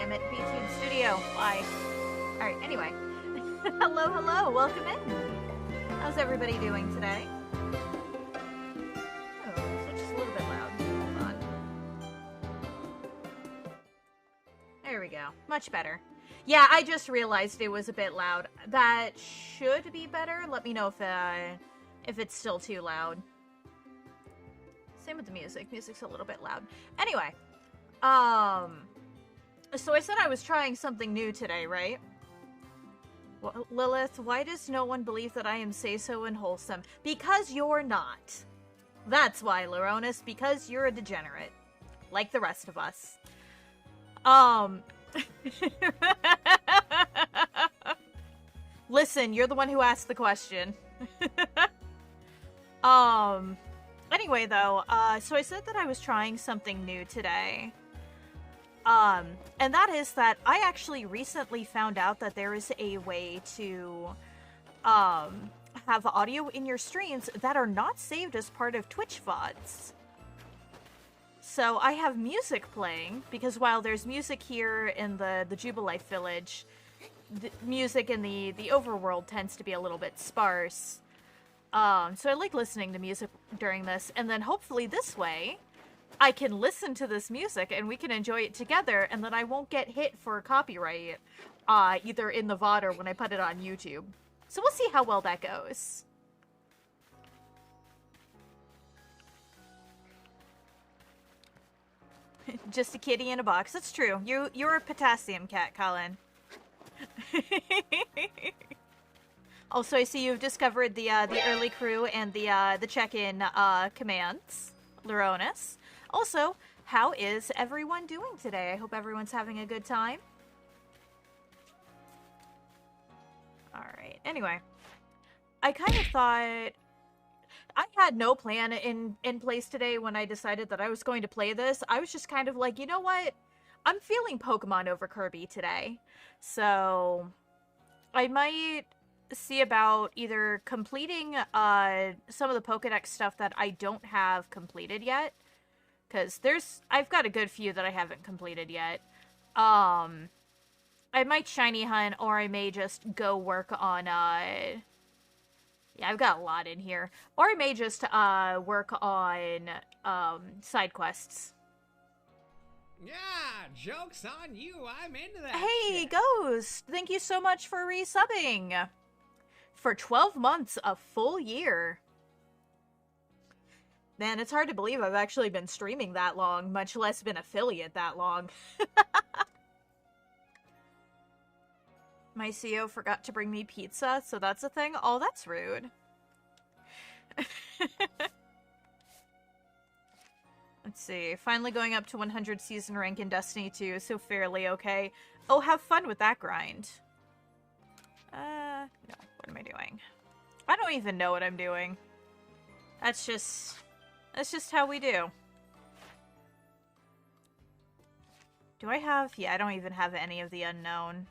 damn it. VTube Studio. Why? Alright, anyway. Hello, hello. Welcome in. How's everybody doing today? Oh, so just a little bit loud. Hold on. There we go. Much better. Yeah, I just realized it was a bit loud. That should be better. Let me know if it's still too loud. Same with the music. Music's a little bit loud. Anyway, so I said I was trying something new today, right? Well, Lilith, why does no one believe that I am say-so and wholesome? Because you're not. That's why, Lauronis, because you're a degenerate. Like the rest of us. Listen, you're the one who asked the question. Anyway, though, so I said that I was trying something new today. And that is that I actually recently found out that there is a way to, have audio in your streams that are not saved as part of Twitch VODs. So I have music playing, because while there's music here in the Jubilife Village, the music in the overworld tends to be a little bit sparse. So I like listening to music during this, and then hopefully this way, I can listen to this music and we can enjoy it together, and then I won't get hit for copyright, either in the VOD or when I put it on YouTube. So we'll see how well that goes. Just a kitty in a box. That's true. You're a potassium cat, Colin. Also, I see you've discovered the early crew and the check-in commands, Lauronis. Also, how is everyone doing today? I hope everyone's having a good time. Alright, anyway. I kind of thought... I had no plan in place today when I decided that I was going to play this. I was just kind of like, you know what? I'm feeling Pokemon over Kirby today. So, I might see about either completing some of the Pokedex stuff that I don't have completed yet. Because I've got a good few that I haven't completed yet. I might shiny hunt, or I may just go work on, yeah, I've got a lot in here. Or I may just, work on, side quests. Yeah, joke's on you, I'm into that Hey, shit. Ghost! Thank you so much for resubbing! For 12 months, a full year. Man, it's hard to believe I've actually been streaming that long, much less been affiliate that long. My CEO forgot to bring me pizza, so that's a thing? Oh, that's rude. Let's see. Finally going up to 100 season rank in Destiny 2, so fairly okay. Oh, have fun with that grind. No. What am I doing? I don't even know what I'm doing. That's just how we do. Do I have... Yeah, I don't even have any of the unknown.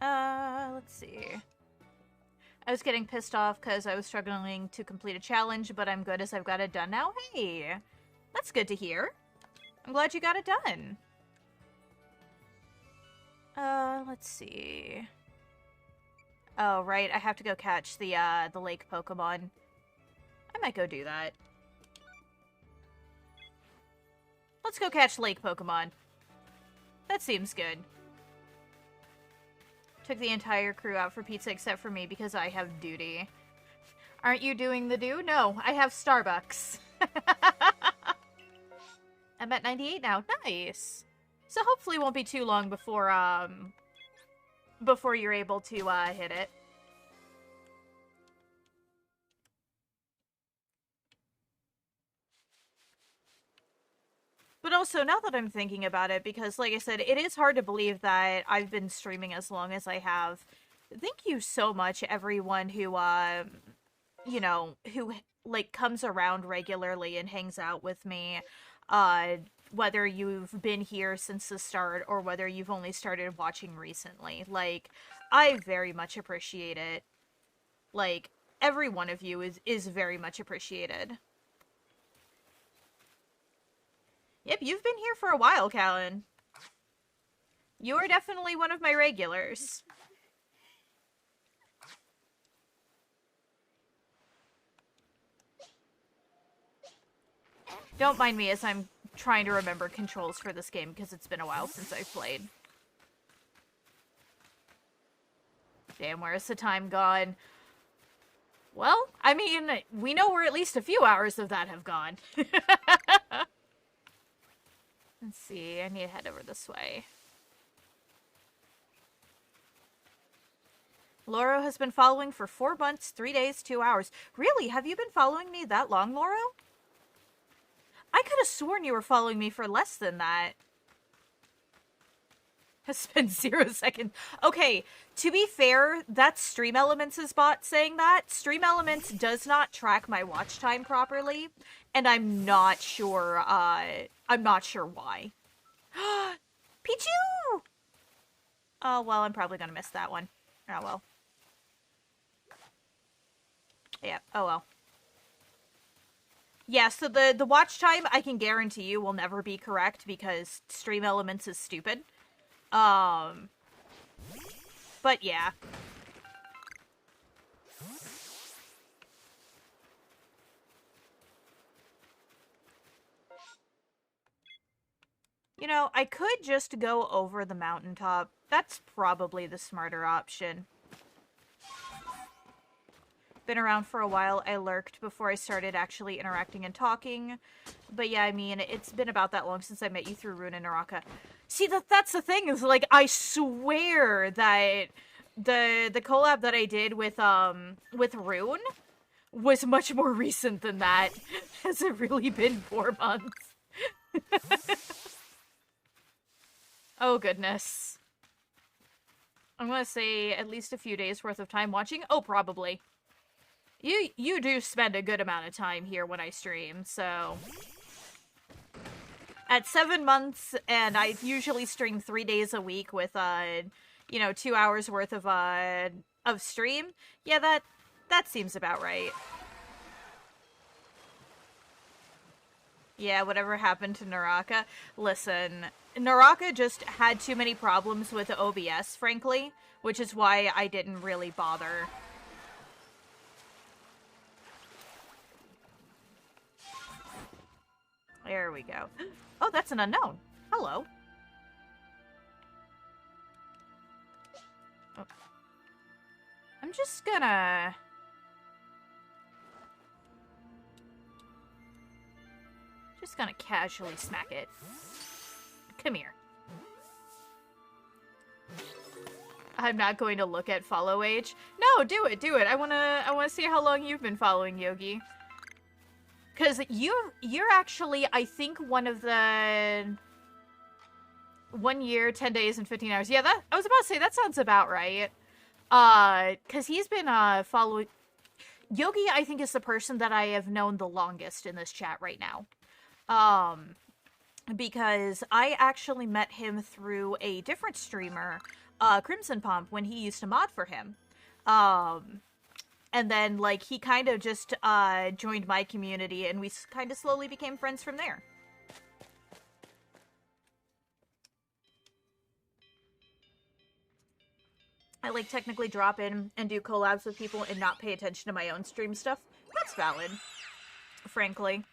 Let's see. I was getting pissed off because I was struggling to complete a challenge, but I'm good as I've got it done now. Hey! That's good to hear. I'm glad you got it done. Let's see. Oh, right, I have to go catch the lake Pokemon. I might go do that. Let's go catch lake Pokemon. That seems good. Took the entire crew out for pizza except for me because I have duty. Aren't you doing the do? No, I have Starbucks. I'm at 98 now. Nice. So hopefully it won't be too long before you're able to hit it. But also, now that I'm thinking about it, because like I said, it is hard to believe that I've been streaming as long as I have. Thank you so much, everyone who, you know, who, like, comes around regularly and hangs out with me. Whether you've been here since the start or whether you've only started watching recently. Like, I very much appreciate it. Like, every one of you is very much appreciated. Yep, you've been here for a while, Callan. You are definitely one of my regulars. Don't mind me as I'm trying to remember controls for this game because it's been a while since I've played. Damn, where has the time gone? Well, I mean, we know where at least a few hours of that have gone. Let's see, I need to head over this way. Loro has been following for 4 months, 3 days, 2 hours. Really? Have you been following me that long, Loro? I could have sworn you were following me for less than that. Has spent 0 seconds. Okay, to be fair, that's Stream Elements' bot saying that. Stream Elements does not track my watch time properly, and I'm not sure why. Pichu! Oh, well, I'm probably gonna miss that one. Oh, well. Yeah, oh well. Yeah, so the watch time, I can guarantee you, will never be correct because Stream Elements is stupid. But yeah. You know, I could just go over the mountaintop. That's probably the smarter option. Been around for a while. I lurked before I started actually interacting and talking. But yeah, I mean, it's been about that long since I met you through Rune and Naraka. See, that's the thing, is like, I swear that the collab that I did with Rune was much more recent than that. Has it really been 4 months? Oh goodness. I'm gonna say at least a few days worth of time watching. Oh, probably. You do spend a good amount of time here when I stream, so... At 7 months, and I usually stream 3 days a week with, 2 hours worth of stream. Yeah, that seems about right. Yeah, whatever happened to Naraka. Listen, Naraka just had too many problems with OBS, frankly, which is why I didn't really bother. There we go. Oh, that's an unknown. Hello. Oh. I'm just gonna... casually smack it. Come here. I'm not going to look at follow age. No, do it. I wanna see how long you've been following Yogi. Because you're actually, I think, one of the 1 year, 10 days, and 15 hours. Yeah, I was about to say, that sounds about right. Because he's been, following... Yogi, I think, is the person that I have known the longest in this chat right now. Because I actually met him through a different streamer, Crimson Pomp, when he used to mod for him. And then, like, he kind of just, joined my community, and we kind of slowly became friends from there. I, like, technically drop in and do collabs with people and not pay attention to my own stream stuff. That's valid, frankly.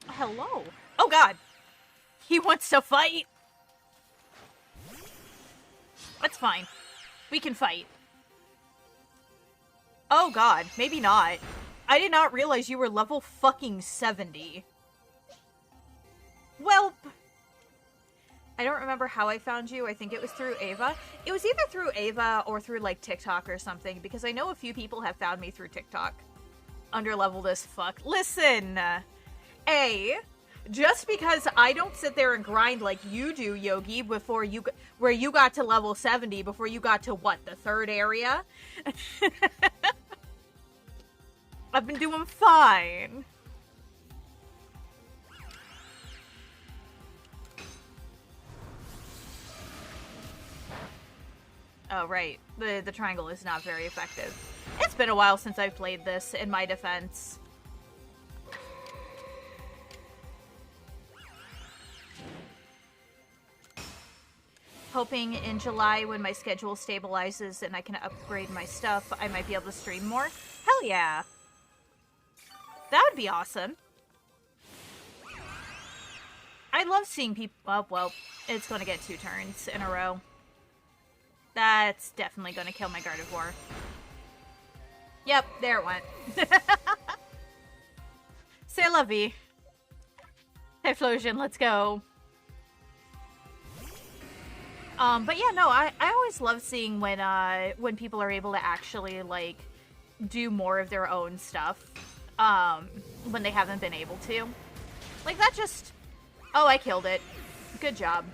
Hello. Oh, God. He wants to fight. That's fine. We can fight. Oh god, maybe not. I did not realize you were level fucking 70. Well, I don't remember how I found you. I think it was through Ava. It was either through Ava or through, like, TikTok or something, because I know a few people have found me through TikTok. Underleveled as fuck. Listen! Just because I don't sit there and grind like you do, Yogi, where you got to level 70 before you got to, what, the 3rd area? I've been doing fine. Oh, right. The triangle is not very effective. It's been a while since I've played this, in my defense. Hoping in July when my schedule stabilizes and I can upgrade my stuff, I might be able to stream more. Hell yeah! That would be awesome. I love seeing people... Oh, well, it's going to get 2 turns in a row. That's definitely going to kill my Gardevoir. Yep, there it went. C'est la vie. Hey, Flosion, let's go. But yeah, no, I always love seeing when people are able to actually, like, do more of their own stuff, when they haven't been able to. Like, that just... Oh, I killed it. Good job.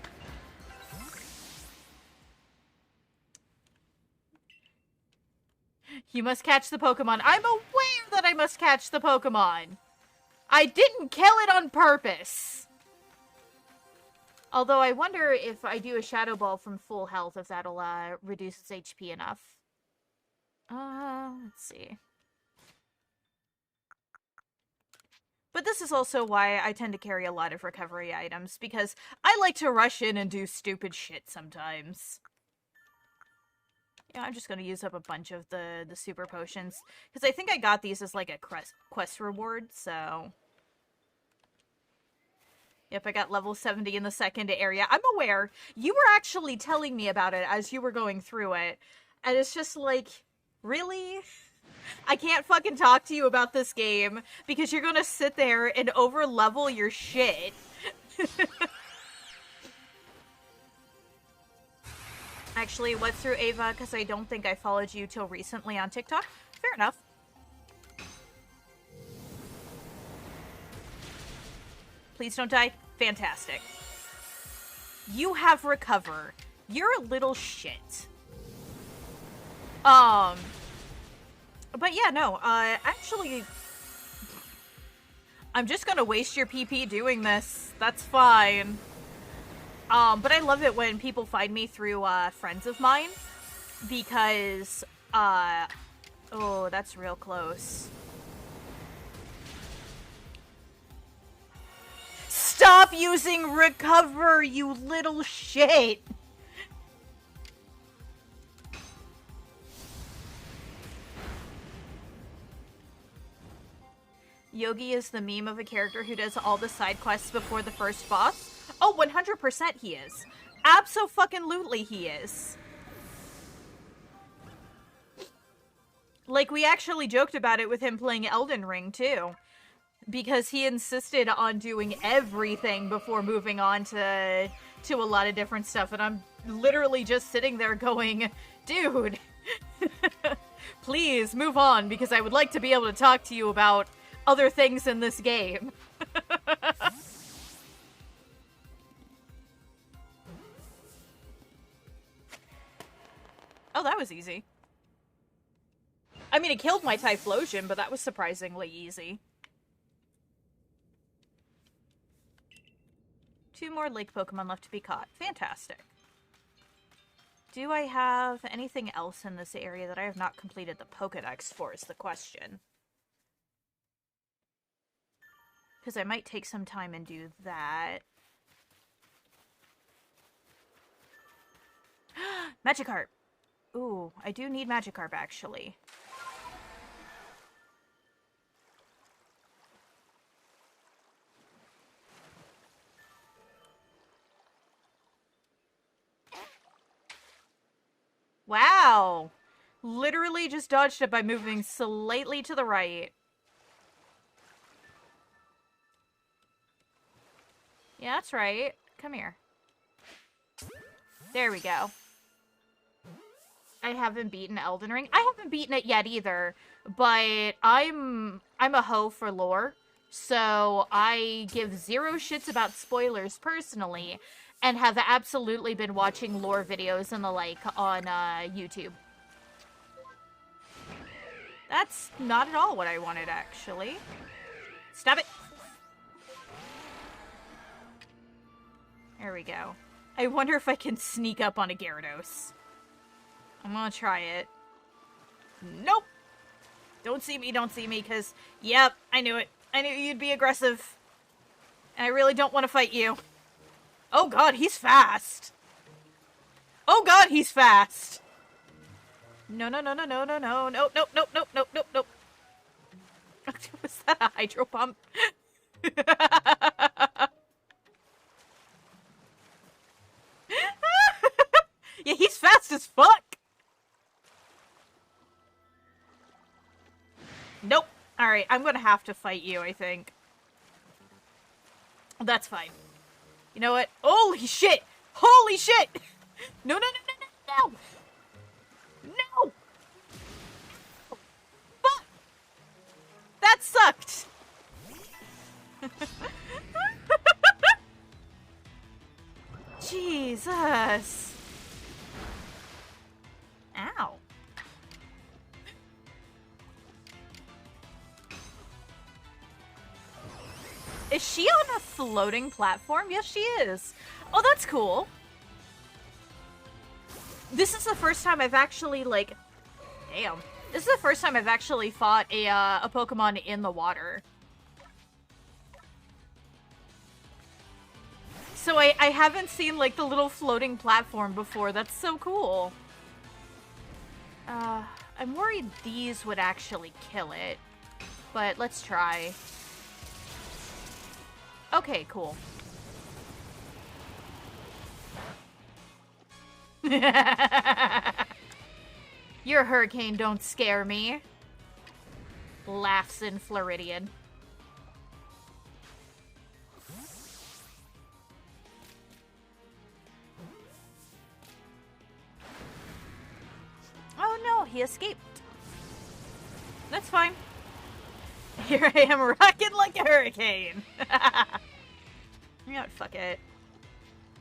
You must catch the Pokemon. I'm aware that I must catch the Pokemon. I didn't kill it on purpose. Although I wonder if I do a Shadow Ball from full health, if that'll reduce its HP enough. Let's see. But this is also why I tend to carry a lot of recovery items, because I like to rush in and do stupid shit sometimes. Yeah, I'm just going to use up a bunch of the super potions, because I think I got these as like a quest reward, so... Yep, I got level 70 in the second area. I'm aware. You were actually telling me about it as you were going through it. And it's just like, really? I can't fucking talk to you about this game because you're gonna sit there and over-level your shit. Actually, what's through Ava? Because I don't think I followed you till recently on TikTok. Fair enough. Please don't die. Fantastic. You have recover. You're a little shit. But yeah, no, actually, I'm just gonna waste your PP doing this. That's fine. But I love it when people find me through, friends of mine, because, oh, that's real close. Stop using recover, you little shit! Yogi is the meme of a character who does all the side quests before the first boss. Oh, 100% he is. Abso-fucking-lutely he is. Like, we actually joked about it with him playing Elden Ring, too. Because he insisted on doing everything before moving on to a lot of different stuff. And I'm literally just sitting there going, dude, please move on, because I would like to be able to talk to you about other things in this game. Oh, that was easy. I mean, it killed my Typhlosion, but that was surprisingly easy. 2 more lake Pokemon left to be caught. Fantastic. Do I have anything else in this area that I have not completed the Pokedex for is the question. Because I might take some time and do that. Magikarp! Ooh, I do need Magikarp, actually. Wow! Literally just dodged it by moving slightly to the right. Yeah, that's right. Come here. There we go. I haven't beaten Elden Ring. I haven't beaten it yet either, but I'm a hoe for lore, so I give 0 shits about spoilers personally, and have absolutely been watching lore videos and the like on YouTube. That's not at all what I wanted, actually. Stop it! There we go. I wonder if I can sneak up on a Gyarados. I'm gonna try it. Nope! Don't see me, because, yep, I knew it. I knew you'd be aggressive. And I really don't want to fight you. Oh god, he's fast! Oh god, he's fast! No, no, no, no, no, no, no, no, no, no, no, no, no, no. Was that a hydro pump? Yeah, he's fast as fuck! Nope. Alright, I'm gonna have to fight you, I think. That's fine. You know what? Holy shit! Holy shit! No, no, no, no, no, no! No! Fuck! That sucked! Jesus! Ow. Is she on a floating platform? Yes, she is. Oh, that's cool. This is the first time I've actually, like... Damn. This is the first time I've actually fought a Pokemon in the water. So I haven't seen, like, the little floating platform before. That's so cool. I'm worried these would actually kill it. But let's try. Okay, cool. Your hurricane don't scare me. Laughs in Floridian. Oh no, he escaped. That's fine. Here I am rocking like a hurricane. You know what, fuck it.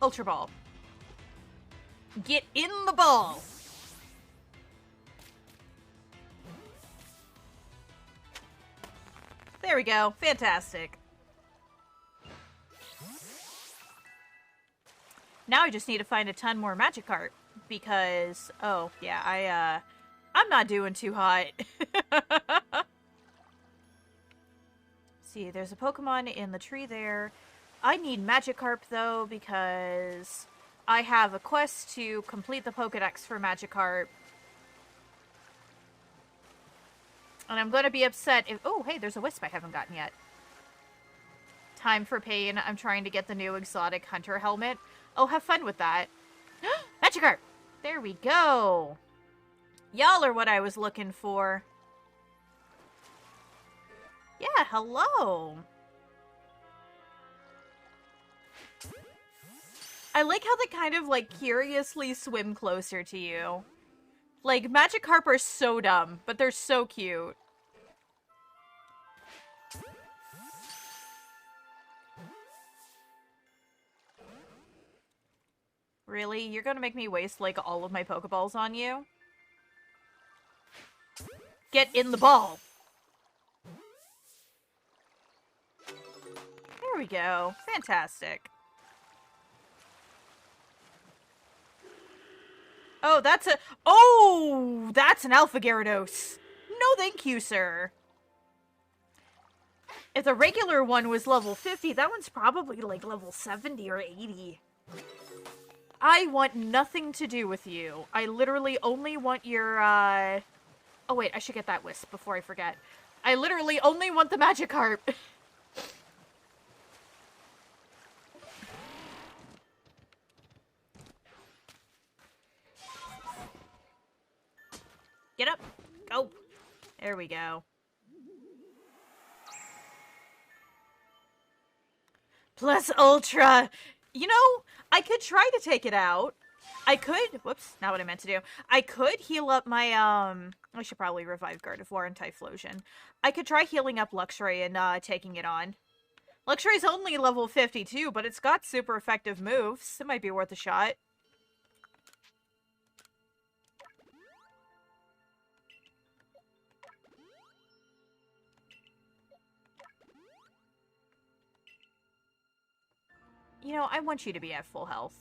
Ultra Ball. Get in the ball. There we go. Fantastic. Now I just need to find a ton more Magikarp. Because, oh, yeah, I'm not doing too hot. See, there's a Pokemon in the tree there. I need Magikarp, though, because I have a quest to complete the Pokedex for Magikarp. And I'm going to be upset if... Oh, hey, there's a Wisp I haven't gotten yet. Time for pain. I'm trying to get the new exotic hunter helmet. Oh, have fun with that. Magikarp! There we go. Y'all are what I was looking for. Yeah, hello. I like how they kind of, like, curiously swim closer to you. Like, Magikarp are so dumb, but they're so cute. Really? You're gonna make me waste, like, all of my Pokeballs on you? Get in the ball! There we go. Fantastic. Oh, that's a... Oh! That's an Alpha Gyarados! No thank you, sir. If the regular one was level 50, that one's probably, like, level 70 or 80. I want nothing to do with you. I literally only want your, Oh, wait, I should get that Wisp before I forget. I literally only want the Magikarp. Get up. Go. There we go. Plus Ultra. You know, I could try to take it out. I could... Whoops, not what I meant to do. I could heal up my, I should probably revive Gardevoir and Typhlosion. I could try healing up Luxray and, taking it on. Luxray's only level 52, but it's got super effective moves. It might be worth a shot. You know, I want you to be at full health.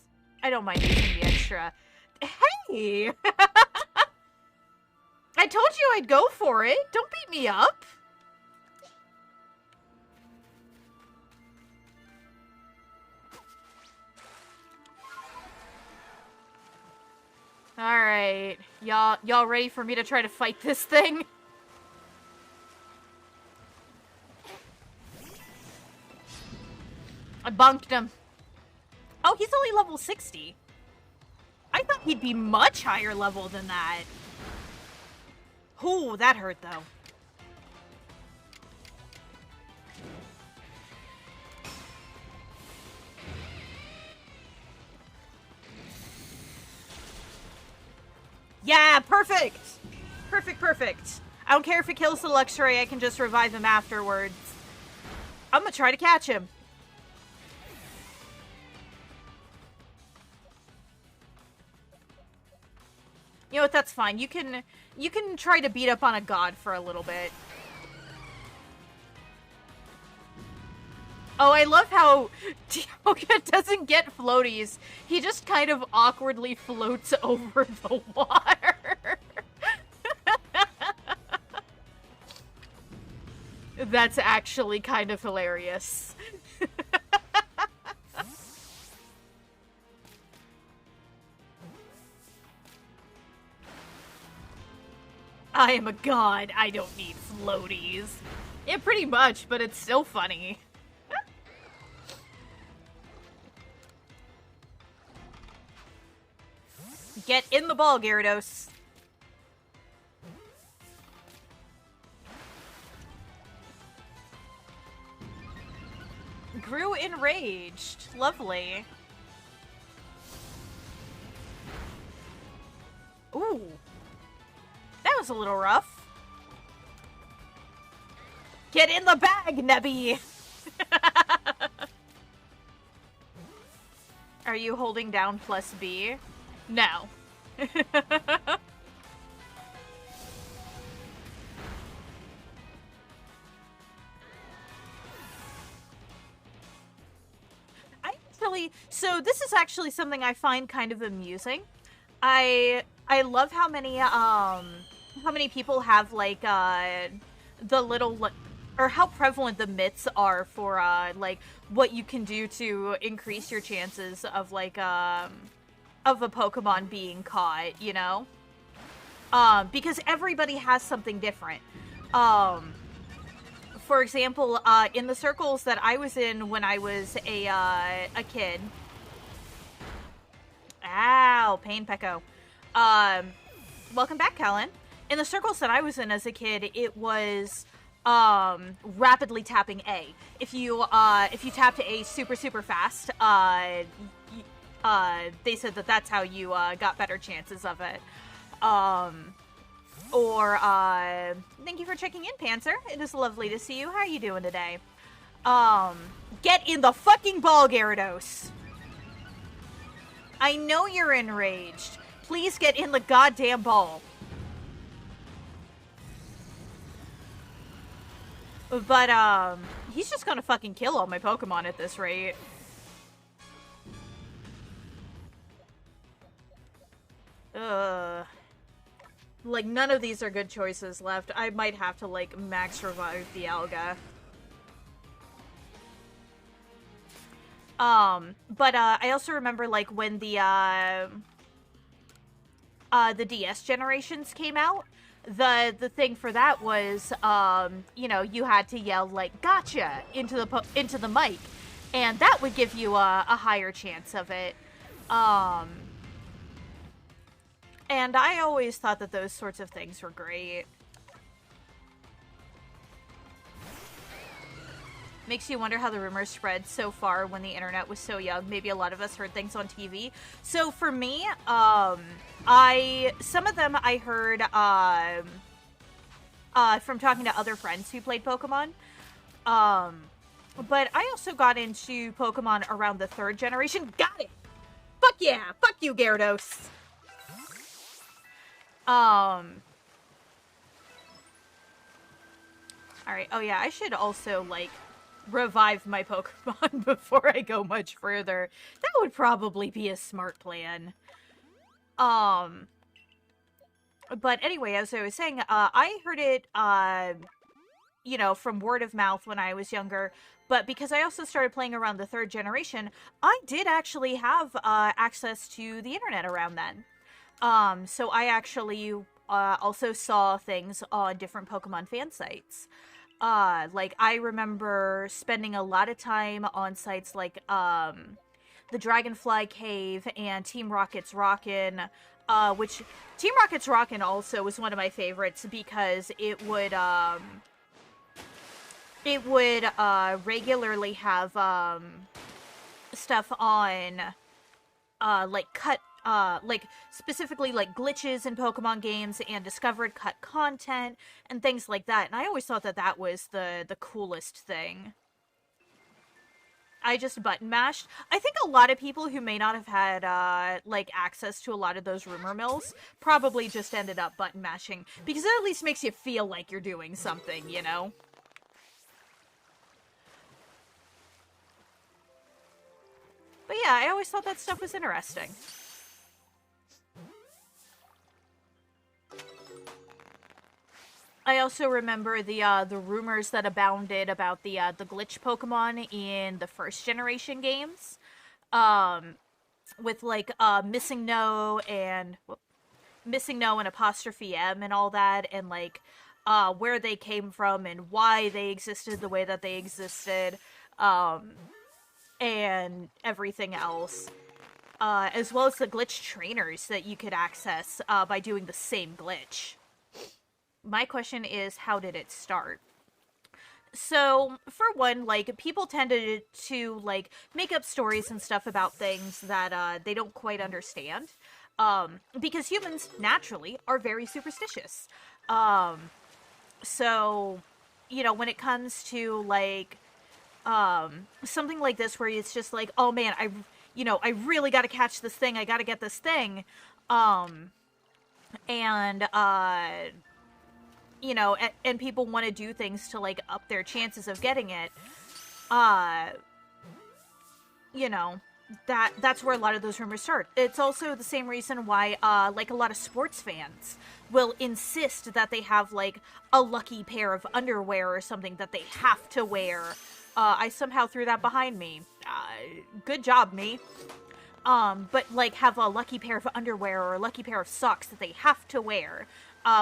I don't mind using the extra. Hey! I told you I'd go for it. Don't beat me up. Alright. Y'all ready for me to try to fight this thing? I bunked him. Oh, he's only level 60. I thought he'd be much higher level than that. Ooh, that hurt, though. Yeah, perfect! Perfect, perfect. I don't care if it kills the Luxray, I can just revive him afterwards. I'm gonna try to catch him. You know what, that's fine. You can try to beat up on a god for a little bit. Oh, I love how Tioga doesn't get floaties. He just kind of awkwardly floats over the water. That's actually kind of hilarious. I am a god. I don't need floaties. Yeah, pretty much, but it's still funny. Get in the ball, Gyarados. Grew enraged. Lovely. Ooh. That was a little rough. Get in the bag, Nebby! Are you holding down plus B? No. So this is actually something I find kind of amusing. I love how many people have like the little or how prevalent the myths are for like what you can do to increase your chances of like of a Pokemon being caught, you know? Because everybody has something different. For example, in the circles that I was in when I was a kid. Ow, pain, Pecco. Welcome back, Kellen. In the circles that I was in as a kid, it was rapidly tapping A. If you tapped A super fast, they said that that's how you got better chances of it. Thank you for checking in, Panzer. It is lovely to see you. How are you doing today? Get in the fucking ball, Gyarados. I know you're enraged. Please get in the goddamn ball. But, he's just gonna fucking kill all my Pokemon at this rate. Like, none of these are good choices left. I might have to, like, max revive the Alga. But, I also remember, like, when the DS generations came out, the thing for that was, you know, you had to yell, like, gotcha, into the mic, and that would give you a higher chance of it. And I always thought that those sorts of things were great. Makes you wonder how the rumors spread so far when the internet was so young. Maybe a lot of us heard things on TV. So for me, some of them I heard from talking to other friends who played Pokemon. But I also got into Pokemon around the 3rd generation. Got it! Fuck yeah! Fuck you, Gyarados! Alright, oh yeah, I should also, like, revive my Pokemon before I go much further. That would probably be a smart plan. But anyway, as I was saying, I heard it, you know, from word of mouth when I was younger, but because I also started playing around the 3rd generation, I did actually have, access to the internet around then. So I actually also saw things on different Pokemon fan sites. Like I remember spending a lot of time on sites like the Dragonfly Cave and Team Rocket's Rockin', which Team Rocket's Rockin' also was one of my favorites because it would regularly have stuff on like specifically like glitches in Pokemon games and discovered cut content and things like that. And I always thought that that was the coolest thing. I just button mashed. I think a lot of people who may not have had like access to a lot of those rumor mills probably just ended up button mashing because it at least makes you feel like you're doing something, you know? But yeah, I always thought that stuff was interesting. I also remember the rumors that abounded about the glitch Pokemon in the first generation games, um, with like Missing No and Apostrophe M and all that, and like where they came from and why they existed the way that they existed, um, and everything else. As well as the glitch trainers that you could access by doing the same glitch. My question is, how did it start? So, for one, like, people tended to, like, make up stories and stuff about things that, they don't quite understand. Because humans, naturally, are very superstitious. So, you know, when it comes to, like, something like this where it's just like, oh man, I really gotta catch this thing, I gotta get this thing, and, and people want to do things to, like, up their chances of getting it, uh, you know, that's where a lot of those rumors start. It's also the same reason why, like, a lot of sports fans will insist that they have, like, a lucky pair of underwear or something that they have to wear. I somehow threw that behind me. Good job, me. But, like, have a lucky pair of underwear or a lucky pair of socks that they have to wear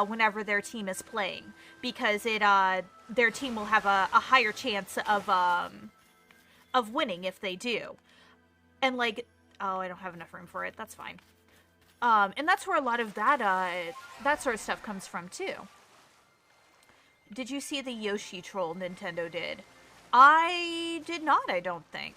whenever their team is playing, because their team will have a higher chance of winning if they do. And, like, oh, I don't have enough room for it. That's fine. And that's where a lot of that sort of stuff comes from, too. Did you see the Yoshi troll Nintendo did? I did not, I don't think.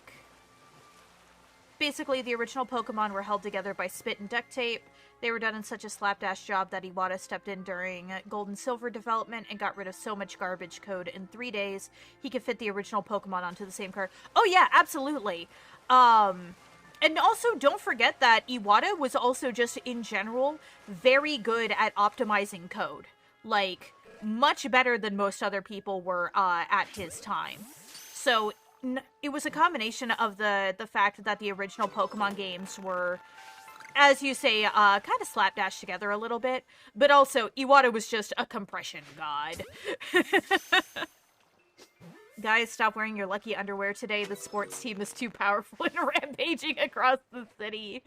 Basically, the original Pokemon were held together by spit and duct tape. They were done in such a slapdash job that Iwata stepped in during Gold and Silver development and got rid of so much garbage code in 3 days. He could fit the original Pokemon onto the same card. Oh yeah, absolutely. And also, don't forget that Iwata was also just, in general, very good at optimizing code. Like, much better than most other people were at his time. So, it was a combination of the fact that the original Pokemon games were, as you say, kind of slapdash together a little bit, but also Iwata was just a compression god. Guys, stop wearing your lucky underwear today. The sports team is too powerful and rampaging across the city.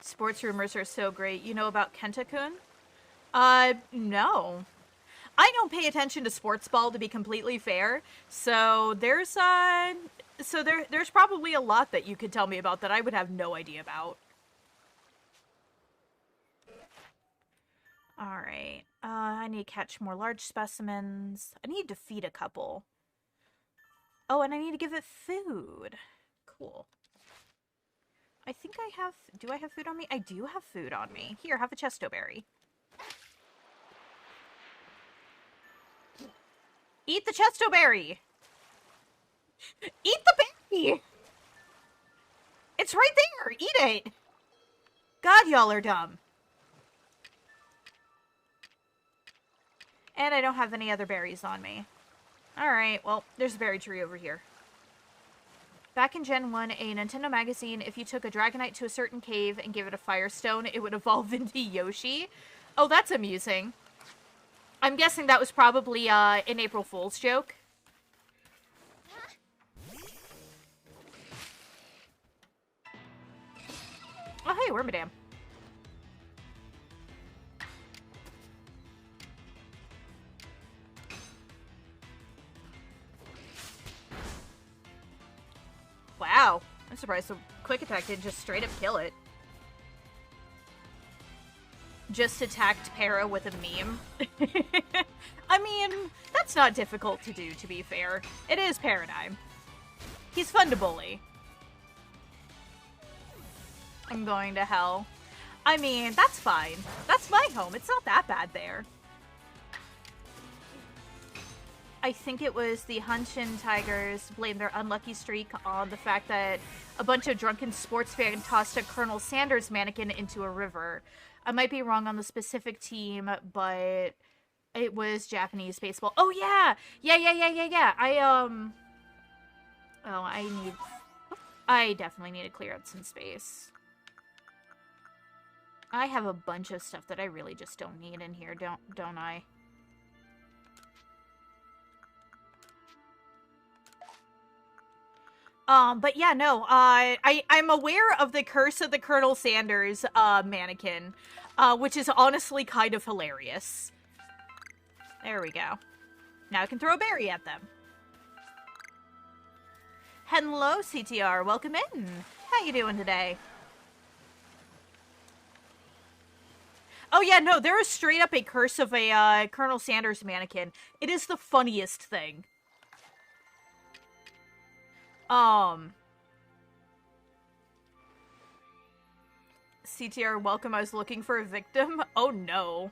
Sports rumors are so great. You know about Kenta-kun? No. I don't pay attention to sports ball, to be completely fair. So there's probably a lot that you could tell me about that I would have no idea about. Alright. I need to catch more large specimens. I need to feed a couple. Oh, and I need to give it food. Cool. I think I have... Do I have food on me? I do have food on me. Here, have a Chesto Berry. Eat the Chesto Berry! Eat the berry! It's right there! Eat it! God, y'all are dumb. And I don't have any other berries on me. Alright, well, there's a berry tree over here. Back in Gen 1, a Nintendo magazine, if you took a Dragonite to a certain cave and gave it a Firestone, it would evolve into Yoshi. Oh, that's amusing. I'm guessing that was probably an April Fool's joke. Oh, hey, Wormadam. Wow. I'm surprised the quick attack didn't just straight up kill it. Just attacked Para with a meme. I mean, that's not difficult to do, to be fair. It is Paradigm. He's fun to bully. I'm going to hell. I mean, that's fine. That's my home. It's not that bad there. I think it was the Hanshin Tigers blamed their unlucky streak on the fact that a bunch of drunken sports fans tossed a Colonel Sanders mannequin into a river. I might be wrong on the specific team, but it was Japanese baseball. Oh, yeah! Yeah. I definitely need to clear out some space. I have a bunch of stuff that I really just don't need in here, don't I? But yeah, no, I'm aware of the Curse of the Colonel Sanders, mannequin, which is honestly kind of hilarious. There we go. Now I can throw a berry at them. Hello, CTR, welcome in. How you doing today? Oh yeah, no, there is straight up a Curse of a, Colonel Sanders mannequin. It is the funniest thing. CTR, welcome. I was looking for a victim. Oh no.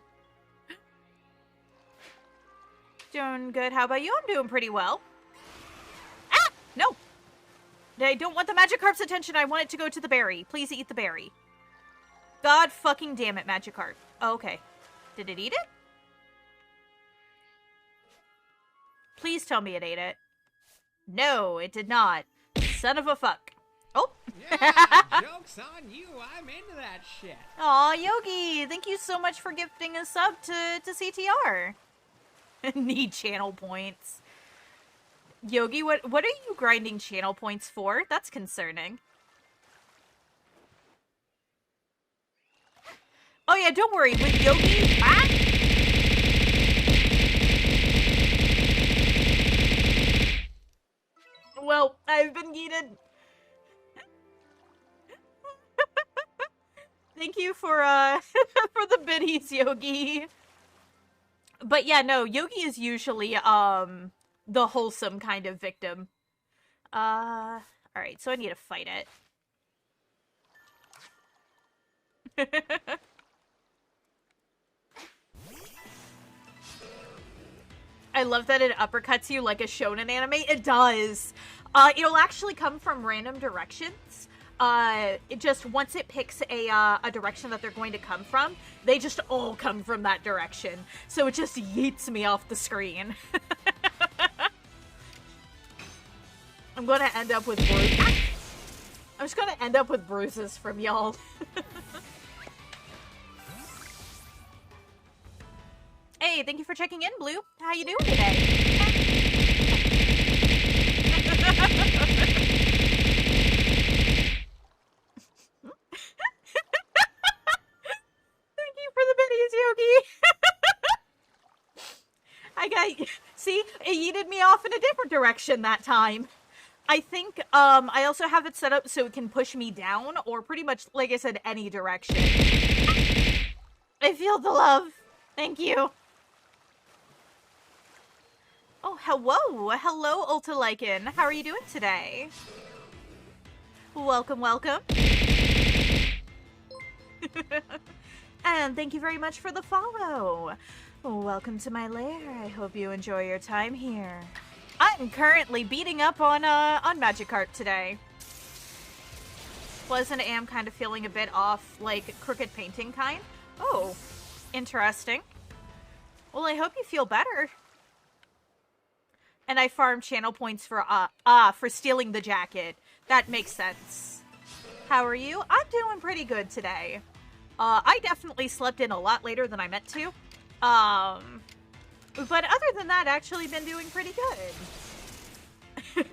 Doing good. How about you? I'm doing pretty well. Ah! No! I don't want the Magikarp's attention. I want it to go to the berry. Please eat the berry. God fucking damn it, Magikarp. Oh, okay. Did it eat it? Please tell me it ate it. No, it did not. Son of a fuck. Oh. Yeah, joke's on you. I'm into that shit. Aw, Yogi, thank you so much for gifting a sub to CTR. Need channel points. Yogi, what are you grinding channel points for? That's concerning. Oh yeah, don't worry. With Yogi... Ah! Well, I've been yeeted. Thank you for for the biddies, Yogi. But yeah, no, Yogi is usually the wholesome kind of victim. Alright, so I need to fight it. I love that it uppercuts you like a shonen anime. It does. It'll actually come from random directions. It just, once it picks a direction that they're going to come from, they just all come from that direction. So it just yeets me off the screen. I'm gonna end up with bruises. I'm just gonna end up with bruises from y'all. Hey, thank you for checking in, Blue. How you doing today? Thank you for the biddies, Yogi. See, it yeeted me off in a different direction that time. I think, I also have it set up so it can push me down, or pretty much, like I said, any direction. I feel the love. Thank you. Oh, hello. Hello, Ultalycan. How are you doing today? Welcome, welcome. And thank you very much for the follow. Welcome to my lair. I hope you enjoy your time here. I'm currently beating up on Magikarp today. Was and am kind of feeling a bit off, like, crooked painting kind. Oh, interesting. Well, I hope you feel better. And I farm channel points for stealing the jacket. That makes sense. How are you? I'm doing pretty good today. I definitely slept in a lot later than I meant to. But other than that, actually been doing pretty good.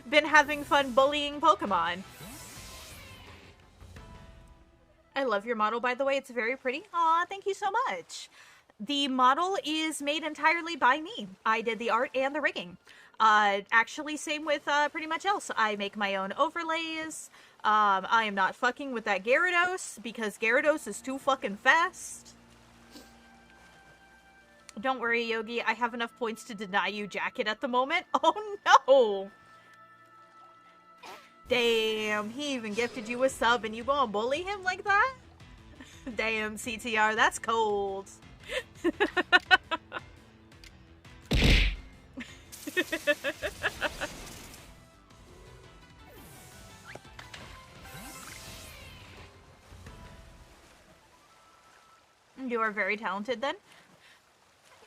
Been having fun bullying Pokemon. I love your model, by the way. It's very pretty. Aw, thank you so much. The model is made entirely by me. I did the art and the rigging. Actually, same with pretty much else. I make my own overlays. I am not fucking with that Gyarados because Gyarados is too fucking fast. Don't worry, Yogi. I have enough points to deny you Jacket at the moment. Oh no! Damn, he even gifted you a sub and you gonna bully him like that? Damn, CTR, that's cold. You are very talented then.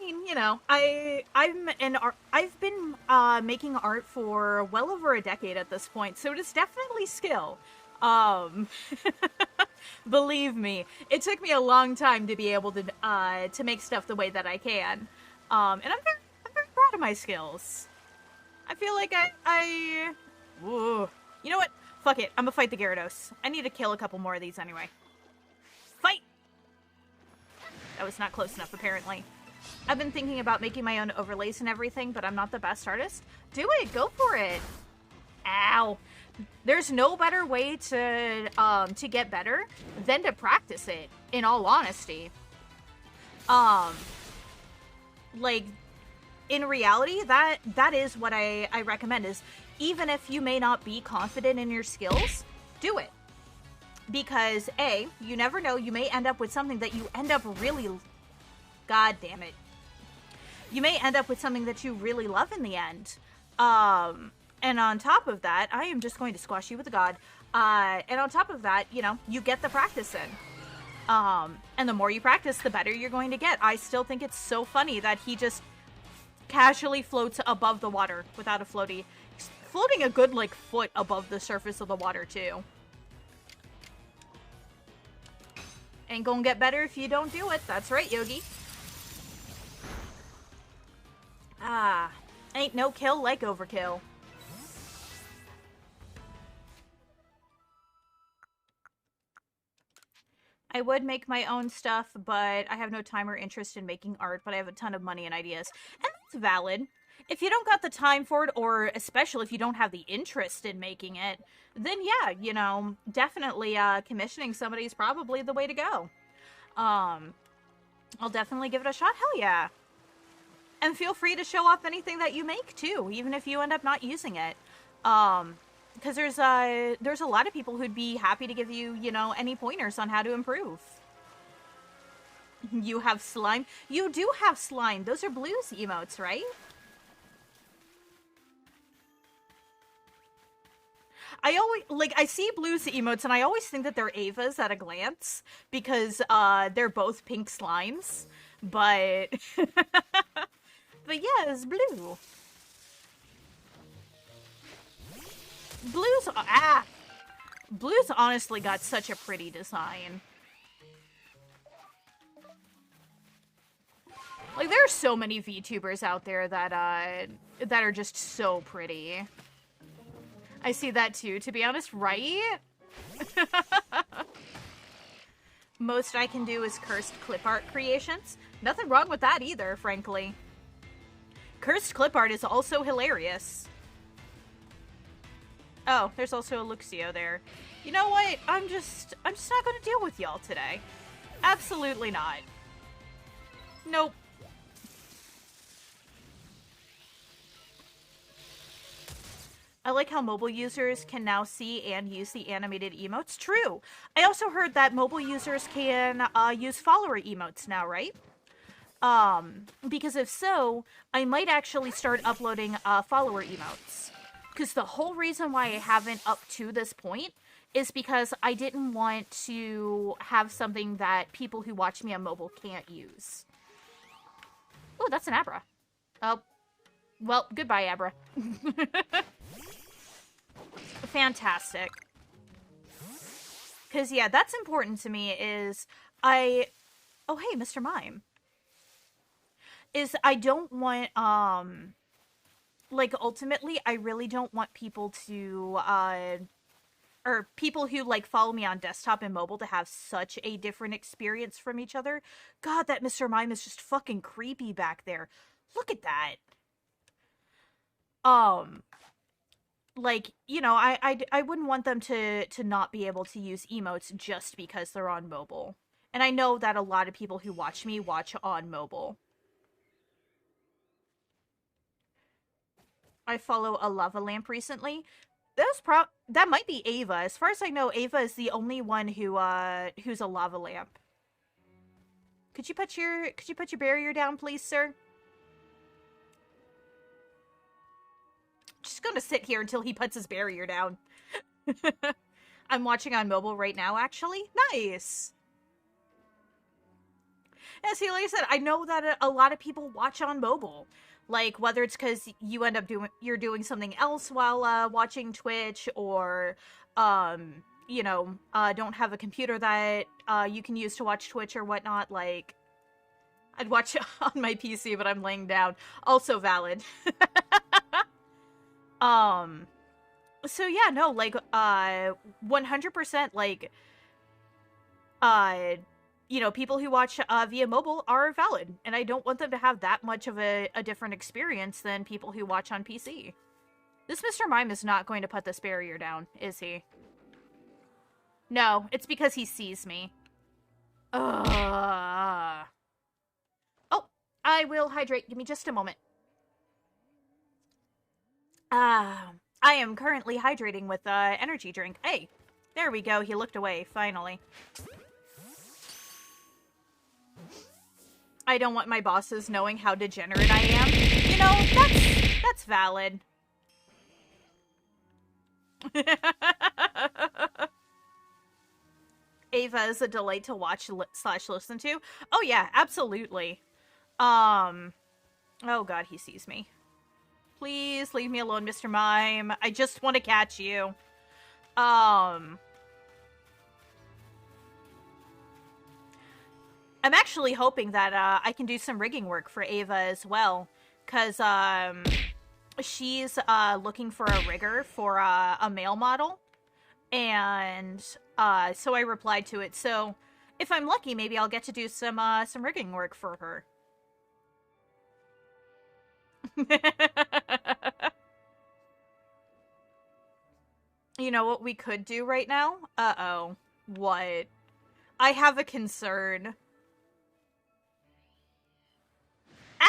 I mean, you know, I've been making art for well over a decade at this point, so it is definitely skill. Um, believe me, it took me a long time to be able to make stuff the way that I can. And I'm very proud of my skills. I feel like Ooh. You know what? Fuck it. I'm gonna fight the Gyarados. I need to kill a couple more of these anyway. Fight! That was not close enough, apparently. I've been thinking about making my own overlays and everything, but I'm not the best artist. Do it! Go for it! Ow! There's no better way to get better than to practice it, in all honesty. Like, in reality, that is what I recommend, is even if you may not be confident in your skills, do it. Because, A, you never know, you may end up with something that you end up really... God damn it. You may end up with something that you really love in the end. And on top of that, I am just going to squash you with a god. And on top of that, you know, you get the practice in. And the more you practice, the better you're going to get. I still think it's so funny that he just casually floats above the water without a floaty. He's floating a good, like, foot above the surface of the water, too. Ain't gonna get better if you don't do it. That's right, Yogi. Ah, ain't no kill like overkill. I would make my own stuff, but I have no time or interest in making art, but I have a ton of money and ideas. And that's valid. If you don't got the time for it, or especially if you don't have the interest in making it, then yeah, you know, definitely commissioning somebody is probably the way to go. I'll definitely give it a shot. Hell yeah. And feel free to show off anything that you make too, even if you end up not using it. Because there's a lot of people who'd be happy to give you, you know, any pointers on how to improve. You have slime. You do have slime. Those are Blue's emotes, right? I always, like, I see Blue's emotes and I always think that they're Ava's at a glance because, they're both pink slimes, but, but yeah, it's Blue. Blue's honestly got such a pretty design. Like, there are so many VTubers out there that, that are just so pretty. I see that too, to be honest, right? Most I can do is cursed clip art creations. Nothing wrong with that either, frankly. Cursed clip art is also hilarious. Oh, there's also a Luxio there. You know what? I'm just not gonna deal with y'all today. Absolutely not. Nope. I like how mobile users can now see and use the animated emotes. True. I also heard that mobile users can use follower emotes now, right? Because if so, I might actually start uploading follower emotes. Because the whole reason why I haven't up to this point is because I didn't want to have something that people who watch me on mobile can't use. Oh, that's an Abra. Oh, well, goodbye, Abra. Fantastic. Because, yeah, that's important to me is Oh, hey, Mr. Mime. Is I don't want, like, ultimately, I really don't want people to, or people who, like, follow me on desktop and mobile to have such a different experience from each other. God, that Mr. Mime is just fucking creepy back there. Look at that. Like, you know, I wouldn't want them to not be able to use emotes just because they're on mobile. And I know that a lot of people who watch me watch on mobile. I follow a lava lamp recently. That might be Ava. As far as I know, Ava is the only one who's a lava lamp. Could you put your barrier down, please, sir? Just gonna sit here until he puts his barrier down. I'm watching on mobile right now, actually. Nice. Yeah, see, like I said, I know that a lot of people watch on mobile. Like, whether it's because you end up you're doing something else while watching Twitch, or you know, don't have a computer that you can use to watch Twitch or whatnot. Like, I'd watch on my PC, but I'm laying down. Also valid. So yeah, no, like, 100%, like, you know, people who watch via mobile are valid, and I don't want them to have that much of a different experience than people who watch on PC. This Mr. Mime is not going to put this barrier down, is he? No, it's because he sees me. Oh, I will hydrate. Give me just a moment. I am currently hydrating with energy drink. Hey, there we go. He looked away, finally. I don't want my bosses knowing how degenerate I am. You know, that's valid. Ava is a delight to watch / listen to. Oh yeah, absolutely. Oh god, he sees me. Please leave me alone, Mr. Mime. I just want to catch you. I'm actually hoping that I can do some rigging work for Ava as well, because she's looking for a rigger for a male model, and so I replied to it. So if I'm lucky, maybe I'll get to do some rigging work for her. You know what we could do right now? Uh-oh. What? I have a concern. Ah!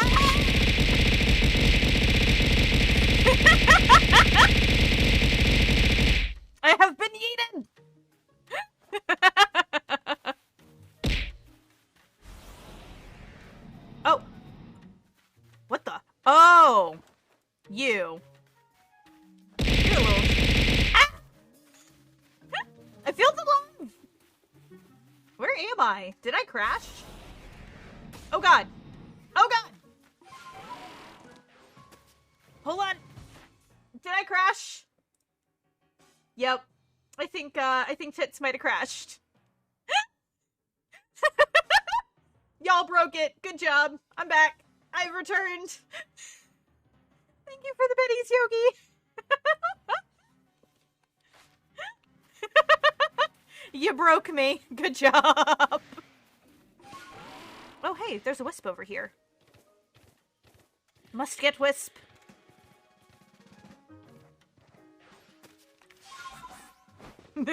I have been eaten! Oh. What the? Oh! You. You're a little... Ah! I feel the love! Where am I? Did I crash? Oh god. Oh god! Hold on. Did I crash? Yep. I think Tits might have crashed. Y'all broke it. Good job. I'm back. I've returned. Thank you for the biddies, Yogi. You broke me. Good job. Oh, hey, there's a wisp over here. Must get wisp. Nope.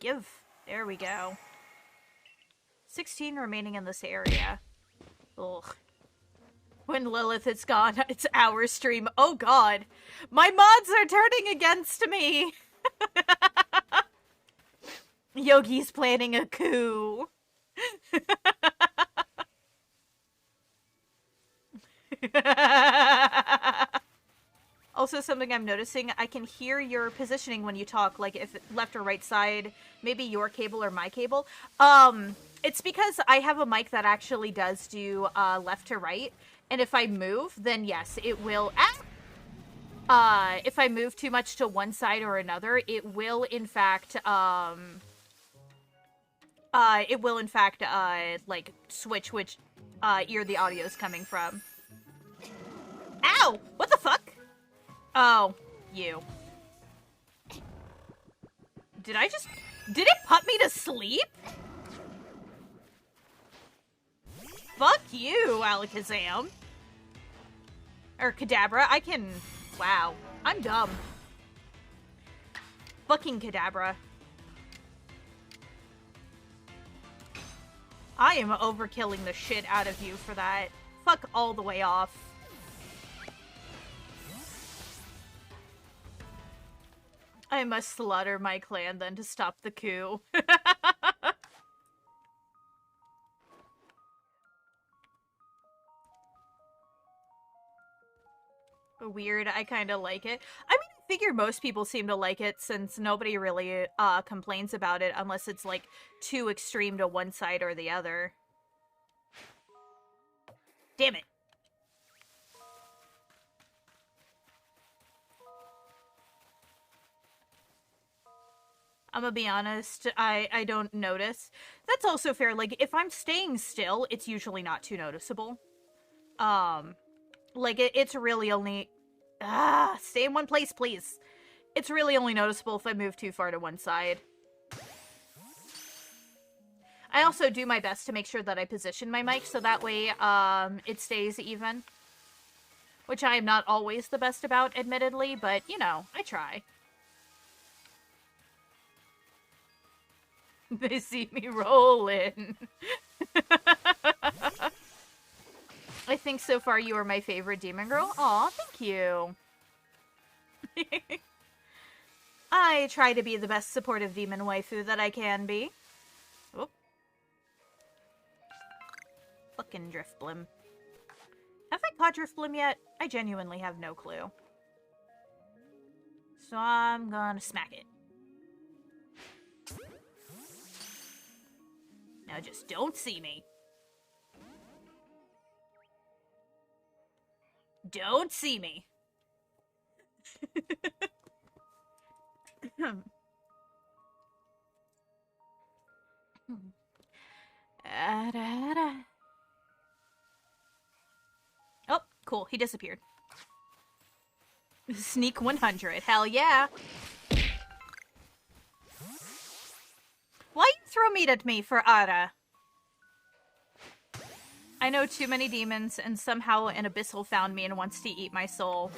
Give. There we go. 16 remaining in this area. Ugh. When Lilith is gone, it's our stream. Oh god. My mods are turning against me. Yogi's planning a coup. Also, something I'm noticing, I can hear your positioning when you talk, like if left or right side, maybe your cable or my cable. It's because I have a mic that actually does do left to right, and if I move, then yes, it will. If I move too much to one side or another, it will in fact like switch which ear the audio is coming from. Ow! What the fuck? Oh, you. Did it put me to sleep? Fuck you, Alakazam. Or Kadabra. Wow. I'm dumb. Fucking Kadabra. I am overkilling the shit out of you for that. Fuck all the way off. I must slaughter my clan then to stop the coup. Weird, I kind of like it. I mean, I figure most people seem to like it since nobody really complains about it unless it's like too extreme to one side or the other. Damn it. I'm gonna be honest, I don't notice. That's also fair. Like, if I'm staying still, it's usually not too noticeable. Like, it's really only... stay in one place, please. It's really only noticeable if I move too far to one side. I also do my best to make sure that I position my mic so that way, it stays even. Which I am not always the best about, admittedly, but, you know, I try. They see me rolling. I think so far you are my favorite demon girl. Aw, thank you. I try to be the best supportive demon waifu that I can be. Oop. Fucking Driftblim. Have I caught Driftblim yet? I genuinely have no clue. So I'm gonna smack it. Now just don't see me. Don't see me. Oh, cool. He disappeared. Sneak 100. Hell yeah. Why you throw meat at me for Ara? I know too many demons, and somehow an abyssal found me and wants to eat my soul.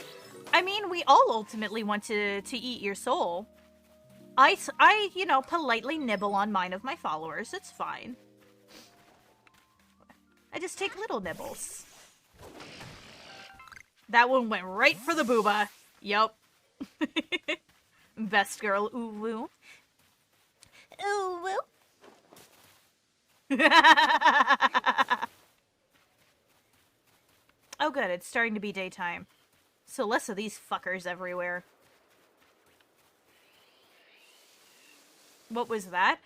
I mean, we all ultimately want to eat your soul. I, you know, politely nibble on mine of my followers. It's fine. I just take little nibbles. That one went right for the booba. Yup. Best girl, ooh woo. Ooh woo. Oh good, it's starting to be daytime. So less of these fuckers everywhere. What was that?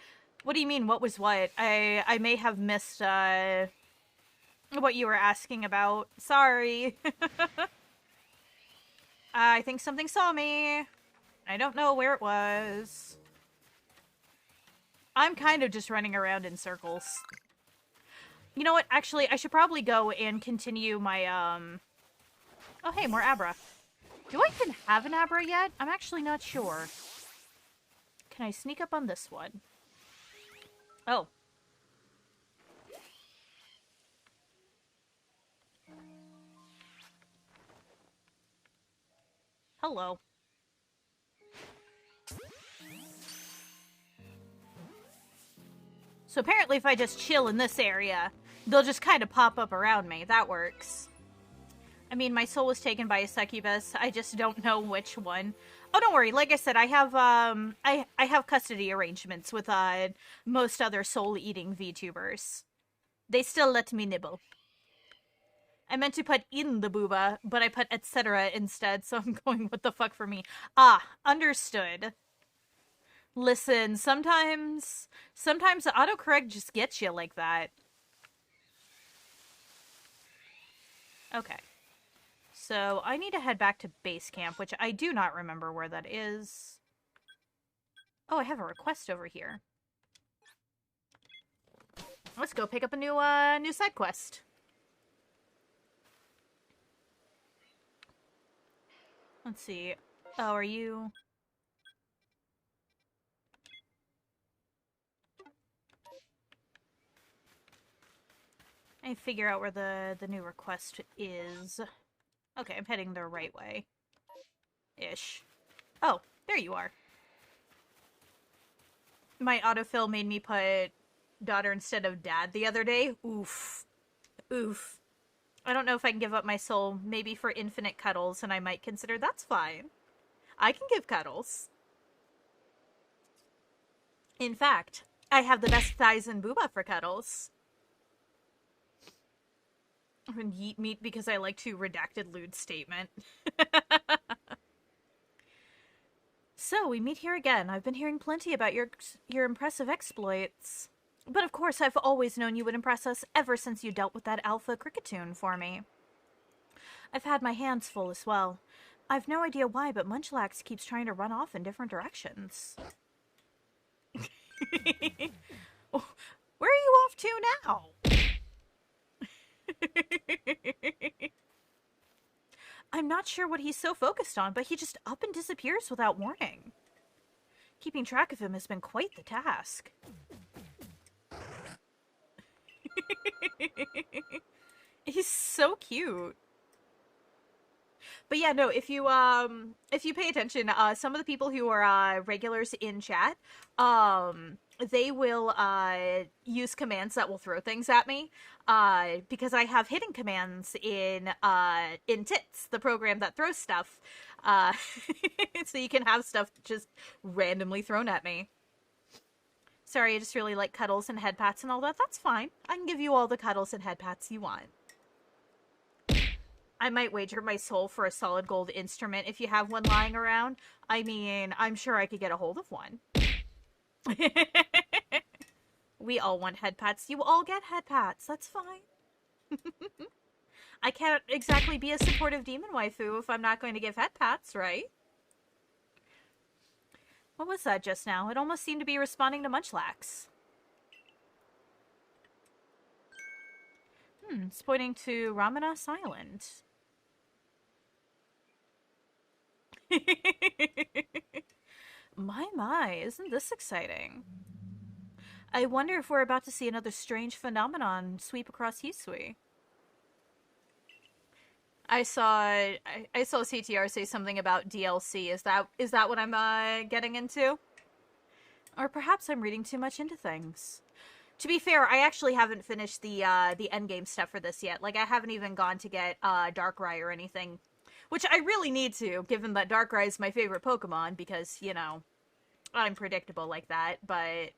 What do you mean, what was what? I may have missed, what you were asking about. Sorry. I think something saw me. I don't know where it was. I'm kind of just running around in circles. You know what? Actually, I should probably go and continue my, Oh, hey, more Abra. Do I even have an Abra yet? I'm actually not sure. Can I sneak up on this one? Oh. Hello. So apparently if I just chill in this area, they'll just kind of pop up around me. That works. I mean, my soul was taken by a succubus. I just don't know which one. Oh, don't worry. Like I said, I have I have custody arrangements with most other soul-eating VTubers. They still let me nibble. I meant to put in the booba, but I put etc. instead, so I'm going, what the fuck for me? Ah, understood. Listen, sometimes the autocorrect just gets you like that. Okay. So, I need to head back to base camp, which I do not remember where that is. Oh, I have a request over here. Let's go pick up a new side quest. Let's see. Oh, are you... I figure out where the new request is. Okay, I'm heading the right way. Ish. Oh, there you are. My autofill made me put daughter instead of dad the other day. Oof. Oof. I don't know if I can give up my soul, maybe for infinite cuddles, and I might consider that's fine. I can give cuddles. In fact, I have the best thighs in booba for cuddles. And yeet meat because I like to redacted lewd statement. So, we meet here again. I've been hearing plenty about your impressive exploits. But of course, I've always known you would impress us ever since you dealt with that alpha cricketoon for me. I've had my hands full as well. I've no idea why, but Munchlax keeps trying to run off in different directions. Where are you off to now? I'm not sure what he's so focused on, but he just up and disappears without warning. Keeping track of him has been quite the task. He's so cute. But yeah, no, if you pay attention, some of the people who are regulars in chat, they will use commands that will throw things at me. Because I have hidden commands in Tits, the program that throws stuff. So you can have stuff just randomly thrown at me. Sorry, I just really like cuddles and head pats and all that. That's fine. I can give you all the cuddles and head pats you want. I might wager my soul for a solid gold instrument if you have one lying around. I mean, I'm sure I could get a hold of one. We all want head pats. You all get head pats. That's fine. I can't exactly be a supportive demon waifu if I'm not going to give head pats, right? What was that just now? It almost seemed to be responding to Munchlax. It's pointing to Ramanas Island. My, isn't this exciting? I wonder if we're about to see another strange phenomenon sweep across Hisui. I saw CTR say something about DLC. Is that what I'm getting into? Or perhaps I'm reading too much into things. To be fair, I actually haven't finished the endgame stuff for this yet. Like, I haven't even gone to get Darkrai or anything. Which I really need to, given that Darkrai is my favorite Pokemon, because, you know, I'm predictable like that, but...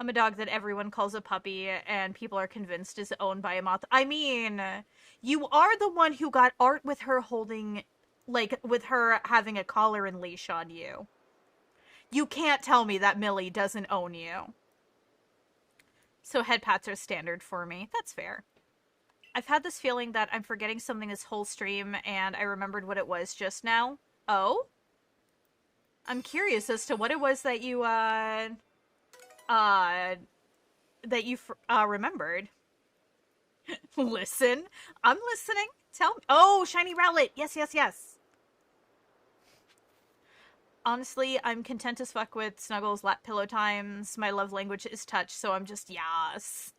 I'm a dog that everyone calls a puppy, and people are convinced is owned by a moth. I mean, you are the one who got art with her holding, like, with her having a collar and leash on you. You can't tell me that Millie doesn't own you. So head pats are standard for me. That's fair. I've had this feeling that I'm forgetting something this whole stream, and I remembered what it was just now. Oh? I'm curious as to what it was that you, remembered. Listen. I'm listening. Tell me. Oh, shiny Rowlet. Yes, yes, yes. Honestly, I'm content as fuck with Snuggles lap pillow times. My love language is touch, so I'm just yas.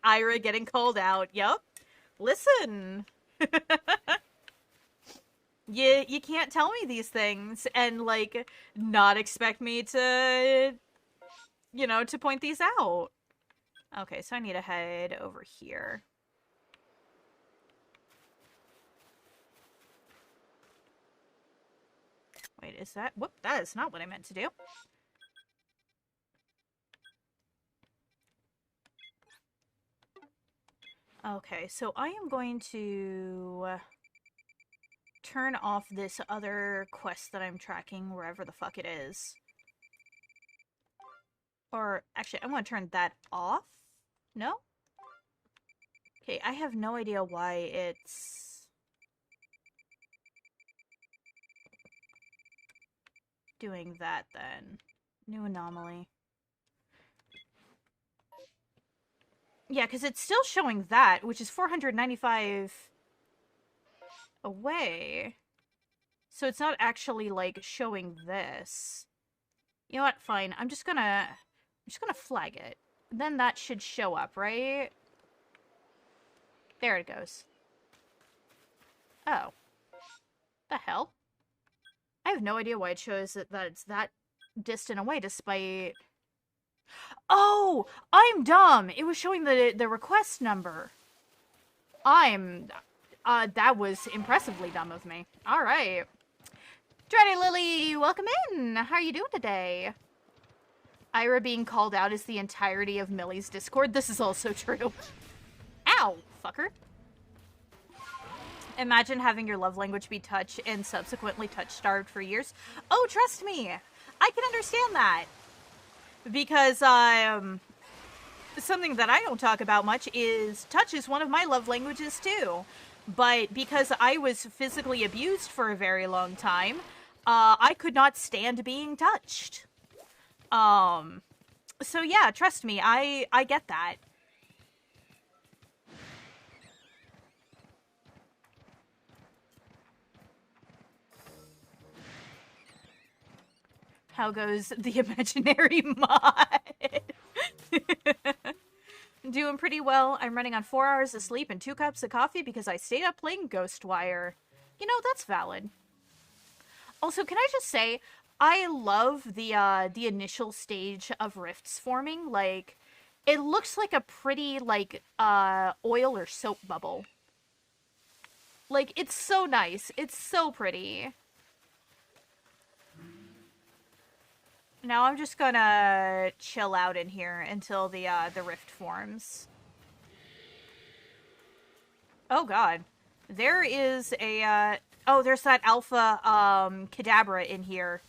Ira getting called out. Yup. Listen. You can't tell me these things and, like, not expect me to, you know, to point these out. Okay, so I need to head over here. Wait, is that... Whoop, that is not what I meant to do. Okay, so I am going to turn off this other quest that I'm tracking, wherever the fuck it is. Or, actually, I'm going to turn that off? No? Okay, I have no idea why it's doing that then. New anomaly. Yeah, because it's still showing that, which is 495... away. So it's not actually, like, showing this. You know what? Fine. I'm just gonna flag it. Then that should show up, right? There it goes. Oh. The hell? I have no idea why it shows that it's that distant away despite... Oh! I'm dumb! It was showing the request number. That was impressively dumb of me. Alright. Dready Lily, welcome in! How are you doing today? Ira being called out as the entirety of Millie's Discord. This is also true. Ow, fucker. Imagine having your love language be touch and subsequently touch-starved for years. Oh, trust me! I can understand that. Because, something that I don't talk about much is touch is one of my love languages, too. But because I was physically abused for a very long time, I could not stand being touched. So yeah, trust me, I get that. How goes the imaginary mod? Doing pretty well. I'm running on 4 hours of sleep and 2 cups of coffee because I stayed up playing Ghostwire. You know, that's valid. Also, can I just say, I love the initial stage of rifts forming. Like, it looks like a pretty, like, oil or soap bubble. Like, it's so nice. It's so pretty. Now I'm just gonna chill out in here until the rift forms. Oh god. There is a, oh, there's that alpha, Kadabra in here.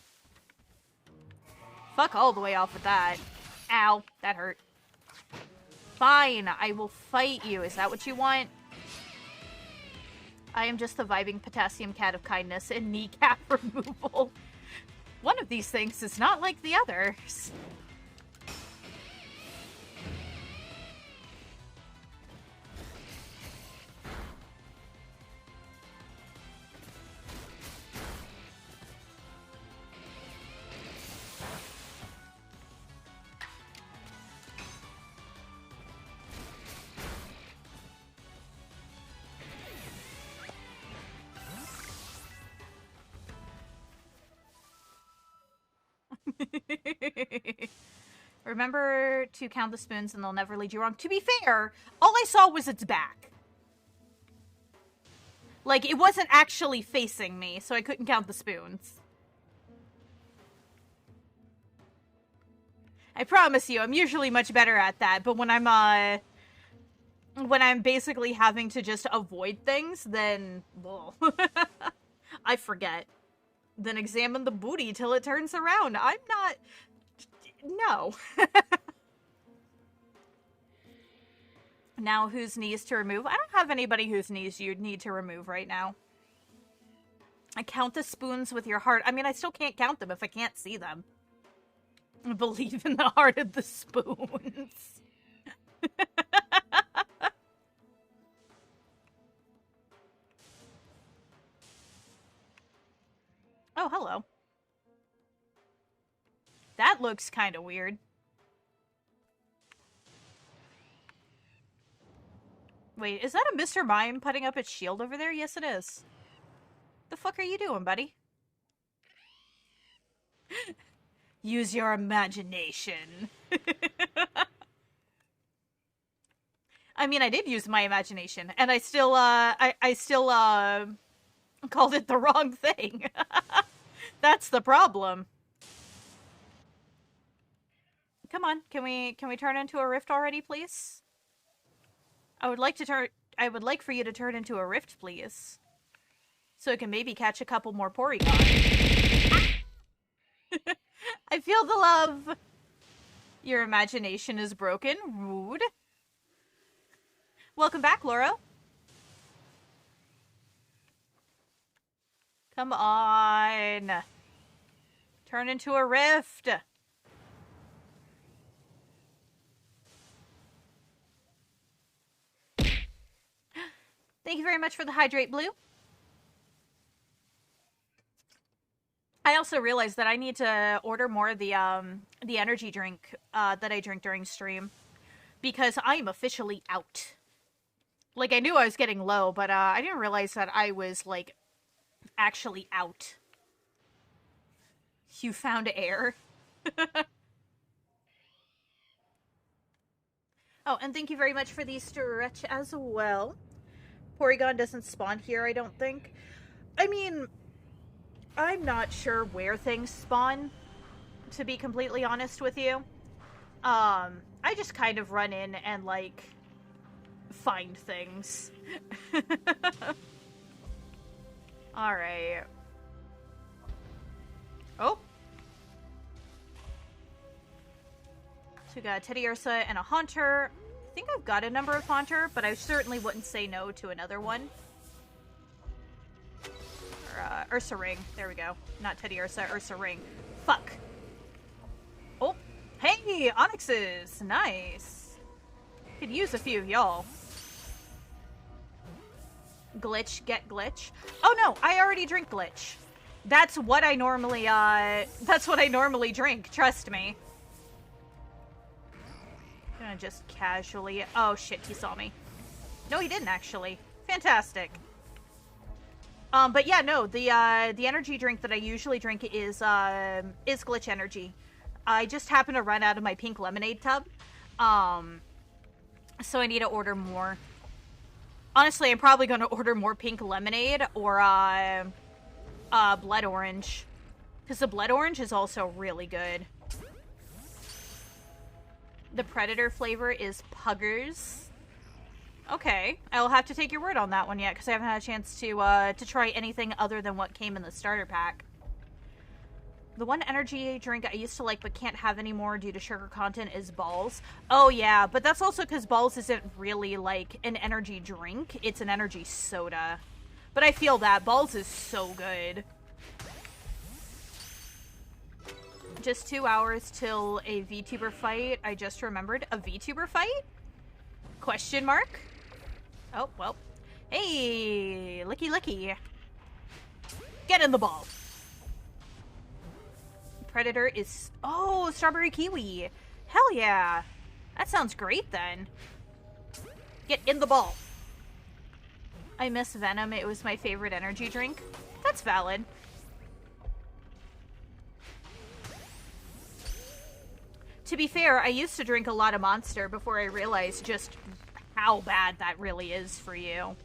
Fuck all the way off with that. Ow, that hurt. Fine, I will fight you. Is that what you want? I am just the vibing potassium cat of kindness and kneecap removal. One of these things is not like the others. Remember to count the spoons and they'll never lead you wrong. To be fair, all I saw was its back. Like, it wasn't actually facing me, so I couldn't count the spoons. I promise you, I'm usually much better at that, but when I'm basically having to just avoid things, then, well, I forget. Then examine the booty till it turns around. I'm not... No. Now, whose knees to remove? I don't have anybody whose knees you'd need to remove right now. I count the spoons with your heart. I mean, I still can't count them if I can't see them. Believe in the heart of the spoons. Oh, hello. That looks kind of weird. Wait, is that a Mr. Mime putting up its shield over there? Yes, it is. The fuck are you doing, buddy? Use your imagination. I mean, I did use my imagination, and I still called it the wrong thing. That's the problem. Come on, can we turn into a rift already, please? I would like for you to turn into a rift, please. So I can maybe catch a couple more Porygon. I feel the love. Your imagination is broken. Rude. Welcome back, Laura. Come on. Turn into a rift. Thank you very much for the hydrate, Blue. I also realized that I need to order more of the energy drink that I drink during stream, because I am officially out. Like, I knew I was getting low, but I didn't realize that I was, like, actually out. You found air. Oh, and thank you very much for the stretch as well. Porygon doesn't spawn here, I don't think. I mean, I'm not sure where things spawn, to be completely honest with you. I just kind of run in and, like, find things. Alright. Oh! So we got a Teddy Ursa and a Haunter. I think I've got a number of Haunter, but I certainly wouldn't say no to another one. Or, Ursa Ring. There we go. Not Teddy Ursa, Ursa Ring. Fuck. Oh! Hey! Onyxes! Nice! Could use a few of y'all. Glitch, get glitch. Oh no, I already drink glitch. That's what I normally drink, trust me. I'm gonna just casually... Oh shit, he saw me. No, he didn't actually. Fantastic. But yeah, no, the energy drink that I usually drink is glitch energy. I just happen to run out of my pink lemonade tub. So I need to order more. Honestly, I'm probably going to order more pink lemonade or blood orange. Because the blood orange is also really good. The Predator flavor is Puggers. Okay, I'll have to take your word on that one yet, because I haven't had a chance to try anything other than what came in the starter pack. The one energy drink I used to like but can't have anymore due to sugar content is Balls. Oh yeah, but that's also because Balls isn't really like an energy drink. It's an energy soda. But I feel that. Balls is so good. Just 2 hours till a VTuber fight. I just remembered. A VTuber fight? Question mark? Oh, well. Hey, licky licky. Get in the ball. Predator is... Oh, strawberry kiwi. Hell yeah. That sounds great then. Get in the ball. I miss Venom. It was my favorite energy drink. That's valid. To be fair, I used to drink a lot of Monster before I realized just how bad that really is for you.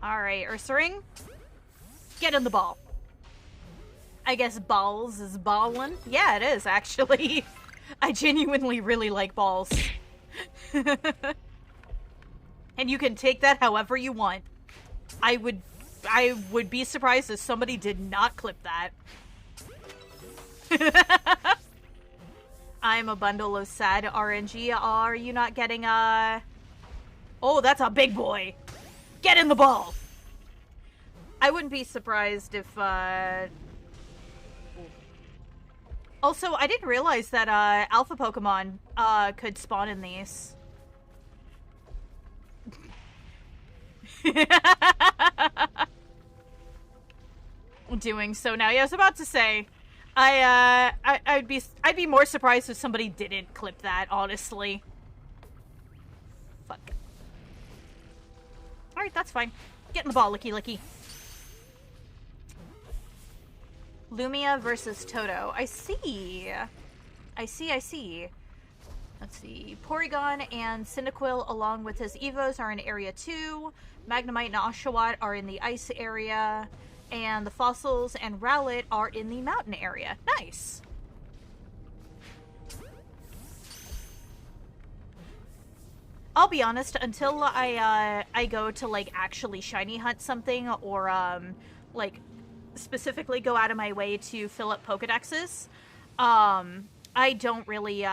Alright, Ursaring. Get in the ball. I guess Balls is ballin'. Yeah, it is, actually. I genuinely really like Balls. And you can take that however you want. I would be surprised if somebody did not clip that. I'm a bundle of sad RNG. Are you not getting a... Oh, that's a big boy. Get in the ball. I wouldn't be surprised if, Also, I didn't realize that, alpha Pokemon, could spawn in these. Doing so now. Yeah, I was about to say, I'd be more surprised if somebody didn't clip that, honestly. Fuck. Alright, that's fine. Get in the ball, licky licky. Lumia versus Toto. I see. I see. Let's see. Porygon and Cyndaquil, along with his Evos, are in Area 2. Magnemite and Oshawott are in the Ice area. And the Fossils and Rowlet are in the Mountain area. Nice. I'll be honest, until I go to, like, actually shiny hunt something or, like, specifically go out of my way to fill up Pokedexes, I don't really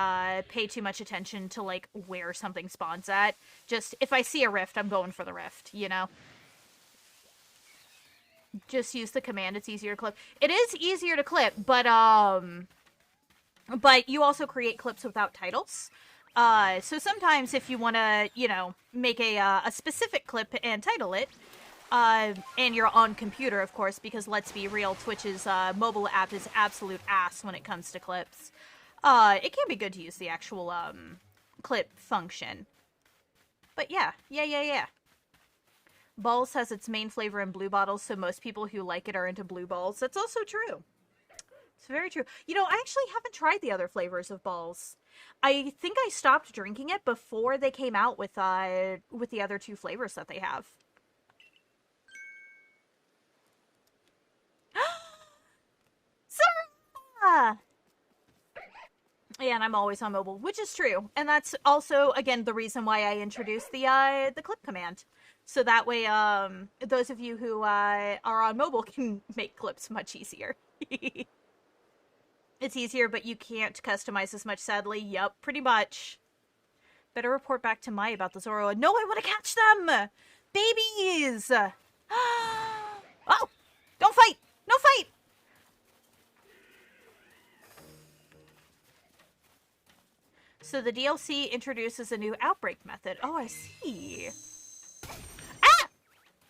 pay too much attention to, like, where something spawns at. Just, if I see a rift, I'm going for the rift, you know? Just use the command, it's easier to clip. It is easier to clip, but you also create clips without titles. So sometimes if you want to, you know, make a specific clip and title it, and you're on computer, of course, because let's be real, Twitch's mobile app is absolute ass when it comes to clips. It can be good to use the actual clip function. But yeah. Balls has its main flavor in blue bottles, so most people who like it are into blue balls. That's also true. It's very true. You know, I actually haven't tried the other flavors of balls. I think I stopped drinking it before they came out with the other two flavors that they have. Sarah! Yeah, and I'm always on mobile, which is true. And that's also, again, the reason why I introduced the clip command. So that way, those of you who are on mobile can make clips much easier. It's easier, but you can't customize as much, sadly. Yup, pretty much. Better report back to Mai about the Zoro. No, I want to catch them! Babies! Oh! Don't fight! No fight! So the DLC introduces a new outbreak method. Oh, I see. Ah!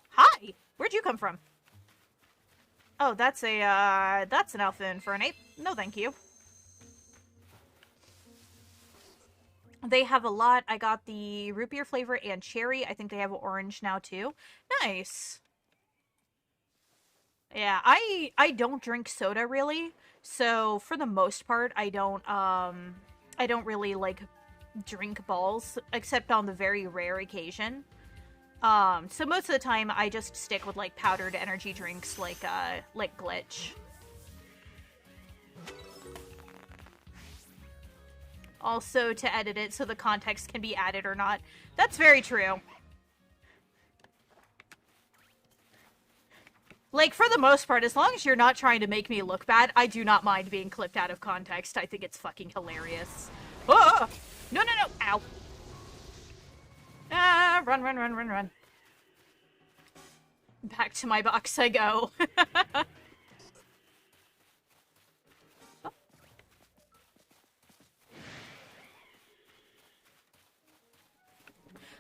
Hi! Where'd you come from? Oh, that's an alpha Infernape. No, thank you. They have a lot. I got the root beer flavor and cherry. I think they have orange now, too. Nice. Yeah, I don't drink soda, really. So, for the most part, I don't really, like, drink balls, except on the very rare occasion. So most of the time, I just stick with, like, powdered energy drinks, like Glitch. Also, to edit it so the context can be added or not. That's very true. Like, for the most part, as long as you're not trying to make me look bad, I do not mind being clipped out of context. I think it's fucking hilarious. Oh! No! Ow! Ah, run. Back to my box I go.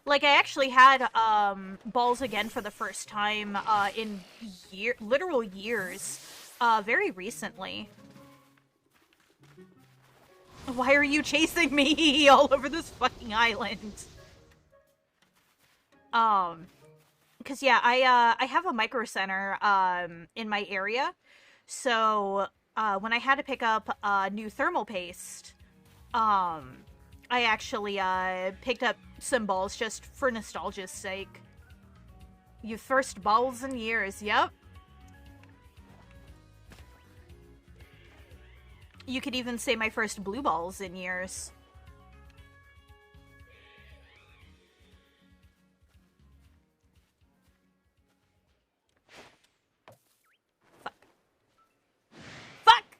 Like, I actually had, balls again for the first time, in literal years, very recently. Why are you chasing me all over this fucking island? Because, yeah, I have a micro center, in my area, so, when I had to pick up, new thermal paste, I actually, picked up some balls just for nostalgia's sake. You first balls in years, yep. You could even say my first blue balls in years. Fuck!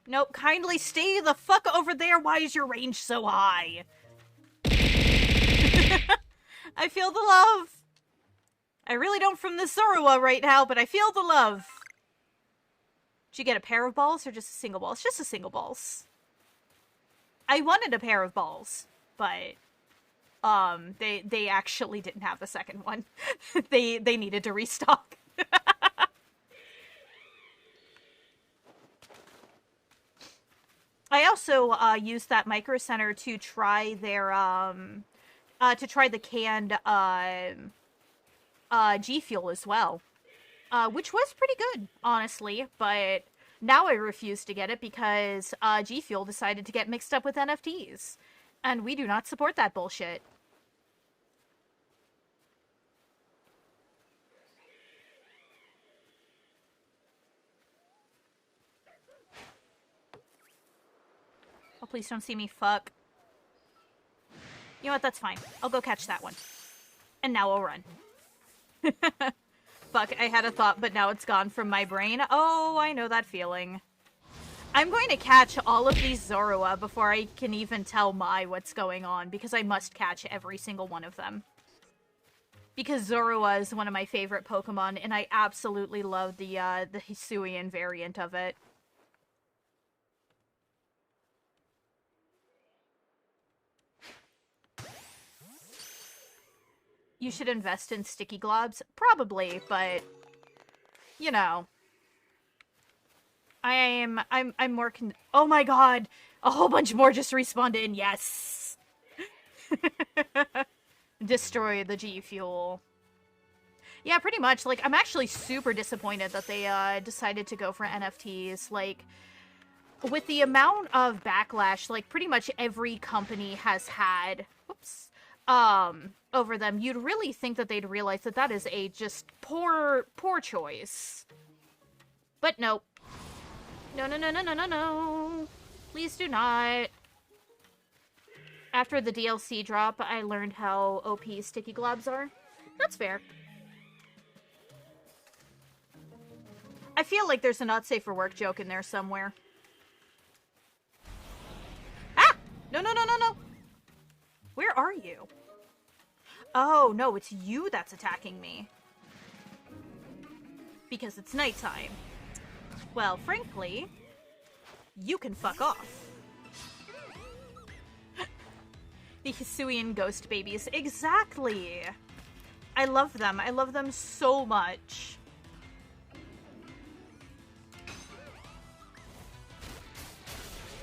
Nope, kindly stay the fuck over there. Why is your range so high? I feel the love. I really don't from the Zorua right now, but I feel the love. Did you get a pair of balls or just a single ball? It's just a single balls. I wanted a pair of balls, but they actually didn't have the second one. they needed to restock. I also used that micro center to try their the canned G Fuel as well, which was pretty good, honestly. But now I refuse to get it because G Fuel decided to get mixed up with NFTs, and we do not support that bullshit. Oh, please don't see me fuck. You know what, that's fine. I'll go catch that one. And now I'll run. Fuck, I had a thought, but now it's gone from my brain. Oh, I know that feeling. I'm going to catch all of these Zorua before I can even tell Mai what's going on, because I must catch every single one of them. Because Zorua is one of my favorite Pokemon, and I absolutely love the Hisuian variant of it. you should invest in sticky globs? Probably, but you know, I'm more oh my god, a whole bunch more just respawned in. Yes. Destroy the G Fuel. Yeah, pretty much. Like, I'm actually super disappointed that they decided to go for NFTs. Like, with the amount of backlash, like, pretty much every company has had, whoops, over them, you'd really think that they'd realize that that is a just poor choice. But nope. No, no, no, no, no, no, no. Please do not. After the DLC drop, I learned how OP sticky globs are. That's fair. I feel like there's a not safe for work joke in there somewhere. Ah! No, no, no, no, no! Where are you? Oh, no, it's you that's attacking me. Because it's nighttime. Well, frankly, you can fuck off. The Hisuian ghost babies. Exactly! I love them. I love them so much.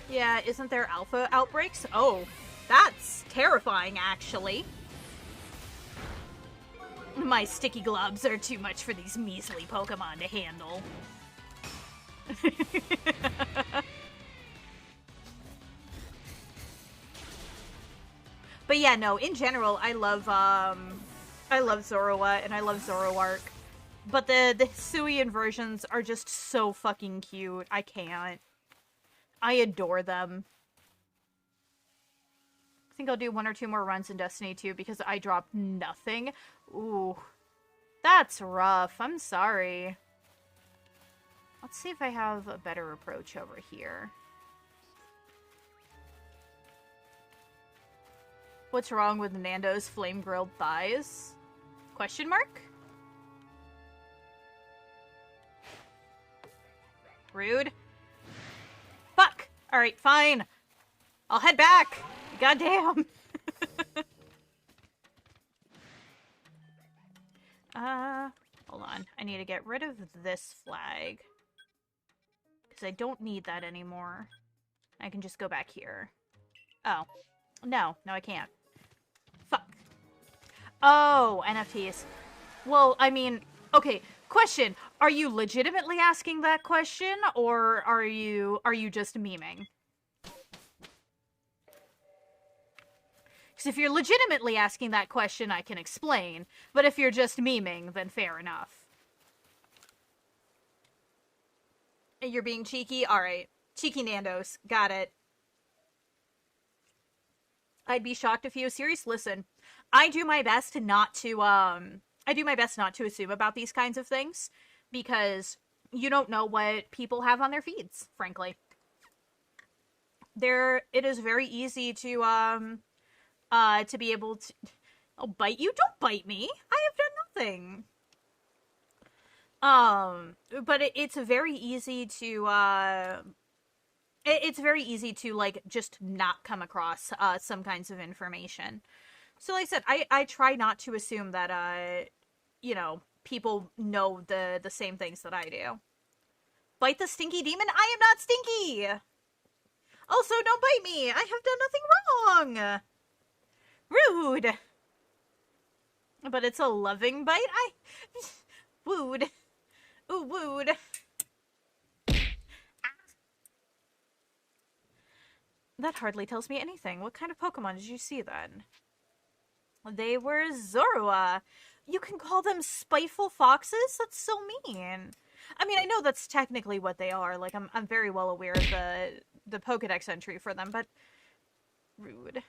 Yeah, isn't there alpha outbreaks? Oh, that's terrifying, actually. My sticky globs are too much for these measly Pokemon to handle. But yeah, no, in general, I love Zorua and I love Zoroark. But the Hisuian versions are just so fucking cute. I can't. I adore them. I think I'll do 1 or 2 more runs in Destiny 2 because I dropped nothing. Ooh. That's rough. I'm sorry. Let's see if I have a better approach over here. What's wrong with Nando's flame-grilled thighs? Question mark? Rude. Fuck! Alright, fine. I'll head back. Goddamn. Hold on. I need to get rid of this flag. Because I don't need that anymore. I can just go back here. Oh. No, I can't. Fuck. Oh, NFTs. Well, I mean, okay, question. Are you legitimately asking that question, or are you just memeing? Because if you're legitimately asking that question, I can explain. But if you're just memeing, then fair enough. You're being cheeky? Alright. Cheeky Nandos. Got it. I'd be shocked if you serious. Listen, I do my best not to assume about these kinds of things because you don't know what people have on their feeds, frankly. It is very easy to be able to bite you. Don't bite me. I have done nothing. But it's very easy to it's very easy to, like, just not come across, some kinds of information. So, like I said, I try not to assume that, you know, people know the same things that I do. Bite the stinky demon? I am not stinky! Also, don't bite me! I have done nothing wrong! Rude! But it's a loving bite? Wooed. Ooh, wooed. That hardly tells me anything. What kind of Pokemon did you see then? They were Zorua. You can call them spiteful foxes? That's so mean. I mean, I know that's technically what they are. Like, I'm very well aware of the Pokedex entry for them, but rude.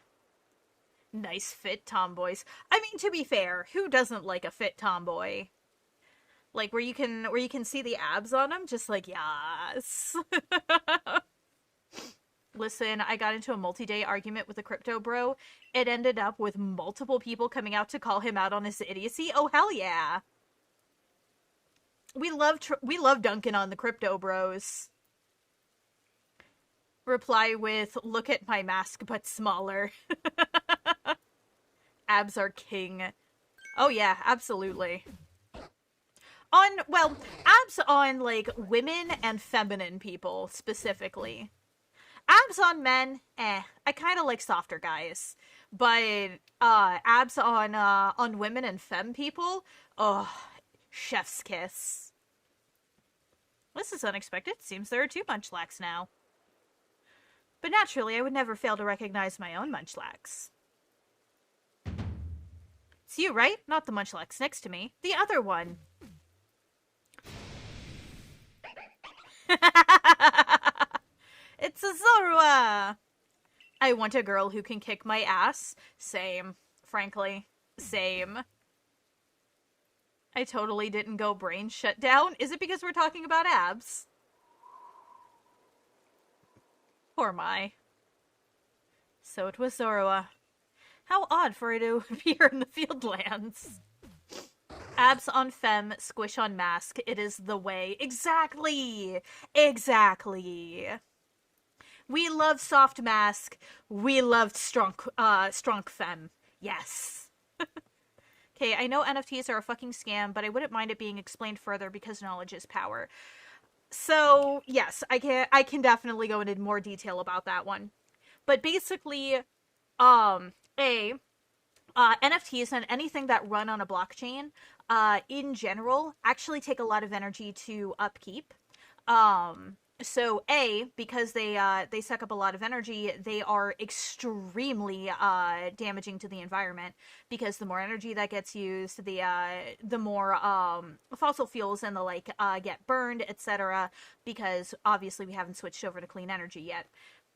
Nice fit tomboys. I mean, to be fair, who doesn't like a fit tomboy? Like, where you can see the abs on them? Just like, yes. Listen, I got into a multi-day argument with a crypto bro. It ended up with multiple people coming out to call him out on his idiocy. Oh, hell yeah. We love dunking on the crypto bros. Reply with, look at my mask, but smaller. Abs are king. Oh yeah, absolutely. On, well, abs on, like, women and feminine people, specifically. Abs on men, I kind of like softer guys. But, abs on women and femme people, oh, chef's kiss. This is unexpected. Seems there are two munchlax now. But naturally, I would never fail to recognize my own munchlax. It's you, right? Not the munchlax next to me. The other one. It's a Zorua! I want a girl who can kick my ass. Same. Frankly. Same. I totally didn't go brain shut down. Is it because we're talking about abs? Poor my. So it was Zorua. How odd for it to appear in the Fieldlands. Abs on femme, squish on mask. It is the way. Exactly! Exactly! We love soft mask. We loved strong femme. Yes. Okay, I know NFTs are a fucking scam, but I wouldn't mind it being explained further because knowledge is power. So, yes, I can definitely go into more detail about that one. But basically, NFTs and anything that run on a blockchain, in general, actually take a lot of energy to upkeep. So because they suck up a lot of energy, they are extremely damaging to the environment, because the more energy that gets used, the more fossil fuels and the like get burned, etc. Because obviously we haven't switched over to clean energy yet.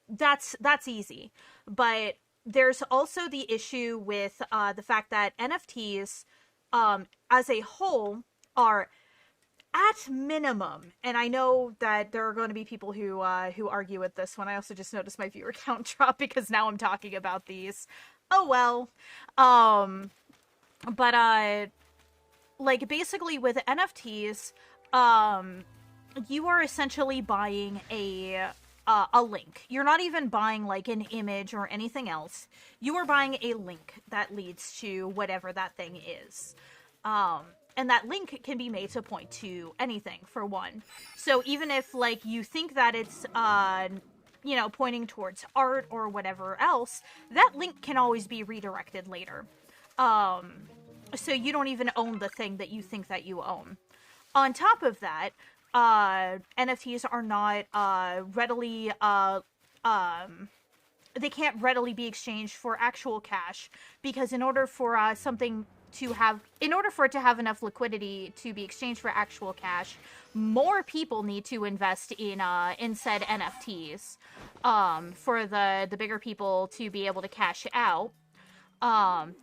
That's easy, but there's also the issue with the fact that NFTs, as a whole, are at minimum, and I know that there are going to be people who argue with this one. I also just noticed my viewer count drop because now I'm talking about these. Oh well. But like, basically with NFTs, you are essentially buying a link. You're not even buying like an image or anything else. You are buying a link that leads to whatever that thing is. And that link can be made to point to anything, for one. So even if, like, you think that it's, pointing towards art or whatever else, that link can always be redirected later. So you don't even own the thing that you think that you own. On top of that, NFTs are not readily, they can't readily be exchanged for actual cash, because in order for it to have enough liquidity to be exchanged for actual cash, more people need to invest in said NFTs, for the bigger people to be able to cash out,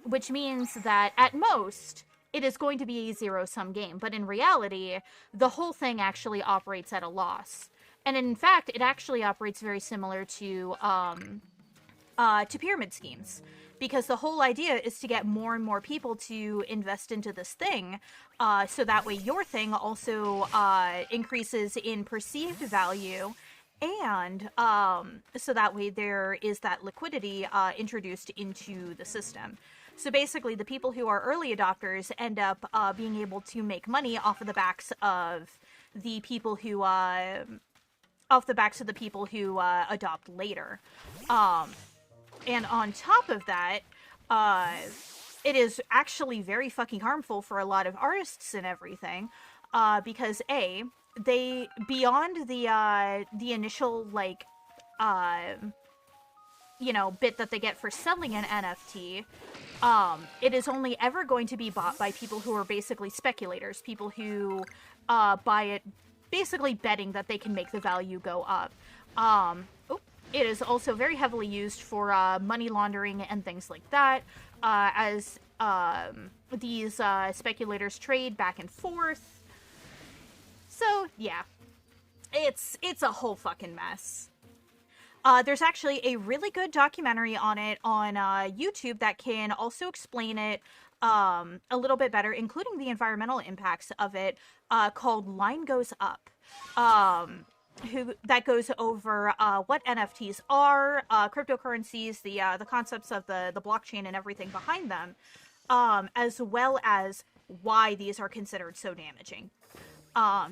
which means that at most it is going to be a zero-sum game, but in reality the whole thing actually operates at a loss. And in fact, it actually operates very similar to pyramid schemes, because the whole idea is to get more and more people to invest into this thing, so that way your thing also increases in perceived value, and so that way there is that liquidity introduced into the system. So basically, the people who are early adopters end up being able to make money off of the backs of the people who adopt later. And on top of that, it is actually very fucking harmful for a lot of artists and everything, because they, beyond the initial, like, bit that they get for selling an NFT, it is only ever going to be bought by people who are basically speculators, people who buy it basically betting that they can make the value go up. It is also very heavily used for money laundering and things like that, as these speculators trade back and forth. So, yeah. It's a whole fucking mess. There's actually a really good documentary on it on YouTube that can also explain it a little bit better, including the environmental impacts of it, called Line Goes Up. That goes over what NFTs are, cryptocurrencies, the concepts of the blockchain and everything behind them. as well as why these are considered so damaging.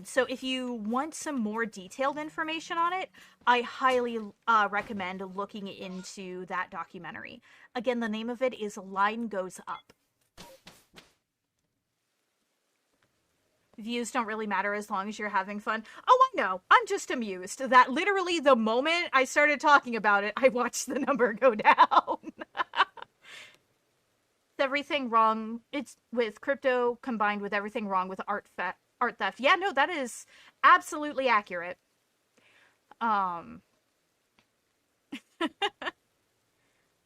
So if you want some more detailed information on it, I highly recommend looking into that documentary. Again, the name of it is Line Goes Up. Views don't really matter as long as you're having fun. Oh, I know. I'm just amused that literally the moment I started talking about it, I watched the number go down. Everything wrong. It's with crypto combined with everything wrong with art theft. Yeah, no, that is absolutely accurate. Um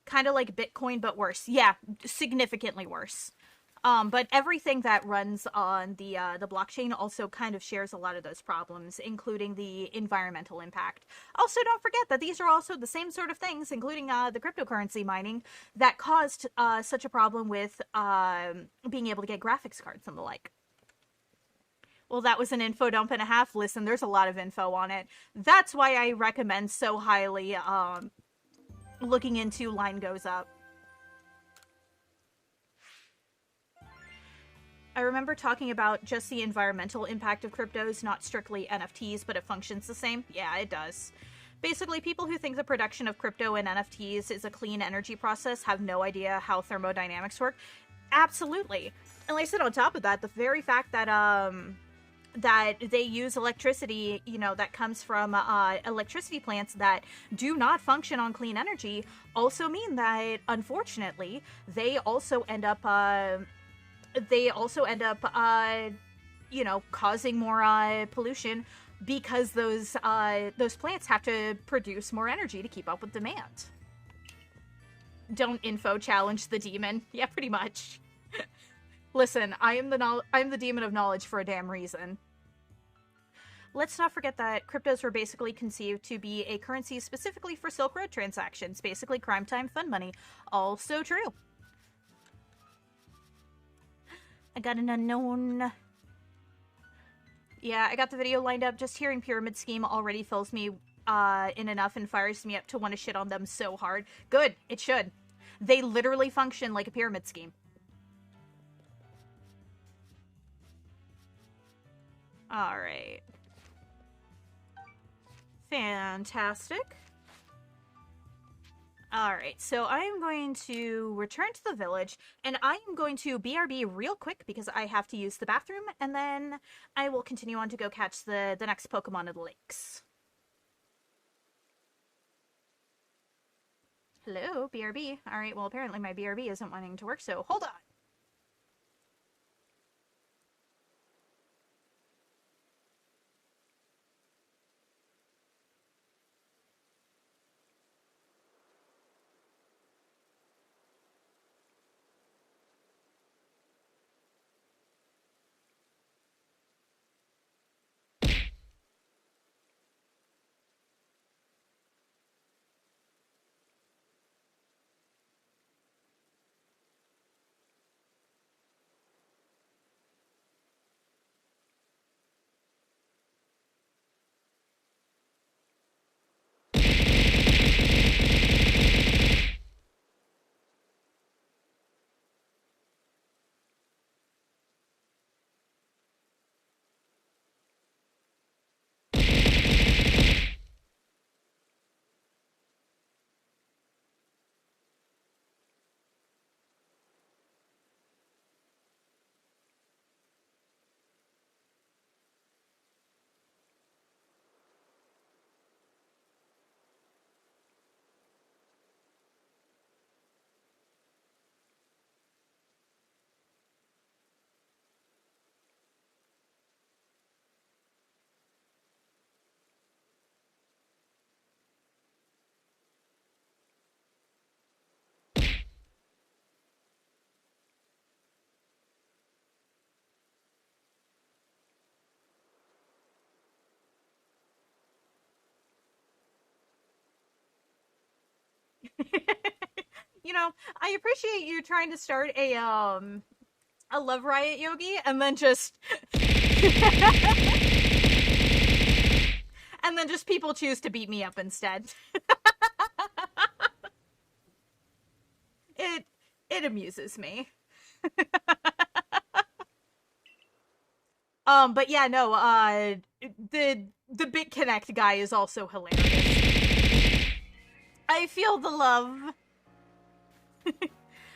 Kind of like Bitcoin but worse. Yeah, significantly worse. But everything that runs on the blockchain also kind of shares a lot of those problems, including the environmental impact. Also, don't forget that these are also the same sort of things, including the cryptocurrency mining, that caused such a problem with being able to get graphics cards and the like. Well, that was an info dump and a half. Listen, there's a lot of info on it. That's why I recommend so highly looking into Line Goes Up. I remember talking about just the environmental impact of cryptos, not strictly NFTs, but it functions the same. Yeah, it does. Basically, people who think the production of crypto and NFTs is a clean energy process have no idea how thermodynamics work. Absolutely. And like I said, on top of that, the very fact that that they use electricity, that comes from electricity plants that do not function on clean energy, also mean that, unfortunately, they also end up causing more pollution because those plants have to produce more energy to keep up with demand. Don't info challenge the demon. Yeah, pretty much. Listen, I am the demon of knowledge for a damn reason. Let's not forget that cryptos were basically conceived to be a currency specifically for Silk Road transactions, basically crime time fun money. Also true. I got an unknown. Yeah, I got the video lined up. Just hearing Pyramid Scheme already fills me in enough and fires me up to want to shit on them so hard. Good, it should. They literally function like a pyramid scheme. Alright. Fantastic. Alright, so I am going to return to the village, and I am going to BRB real quick because I have to use the bathroom, and then I will continue on to go catch the next Pokemon of the lakes. Hello, BRB. Alright, well apparently my BRB isn't wanting to work, so hold on. I appreciate you trying to start a Love Riot Yogi and then just and then just people choose to beat me up instead. It amuses me. But yeah, no, the BitConnect guy is also hilarious. I feel the love.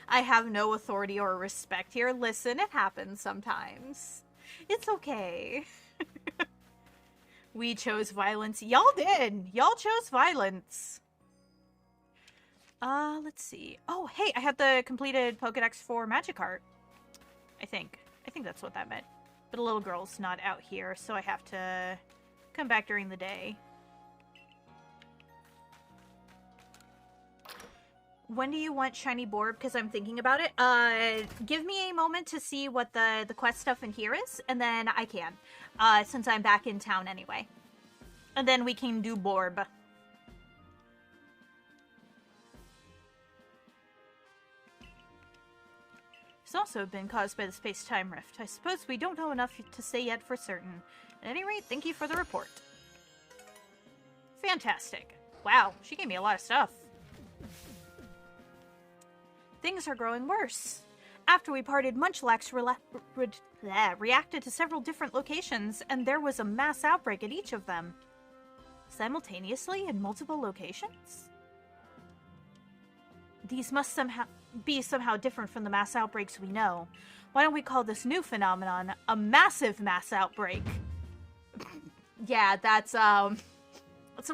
I have no authority or respect here. Listen, it happens sometimes. It's okay. We chose violence. Y'all did. Y'all chose violence. Let's see. Oh, hey, I have the completed Pokedex for Magikarp. I think that's what that meant. But the little girl's not out here, so I have to come back during the day. When do you want Shiny Borb? Because I'm thinking about it. Give me a moment to see what the quest stuff in here is, and then I can. Since I'm back in town anyway. And then we can do Borb. It's also been caused by the space-time rift. I suppose we don't know enough to say yet for certain. At any rate, thank you for the report. Fantastic. Wow, she gave me a lot of stuff. Things are growing worse. After we parted, Munchlax reacted to several different locations, and there was a mass outbreak at each of them. Simultaneously in multiple locations? These must be somehow different from the mass outbreaks we know. Why don't we call this new phenomenon a massive mass outbreak? Yeah, that's a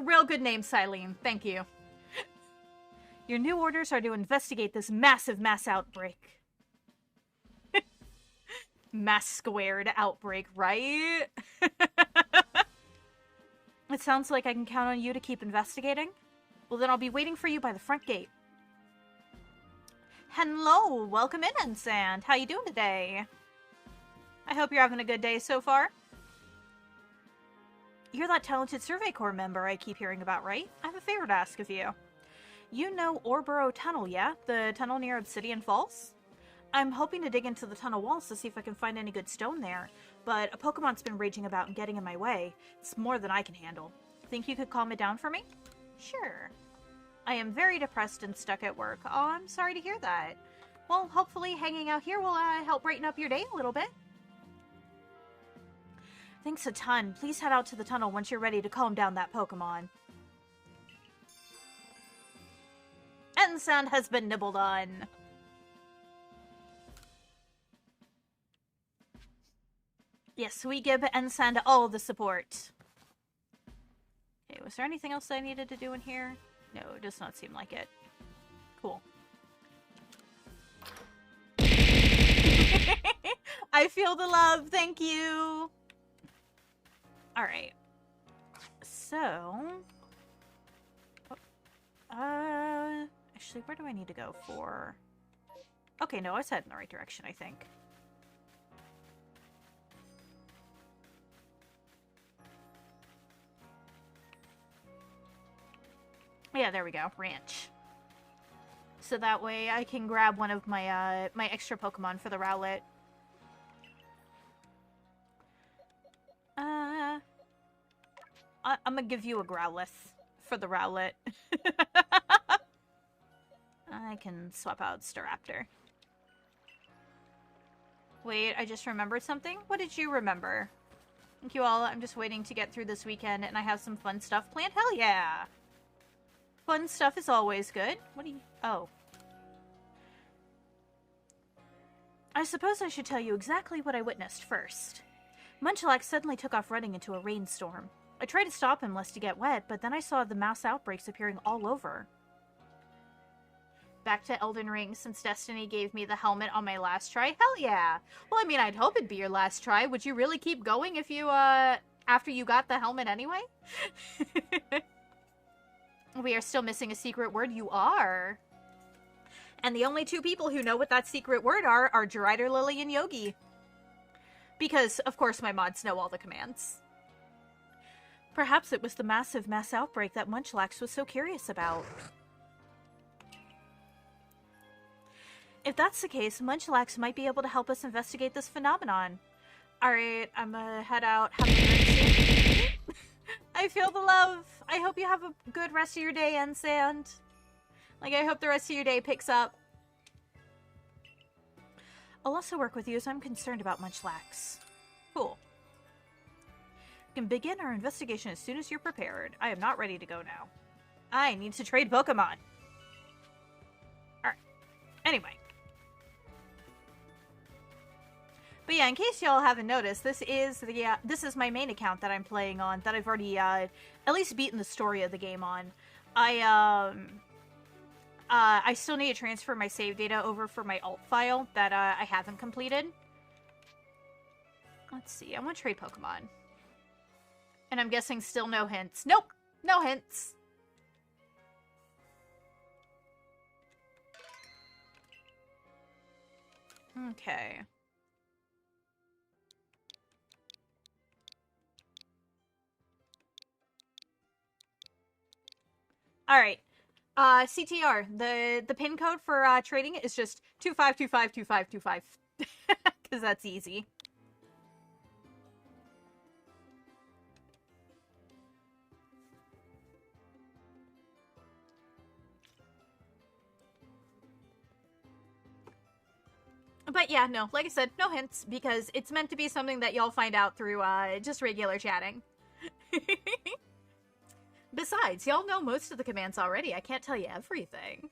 real good name, Silene. Thank you. Your new orders are to investigate this massive mass outbreak. Mass squared outbreak, right? It sounds like I can count on you to keep investigating. Well, then I'll be waiting for you by the front gate. Hello, welcome in, Ensand. How you doing today? I hope you're having a good day so far. You're that talented Survey Corps member I keep hearing about, right? I have a favor to ask of you. You know Orboro Tunnel, yeah? The tunnel near Obsidian Falls? I'm hoping to dig into the tunnel walls to see if I can find any good stone there, but a Pokemon's been raging about and getting in my way. It's more than I can handle. Think you could calm it down for me? Sure. I am very depressed and stuck at work. Oh, I'm sorry to hear that. Well, hopefully hanging out here will help brighten up your day a little bit. Thanks a ton. Please head out to the tunnel once you're ready to calm down that Pokemon. Ensand has been nibbled on. Yes, we give Ensand all the support. Okay, was there anything else I needed to do in here? No, it does not seem like it. Cool. I feel the love, thank you! Alright. So... actually, where do I need to go for... Okay, no, I was heading in the right direction, I think. Yeah, there we go. Ranch. So that way I can grab one of my my extra Pokemon for the Rowlet. I'm gonna give you a Growlithe for the Rowlet. I can swap out Staraptor. Wait, I just remembered something? What did you remember? Thank you all. I'm just waiting to get through this weekend and I have some fun stuff planned. Hell yeah! Fun stuff is always good. What do you... Oh. I suppose I should tell you exactly what I witnessed first. Munchlax suddenly took off running into a rainstorm. I tried to stop him lest he get wet, but then I saw the mass outbreaks appearing all over. Back to Elden Ring, since Destiny gave me the helmet on my last try? Hell yeah! Well, I mean, I'd hope it'd be your last try. Would you really keep going if you, after you got the helmet anyway? We are still missing a secret word. You are. And the only two people who know what that secret word are Gerider, Lily, and Yogi. Because, of course, my mods know all the commands. Perhaps it was the massive mass outbreak that Munchlax was so curious about. If that's the case, Munchlax might be able to help us investigate this phenomenon. Alright, I'm gonna head out. Have a great day. I feel the love. I hope you have a good rest of your day, Ensand. Like, I hope the rest of your day picks up. I'll also work with you as I'm concerned about Munchlax. Cool. We can begin our investigation as soon as you're prepared. I am not ready to go now. I need to trade Pokemon. Alright. Anyway. But yeah, in case y'all haven't noticed, this is my main account that I'm playing on, that I've already at least beaten the story of the game on. I still need to transfer my save data over for my alt file that I haven't completed. Let's see, I want to trade Pokemon. And I'm guessing still no hints. Nope! No hints! Okay. Alright. CTR, the pin code for trading is just 25252525. Because that's easy. But yeah, no, like I said, no hints, because it's meant to be something that y'all find out through just regular chatting. Besides, y'all know most of the commands already. I can't tell you everything.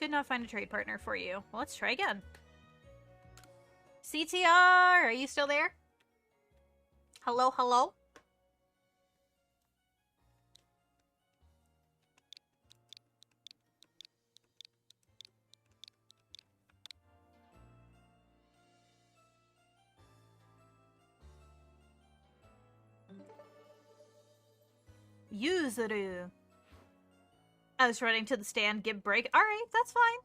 Could not find a trade partner for you. Well, let's try again. CTR, are you still there? Hello, hello? Yuzuru. I was running to the stand, give break. Alright, that's fine.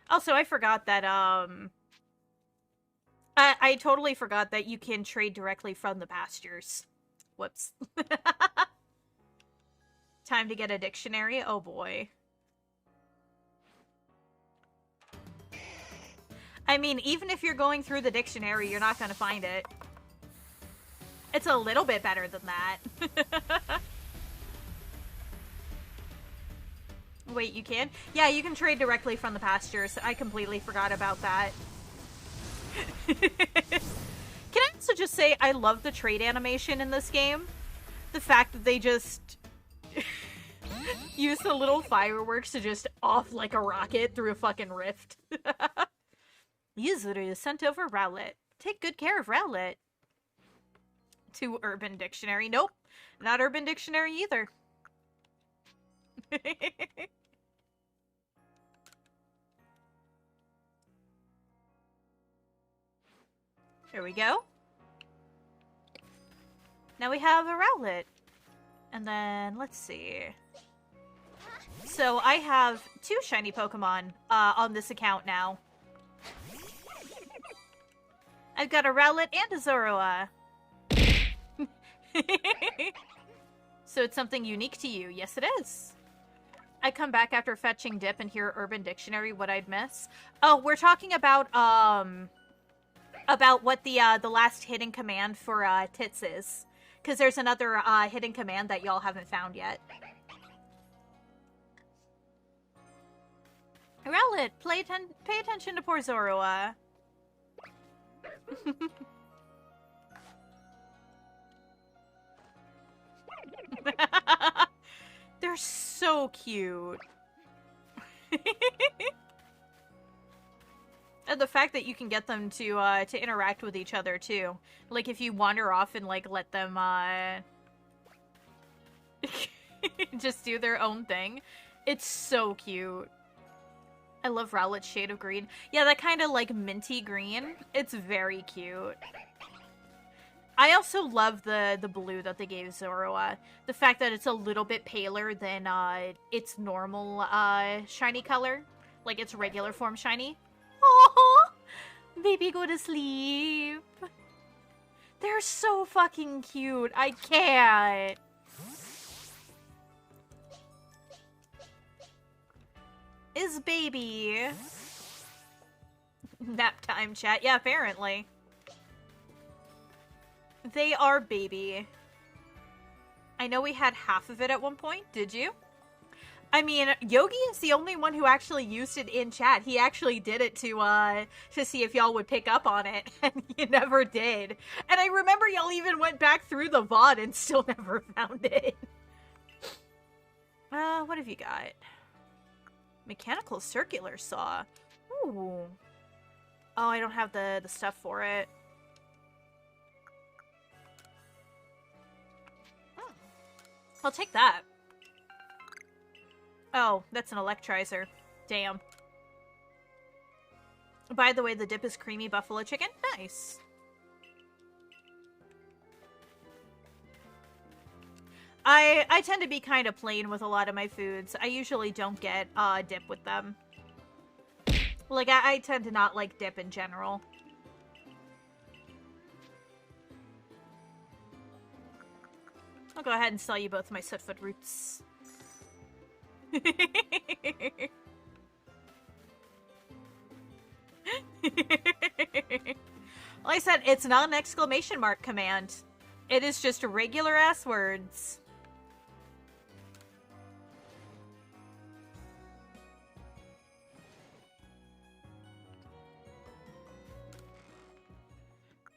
Also, I forgot that, I totally forgot that you can trade directly from the pastures. Whoops. Time to get a dictionary? Oh boy. I mean, even if you're going through the dictionary, you're not gonna find it. It's a little bit better than that. Wait, you can? Yeah, you can trade directly from the pastures. I completely forgot about that. Can I also just say, I love the trade animation in this game. The fact that they just use the little fireworks to just off like a rocket through a fucking rift. Yuzuru sent over Rowlet. Take good care of Rowlet. To Urban Dictionary. Nope. Not Urban Dictionary either. Here we go. Now we have a Rowlet. And then, let's see. So I have 2 shiny Pokemon on this account now. I've got a Rowlet and a Zorua. So it's something unique to you. Yes, it is. I come back after fetching Dip and hear Urban Dictionary, what I'd miss. Oh, we're talking about what the last hidden command for Tits is. Because there's another hidden command that y'all haven't found yet. Rowlet, pay attention to poor Zorua. They're so cute. And the fact that you can get them to interact with each other too. Like if you wander off and like let them just do their own thing. It's so cute. I love Rowlet's shade of green. Yeah, that kind of like minty green. It's very cute. I also love the blue that they gave Zorua. The fact that it's a little bit paler than its normal shiny color. Like its regular form shiny. Oh, baby, go to sleep. They're so fucking cute. I can't. Is baby. Nap time chat. Yeah, apparently. They are baby. I know we had half of it at one point. Did you? I mean, Yogi is the only one who actually used it in chat. He actually did it to see if y'all would pick up on it, and you never did. And I remember y'all even went back through the VOD and still never found it. What have you got? Mechanical circular saw. Ooh. Oh, I don't have the stuff for it. Oh. I'll take that. Oh, that's an electrizer. Damn. By the way, the dip is creamy buffalo chicken. Nice. I tend to be kind of plain with a lot of my foods. I usually don't get dip with them. Like, I tend to not like dip in general. I'll go ahead and sell you both my sootfoot roots. Like I said, it's not an exclamation mark command. It is just regular ass words.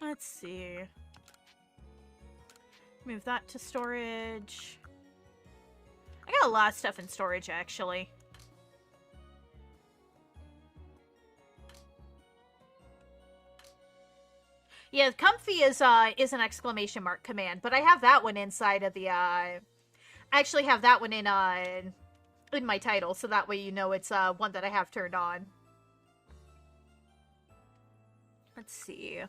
Let's see. Move that to storage. I got a lot of stuff in storage, actually. Yeah, comfy is an exclamation mark command, but I have that one inside of the, I actually have that one in my title, so that way you know it's, one that I have turned on. Let's see.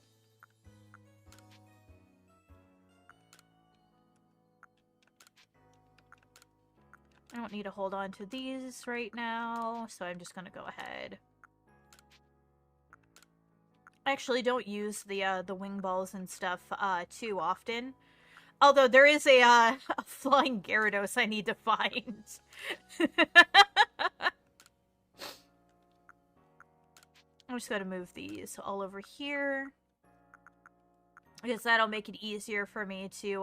I don't need to hold on to these right now, so I'm just gonna go ahead. I actually don't use the wing balls and stuff too often. Although there is a flying Gyarados I need to find. I'm just gonna move these all over here. Because that'll make it easier for me to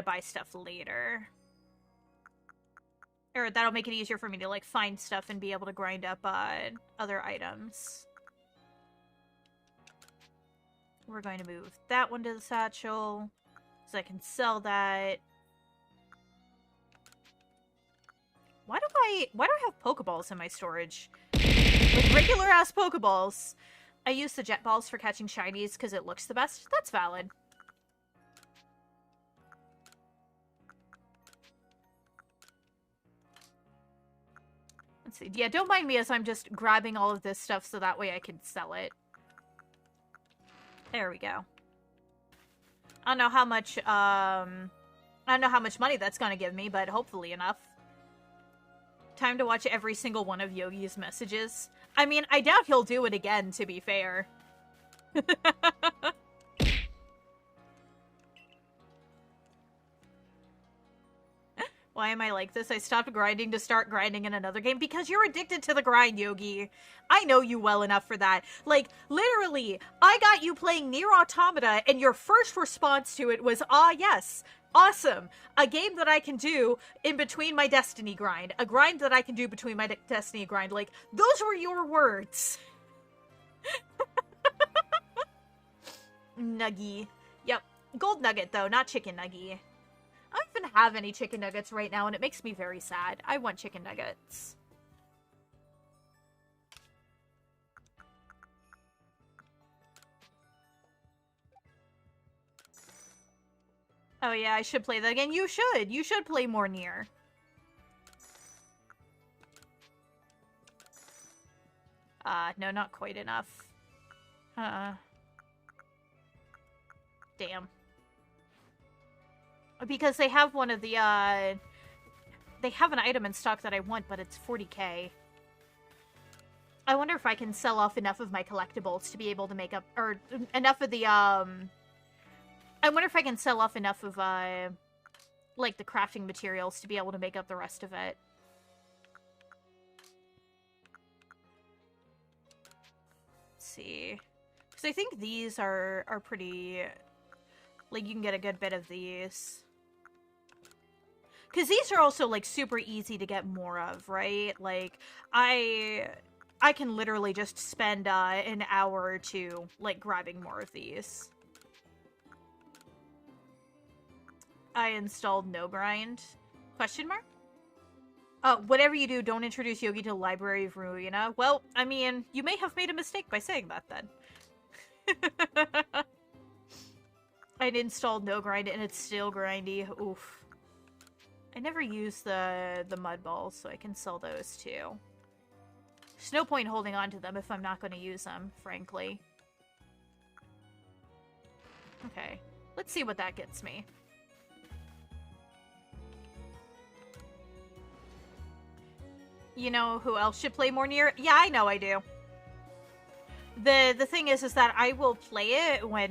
buy stuff later. Or that'll make it easier for me to, like, find stuff and be able to grind up other items. We're going to move that one to the satchel, so I can sell that. Why do I have Pokeballs in my storage? Like, regular-ass Pokeballs. I use the jet balls for catching shinies because it looks the best. That's valid. Let's see. Yeah, don't mind me as I'm just grabbing all of this stuff so that way I can sell it. There we go. I don't know how much money that's gonna give me, but hopefully enough. Time to watch every single one of Yogi's messages. I mean, I doubt he'll do it again, to be fair. Why am I like this? I stopped grinding to start grinding in another game. Because you're addicted to the grind, Yogi. I know you well enough for that. Like, literally, I got you playing Nier Automata, and your first response to it was, ah, yes, awesome. A game that I can do in between my Destiny grind. A grind that I can do between my Destiny grind. Like, those were your words. Nuggy. Yep. Gold nugget, though, not chicken nuggy. I don't even have any chicken nuggets right now, and it makes me very sad. I want chicken nuggets. Oh yeah, I should play that again. You should! You should play more Nier. No, not quite enough. Damn. Because they have one of the, they have an item in stock that I want, but it's 40k. I wonder if I can sell off enough of my collectibles to be able to make up, or enough of the, I wonder if I can sell off enough of, like, the crafting materials to be able to make up the rest of it. see. Because I think these are pretty... Like, you can get a good bit of these. Because these are also, like, super easy to get more of, right? Like, I can literally just spend an hour or two, like, grabbing more of these. I installed No Grind. Question mark? Whatever you do, don't introduce Yogi to the Library of Ruina. Well, I mean, you may have made a mistake by saying that, then. I'd installed No Grind, and it's still grindy. Oof. I never use the mud balls, so I can sell those too. There's no point holding on to them if I'm not going to use them, frankly. Okay. Let's see what that gets me. You know who else should play more Nier? Yeah, I know I do. The thing is that I will play it when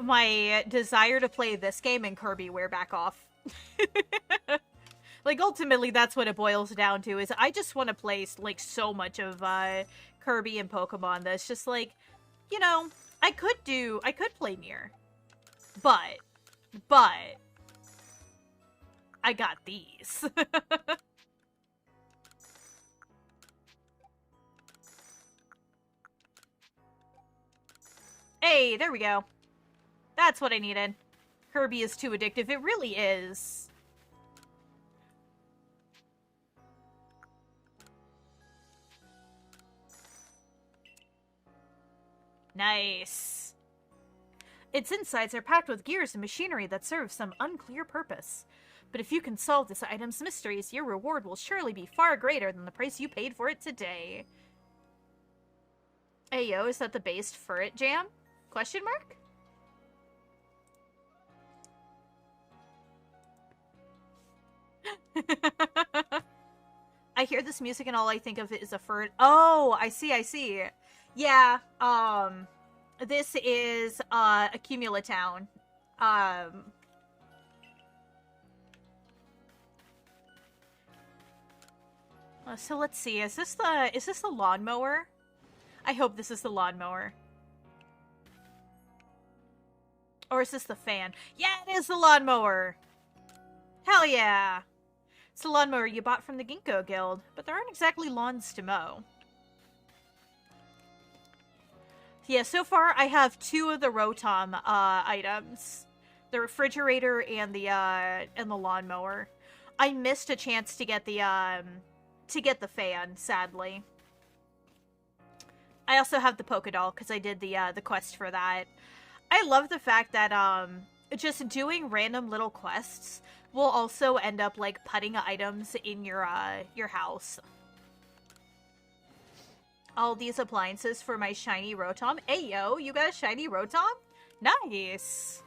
my desire to play this game and Kirby wear back off. Like, ultimately, that's what it boils down to, is I just want to play, like, so much of Kirby and Pokemon that's just like, you know, I could play Nier. But, I got these. Hey, there we go. That's what I needed. Kirby is too addictive. It really is. Nice. Its insides are packed with gears and machinery that serve some unclear purpose. But if you can solve this item's mysteries, your reward will surely be far greater than the price you paid for it today. Hey yo, is that the based Furret jam? Question mark? I hear this music and all I think of is a Furret. Oh, I see. Yeah, this is, Accumula Town. So let's see, is this the lawnmower? I hope this is the lawnmower. Or is this the fan? Yeah, it is the lawnmower! Hell yeah! It's the lawnmower you bought from the Ginkgo Guild, but there aren't exactly lawns to mow. Yeah, so far I have 2 of the Rotom items. The refrigerator and the lawnmower. I missed a chance to get the fan, sadly. I also have the Pokédoll because I did the quest for that. I love the fact that just doing random little quests will also end up like putting items in your house. All these appliances for my shiny Rotom. Hey yo, you got a shiny Rotom? Nice.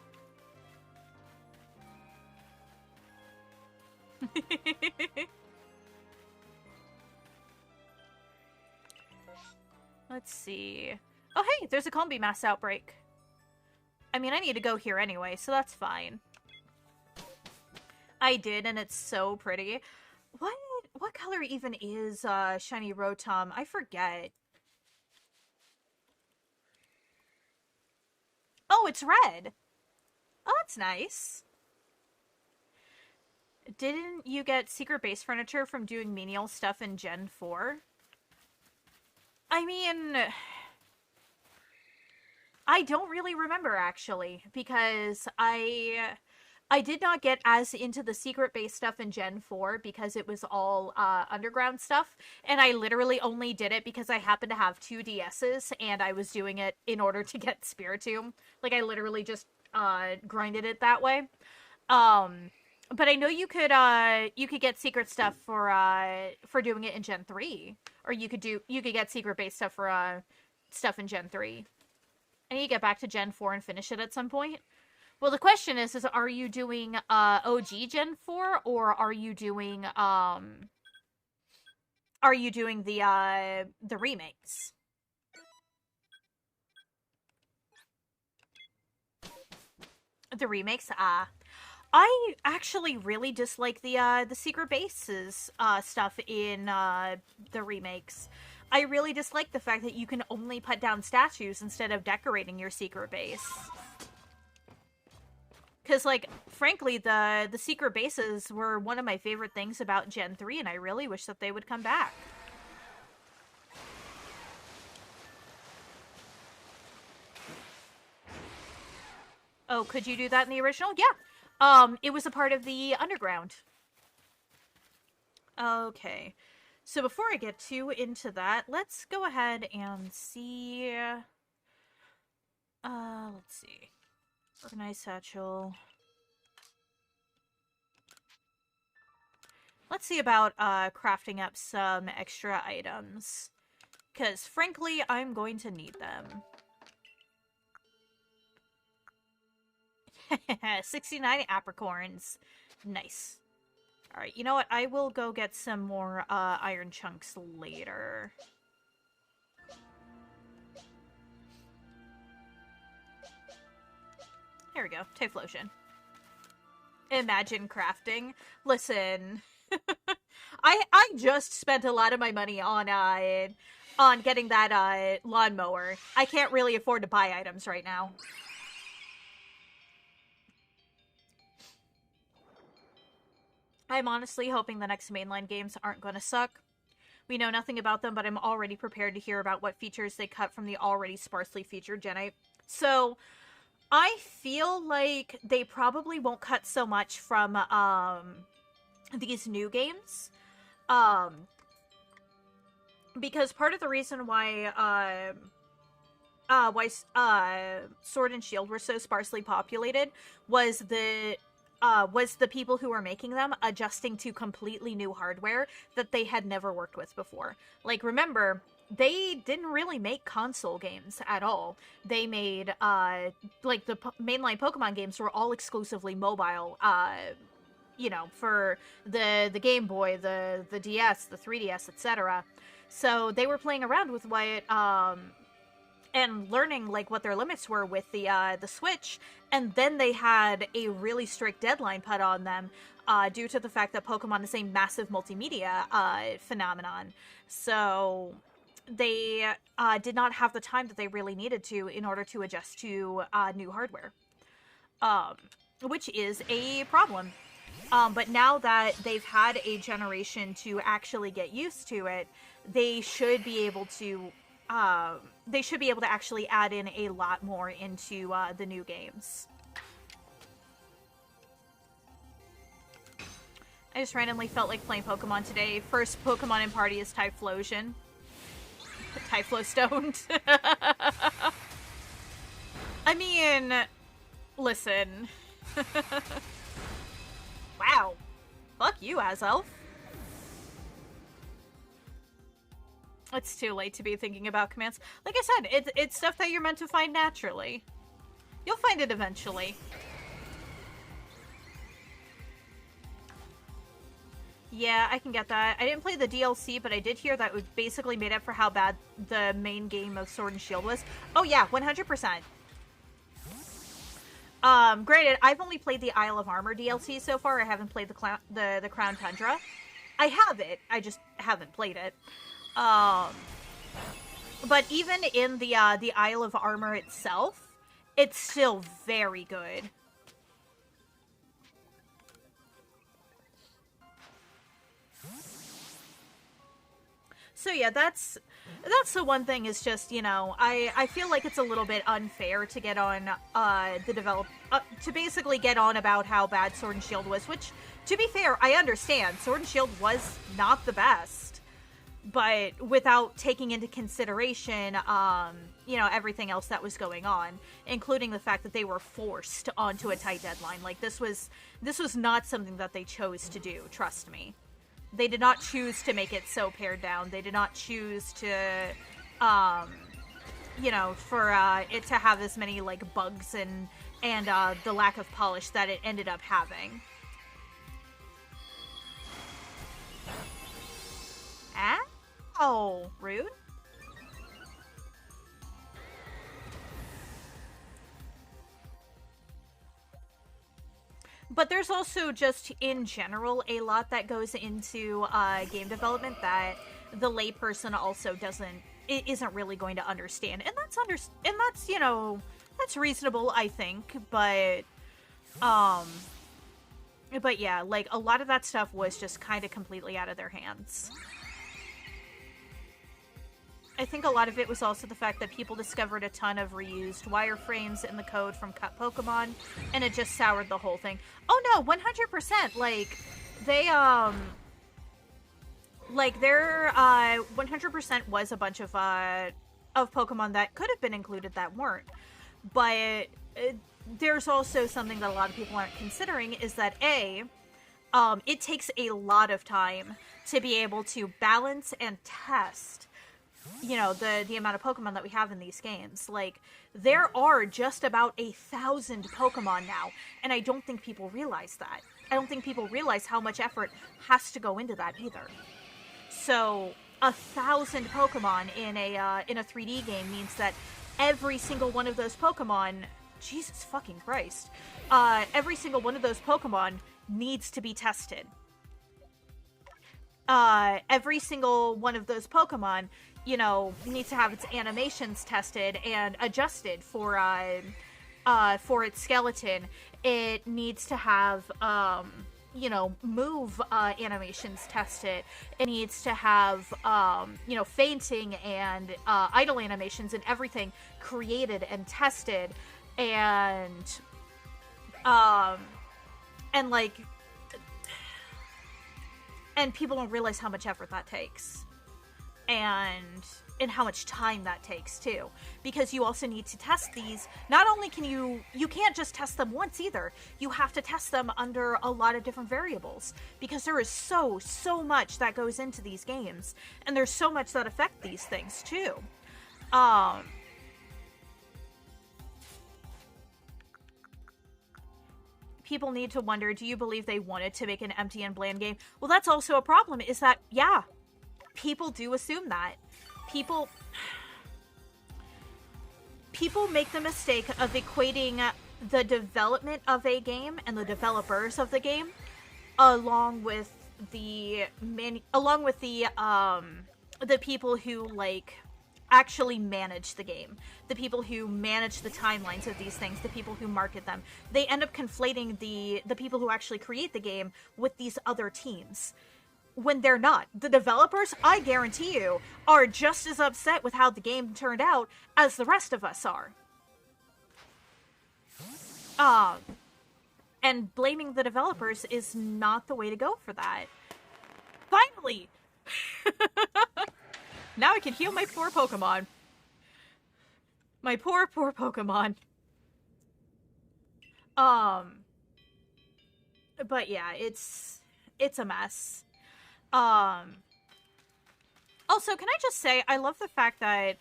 Let's see. Oh hey, there's a Combi mass outbreak. I mean, I need to go here anyway, so that's fine. I did, and it's so pretty. What color even is shiny Rotom? I forget. Oh, it's red. Oh, that's nice. Didn't you get secret base furniture from doing menial stuff in Gen 4? I mean, I don't really remember, actually, because I did not get as into the secret base stuff in Gen 4 because it was all underground stuff, and I literally only did it because I happened to have 2 DSs, and I was doing it in order to get Spiritomb. Like, I literally just grinded it that way. But I know you could get secret stuff for doing it in Gen 3, or you could get secret base stuff for stuff in Gen 3. I need to get back to Gen 4 and finish it at some point. Well, the question is are you doing OG Gen 4 or are you doing the remakes? The remakes, I actually really dislike the secret bases stuff in the remakes. I really dislike the fact that you can only put down statues instead of decorating your secret base. Because, like, frankly, the secret bases were one of my favorite things about Gen 3, and I really wish that they would come back. Oh, could you do that in the original? Yeah. It was a part of the underground. Okay. So before I get too into that, let's go ahead and see... let's see. Organized satchel. Let's see about, crafting up some extra items. Because, frankly, I'm going to need them. 69 apricorns. Nice. Alright, you know what? I will go get some more, iron chunks later. Here we go. Typhlosion. Imagine crafting. Listen. I just spent a lot of my money on getting that, lawnmower. I can't really afford to buy items right now. I'm honestly hoping the next mainline games aren't gonna suck. We know nothing about them, but I'm already prepared to hear about what features they cut from the already sparsely featured Gen 8. So, I feel like they probably won't cut so much from, these new games. Because part of the reason why Sword and Shield were so sparsely populated was the people who were making them adjusting to completely new hardware that they had never worked with before. Like, remember, they didn't really make console games at all. They made, like, the mainline Pokemon games were all exclusively mobile, you know, for the Game Boy, the DS, the 3DS, etc. So they were playing around with what, and learning, like, what their limits were with the Switch, and then they had a really strict deadline put on them, due to the fact that Pokemon is a massive multimedia, phenomenon. So they, did not have the time that they really needed to in order to adjust to, new hardware. Which is a problem. But now that they've had a generation to actually get used to it, they should be able to actually add in a lot more into, the new games. I just randomly felt like playing Pokemon today. First Pokemon in party is Typhlosion. Typhlo-stoned. I mean, listen. Wow. Fuck you, Azelf. It's too late to be thinking about commands. Like I said, it's stuff that you're meant to find naturally. You'll find it eventually. Yeah, I can get that. I didn't play the DLC, but I did hear that it basically made up for how bad the main game of Sword and Shield was. Oh yeah, 100%. Granted, I've only played the Isle of Armor DLC so far. I haven't played the Crown Tundra. I have it. I just haven't played it. But even in the Isle of Armor itself, it's still very good. So yeah, that's the one thing is just, you know, I feel like it's a little bit unfair to get on, to basically get on about how bad Sword and Shield was, which, to be fair, I understand. Sword and Shield was not the best, but without taking into consideration, you know, everything else that was going on, including the fact that they were forced onto a tight deadline. Like, this was not something that they chose to do, trust me. They did not choose to make it so pared down. They did not choose to, you know, for it to have as many, like, bugs and the lack of polish that it ended up having. Ow! Rude. But there's also just, in general, a lot that goes into game development that the layperson also isn't really going to understand. And that's, that's reasonable, I think, but yeah, like, a lot of that stuff was just kind of completely out of their hands. I think a lot of it was also the fact that people discovered a ton of reused wireframes in the code from cut Pokemon, and it just soured the whole thing. Oh no, 100%! Like, there 100% was a bunch of Pokemon that could have been included that weren't. But there's also something that a lot of people aren't considering, is that it takes a lot of time to be able to balance and test, the amount of Pokemon that we have in these games. Like, there are just about 1,000 Pokemon now, and I don't think people realize that. I don't think people realize how much effort has to go into that either. So, 1,000 Pokemon in a 3D game means that every single one of those Pokemon, Jesus fucking Christ, every single one of those Pokemon needs to be tested. Every single one of those Pokemon, needs to have its animations tested and adjusted for its skeleton. It needs to have, move animations tested. It needs to have, fainting and idle animations and everything created and tested. And people don't realize how much effort that takes. And how much time that takes too, because you also need to test these. Not only can you can't just test them once either. You have to test them under a lot of different variables, because there is so much that goes into these games, and there's so much that affect these things too. People need to wonder, do you believe they wanted to make an empty and bland game? Well, that's also a problem, is that, yeah, people do assume that. People make the mistake of equating the development of a game and the developers of the game along with the people who, like, actually manage the game, the people who manage the timelines of these things, the people who market them. They end up conflating the people who actually create the game with these other teams, when they're not. The developers, I guarantee you, are just as upset with how the game turned out as the rest of us are. And blaming the developers is not the way to go for that. Finally! Now I can heal my poor Pokemon. My poor Pokemon. But yeah, it's a mess. Also, can I just say, I love the fact that,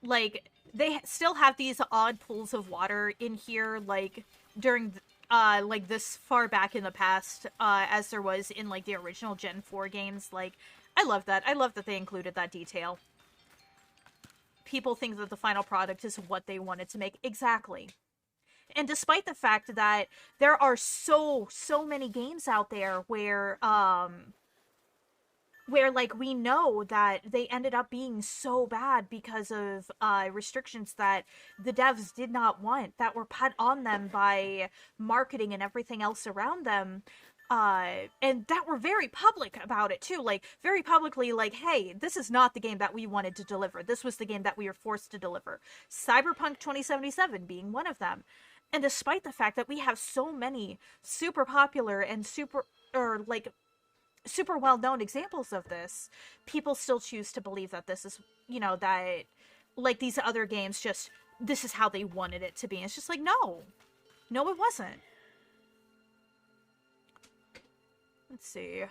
like, they still have these odd pools of water in here, like, during, like, this far back in the past, as there was in, like, the original Gen 4 games. Like, I love that. I love that they included that detail. People think that the final product is what they wanted to make. Exactly. And despite the fact that there are so many games out there where, like, we know that they ended up being so bad because of restrictions that the devs did not want, that were put on them by marketing and everything else around them, and that were very public about it too, like, very publicly, like, hey, this is not the game that we wanted to deliver. This was the game that we were forced to deliver. Cyberpunk 2077 being one of them. And despite the fact that we have so many super popular and super well-known examples of this, people still choose to believe that this is, that, like, these other games just, this is how they wanted it to be. And it's just like, no, it wasn't. Let's see.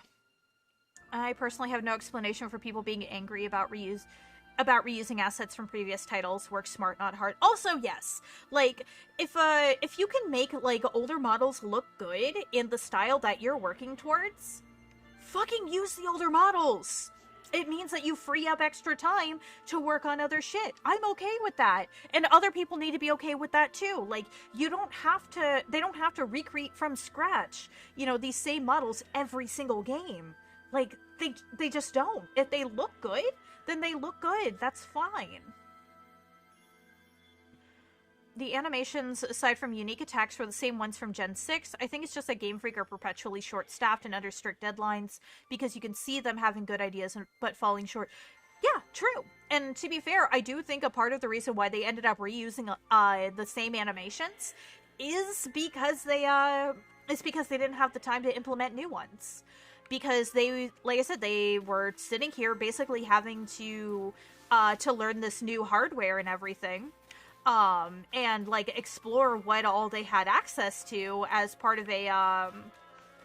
I personally have no explanation for people being angry about reusing assets from previous titles. Work smart, not hard. Also, yes, like, if you can make, like, older models look good in the style that you're working towards, fucking use the older models. It means that you free up extra time to work on other shit. I'm okay with that. And other people need to be okay with that too. Like, they don't have to recreate from scratch, these same models every single game. Like, they just don't. If they look good, then they look good. That's fine. The animations, aside from unique attacks, were the same ones from Gen 6. I think it's just that Game Freak are perpetually short-staffed and under strict deadlines, because you can see them having good ideas but falling short. Yeah, true. And to be fair, I do think a part of the reason why they ended up reusing the same animations is because they didn't have the time to implement new ones. Because they, like I said, they were sitting here basically having to learn this new hardware and everything. And, like, explore what all they had access to as part of a,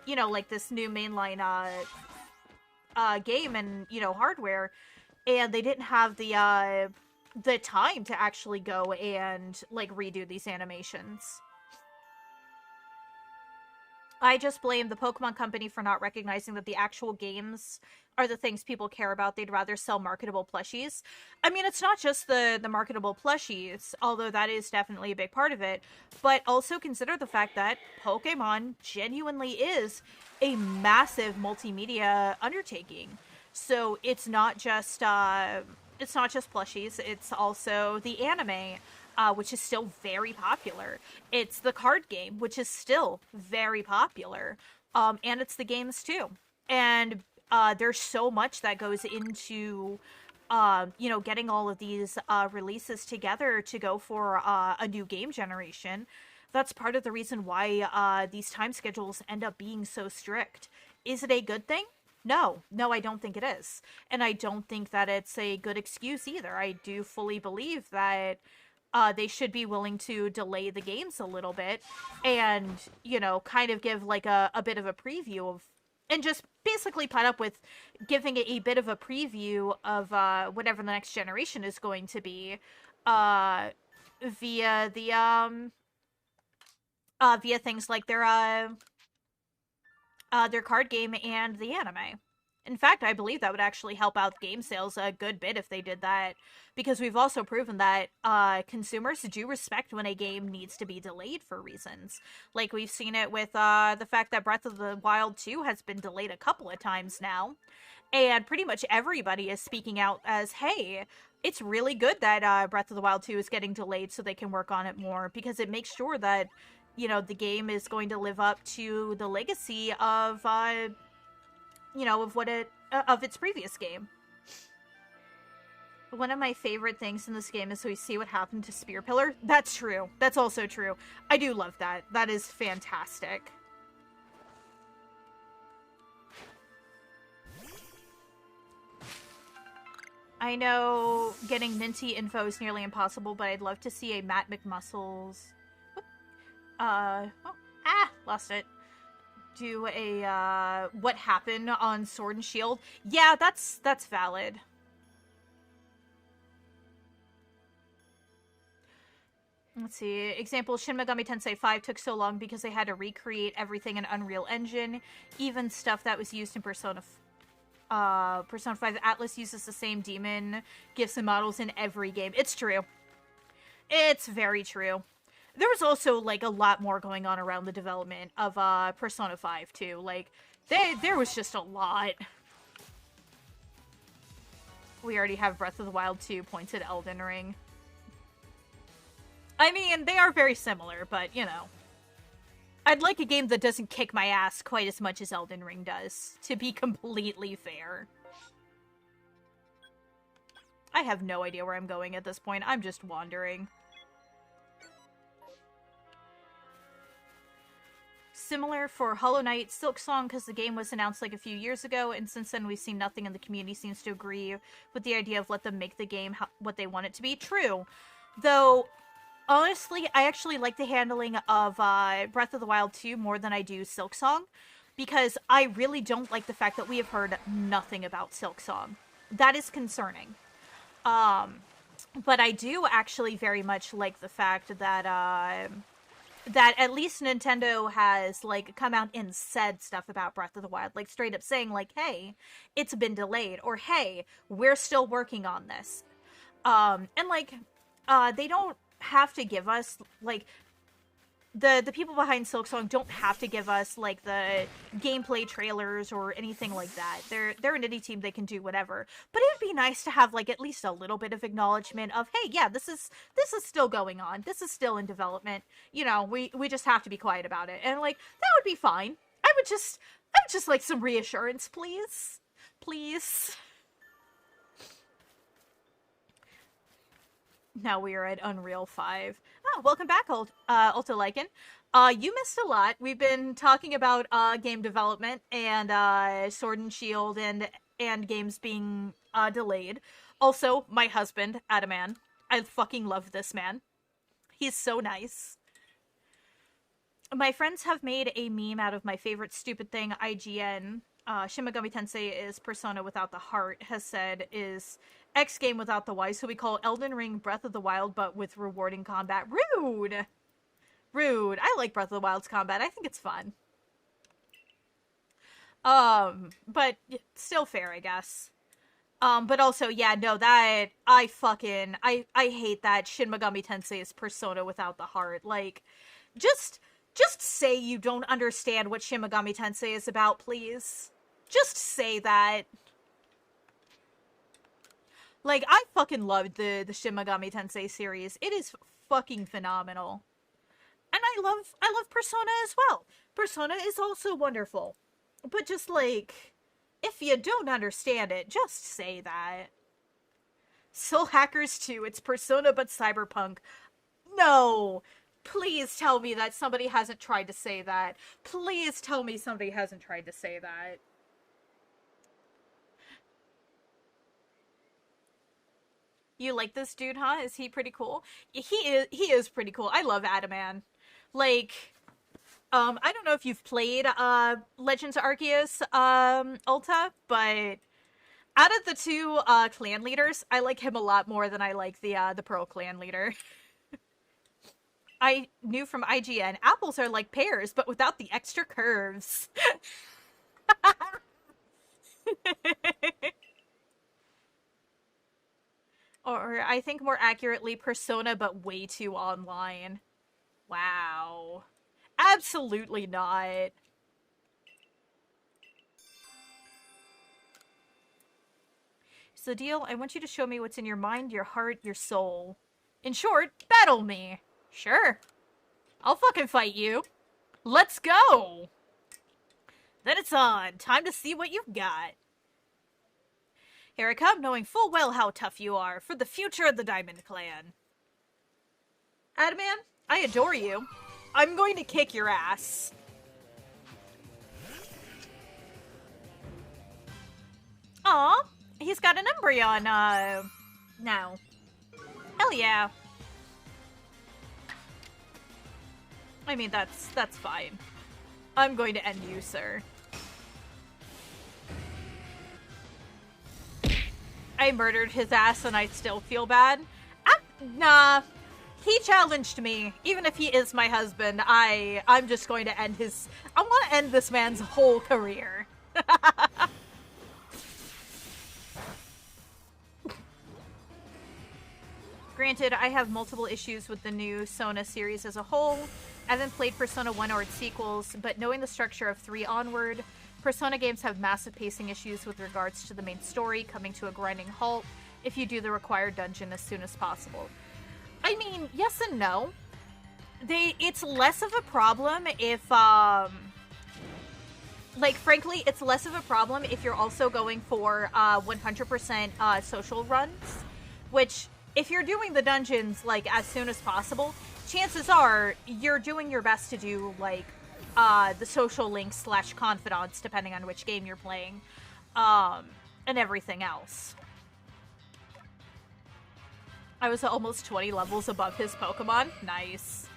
you know, like, this new mainline, game and, you know, hardware. And they didn't have the time to actually go and, like, redo these animations. I just blame the Pokemon Company for not recognizing that the actual games are the things people care about. They'd rather sell marketable plushies. I mean, it's not just the marketable plushies, although that is definitely a big part of it, but also consider the fact that Pokemon genuinely is a massive multimedia undertaking. So it's not just plushies, it's also the anime, which is still very popular. It's the card game, which is still very popular. And it's the games too. And there's so much that goes into, you know, getting all of these releases together to go for a new game generation. That's part of the reason why these time schedules end up being so strict. Is it a good thing? No, I don't think it is. And I don't think that it's a good excuse either. I do fully believe that they should be willing to delay the games a little bit and, you know, kind of give like a bit of a preview of, and just basically put up with giving a bit of a preview of whatever the next generation is going to be via the via things like their card game and the anime. In fact, I believe that would actually help out game sales a good bit if they did that, because we've also proven that consumers do respect when a game needs to be delayed for reasons. Like, we've seen it with the fact that Breath of the Wild 2 has been delayed a couple of times now, and pretty much everybody is speaking out as, hey, it's really good that Breath of the Wild 2 is getting delayed so they can work on it more, because it makes sure that, you know, the game is going to live up to the legacy of you know, of its previous game. One of my favorite things in this game is we see what happened to Spear Pillar. That's true. That's also true. I do love that. That is fantastic. I know getting Minty info is nearly impossible, but I'd love to see a Matt McMuscles... lost it. Do a, what happened on Sword and Shield. Yeah, that's valid. Let's see. Example, Shin Megami Tensei 5 took so long because they had to recreate everything in Unreal Engine. Even stuff that was used in Persona 5 Atlas uses the same demon gifts and models in every game. It's true. It's very true. There was also, like, a lot more going on around the development of Persona 5, too. Like, there was just a lot. We already have Breath of the Wild 2 points at Elden Ring. I mean, they are very similar, but, you know. I'd like a game that doesn't kick my ass quite as much as Elden Ring does, to be completely fair. I have no idea where I'm going at this point. I'm just wandering. Similar for Hollow Knight, Silksong, because the game was announced like a few years ago, and since then we've seen nothing, and the community seems to agree with the idea of let them make the game what they want it to be. True. Though, honestly, I actually like the handling of Breath of the Wild 2 more than I do Silksong, because I really don't like the fact that we have heard nothing about Silksong. That is concerning. But I do actually very much like the fact that, that at least Nintendo has, like, come out and said stuff about Breath of the Wild, like, straight up saying, like, hey, it's been delayed, or hey, we're still working on this. And, like, they don't have to give us, like, the people behind Silksong don't have to give us like the gameplay trailers or anything like that. They're an indie team, they can do whatever. But it would be nice to have like at least a little bit of acknowledgement of, hey, yeah, this is still going on. This is still in development. You know, we just have to be quiet about it. And like that would be fine. I would just like some reassurance, please. Please. Now we are at Unreal 5. Oh, welcome back, Ulta Lycan. You missed a lot. We've been talking about game development and Sword and Shield and games being delayed. Also, my husband, Adaman. I fucking love this man. He's so nice. My friends have made a meme out of my favorite stupid thing, IGN. Shin Megami Tensei is Persona without the heart, has said is X game without the Y, so we call Elden Ring Breath of the Wild, but with rewarding combat. Rude! Rude. I like Breath of the Wild's combat. I think it's fun. But still fair, I guess. But also, yeah, no, that, I hate that Shin Megami Tensei is Persona without the heart. Like, just say you don't understand what Shin Megami Tensei is about, please. Just say that. Like, I fucking loved the Shin Megami Tensei series. It is fucking phenomenal. And I love Persona as well. Persona is also wonderful. But just, like, if you don't understand it, just say that. Soul Hackers 2, it's Persona but Cyberpunk. No! Please tell me that somebody hasn't tried to say that. Please tell me somebody hasn't tried to say that. You like this dude, huh? Is he pretty cool? He is pretty cool. I love Adaman. Like, I don't know if you've played Legends Arceus Ulta, but out of the two clan leaders, I like him a lot more than I like the Pearl clan leader. I knew from IGN, apples are like pears, but without the extra curves. Or I think more accurately, Persona, but way too online. Wow. Absolutely not. So the deal, I want you to show me what's in your mind, your heart, your soul. In short, battle me. Sure. I'll fucking fight you. Let's go! Then it's on. Time to see what you've got. Here I come, knowing full well how tough you are, for the future of the Diamond Clan. Adaman, I adore you. I'm going to kick your ass. Aw, he's got an Umbreon, now. Hell yeah. I mean, that's fine. I'm going to end you, sir. I murdered his ass and I still feel bad. Nah. He challenged me. Even if he is my husband, I'm just going to end his... I want to end this man's whole career. Granted, I have multiple issues with the new Sona series as a whole. I haven't played Persona 1 or its sequels, but knowing the structure of 3 onward, Persona games have massive pacing issues with regards to the main story coming to a grinding halt if you do the required dungeon as soon as possible. I mean, yes and no. It's less of a problem if, like, frankly, it's less of a problem if you're also going for 100% social runs, which, if you're doing the dungeons, like, as soon as possible, chances are you're doing your best to do, like, the social links / confidants, depending on which game you're playing, and everything else. I was almost 20 levels above his Pokemon. Nice.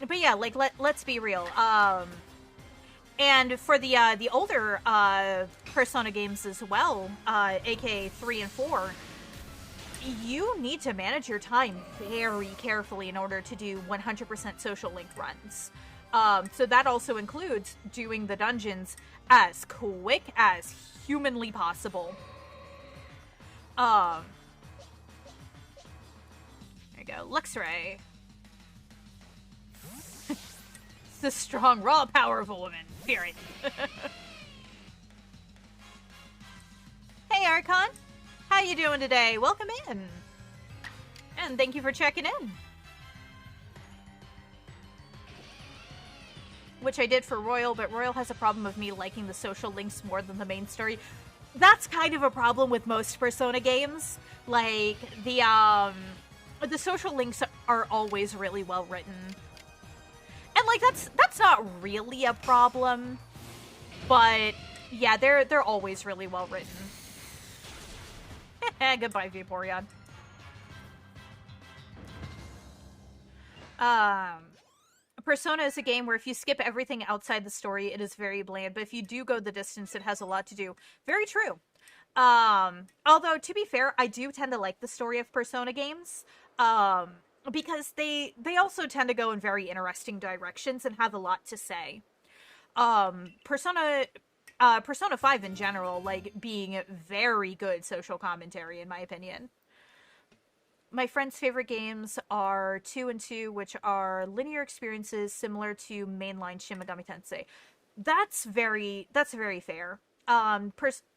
But yeah, like, let's be real. And for the older Persona games as well, aka 3 and 4, you need to manage your time very carefully in order to do 100% social link runs. So that also includes doing the dungeons as quick as humanly possible. There you go. Luxray. The strong, raw power of a woman. Fear it. Hey, Archon. How you doing today? Welcome in. And thank you for checking in. Which I did for Royal, but Royal has a problem of me liking the social links more than the main story. That's kind of a problem with most Persona games. Like, the social links are always really well written. And, like, that's not really a problem. But, yeah, they're always really well written. Goodbye, Vaporeon. Persona is a game where if you skip everything outside the story, it is very bland. But if you do go the distance, it has a lot to do. Very true. Although, to be fair, I do tend to like the story of Persona games. Because they also tend to go in very interesting directions and have a lot to say. Persona 5 in general, like, being very good social commentary, in my opinion. My friend's favorite games are 2 and 2, which are linear experiences similar to mainline Shin Megami Tensei. That's very fair.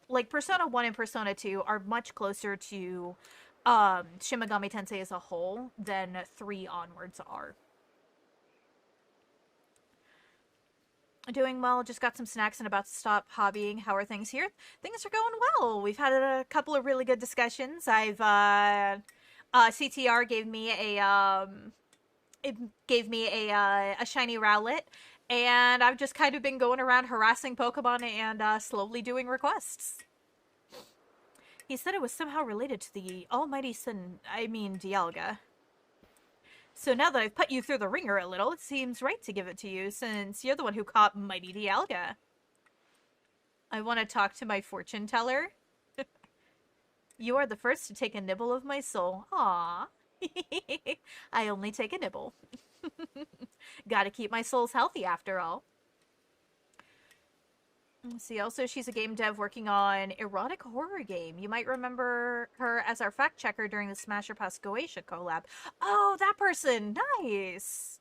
Like, Persona 1 and Persona 2 are much closer to Shin Megami Tensei as a whole than 3 onwards are. Doing well, just got some snacks and about to stop hobbying. How are things here? Things are going well. We've had a couple of really good discussions. CTR gave me a shiny Rowlet, and I've just kind of been going around harassing Pokemon and slowly doing requests. He said it was somehow related to the almighty Dialga. So now that I've put you through the ringer a little, it seems right to give it to you, since you're the one who caught Mighty Dialga. I want to talk to my fortune teller. You are the first to take a nibble of my soul. Aww. I only take a nibble. Gotta keep my souls healthy after all. Let's see, also she's a game dev working on erotic horror game. You might remember her as our fact checker during the Smasher Pass Goetia collab. Oh, that person! Nice!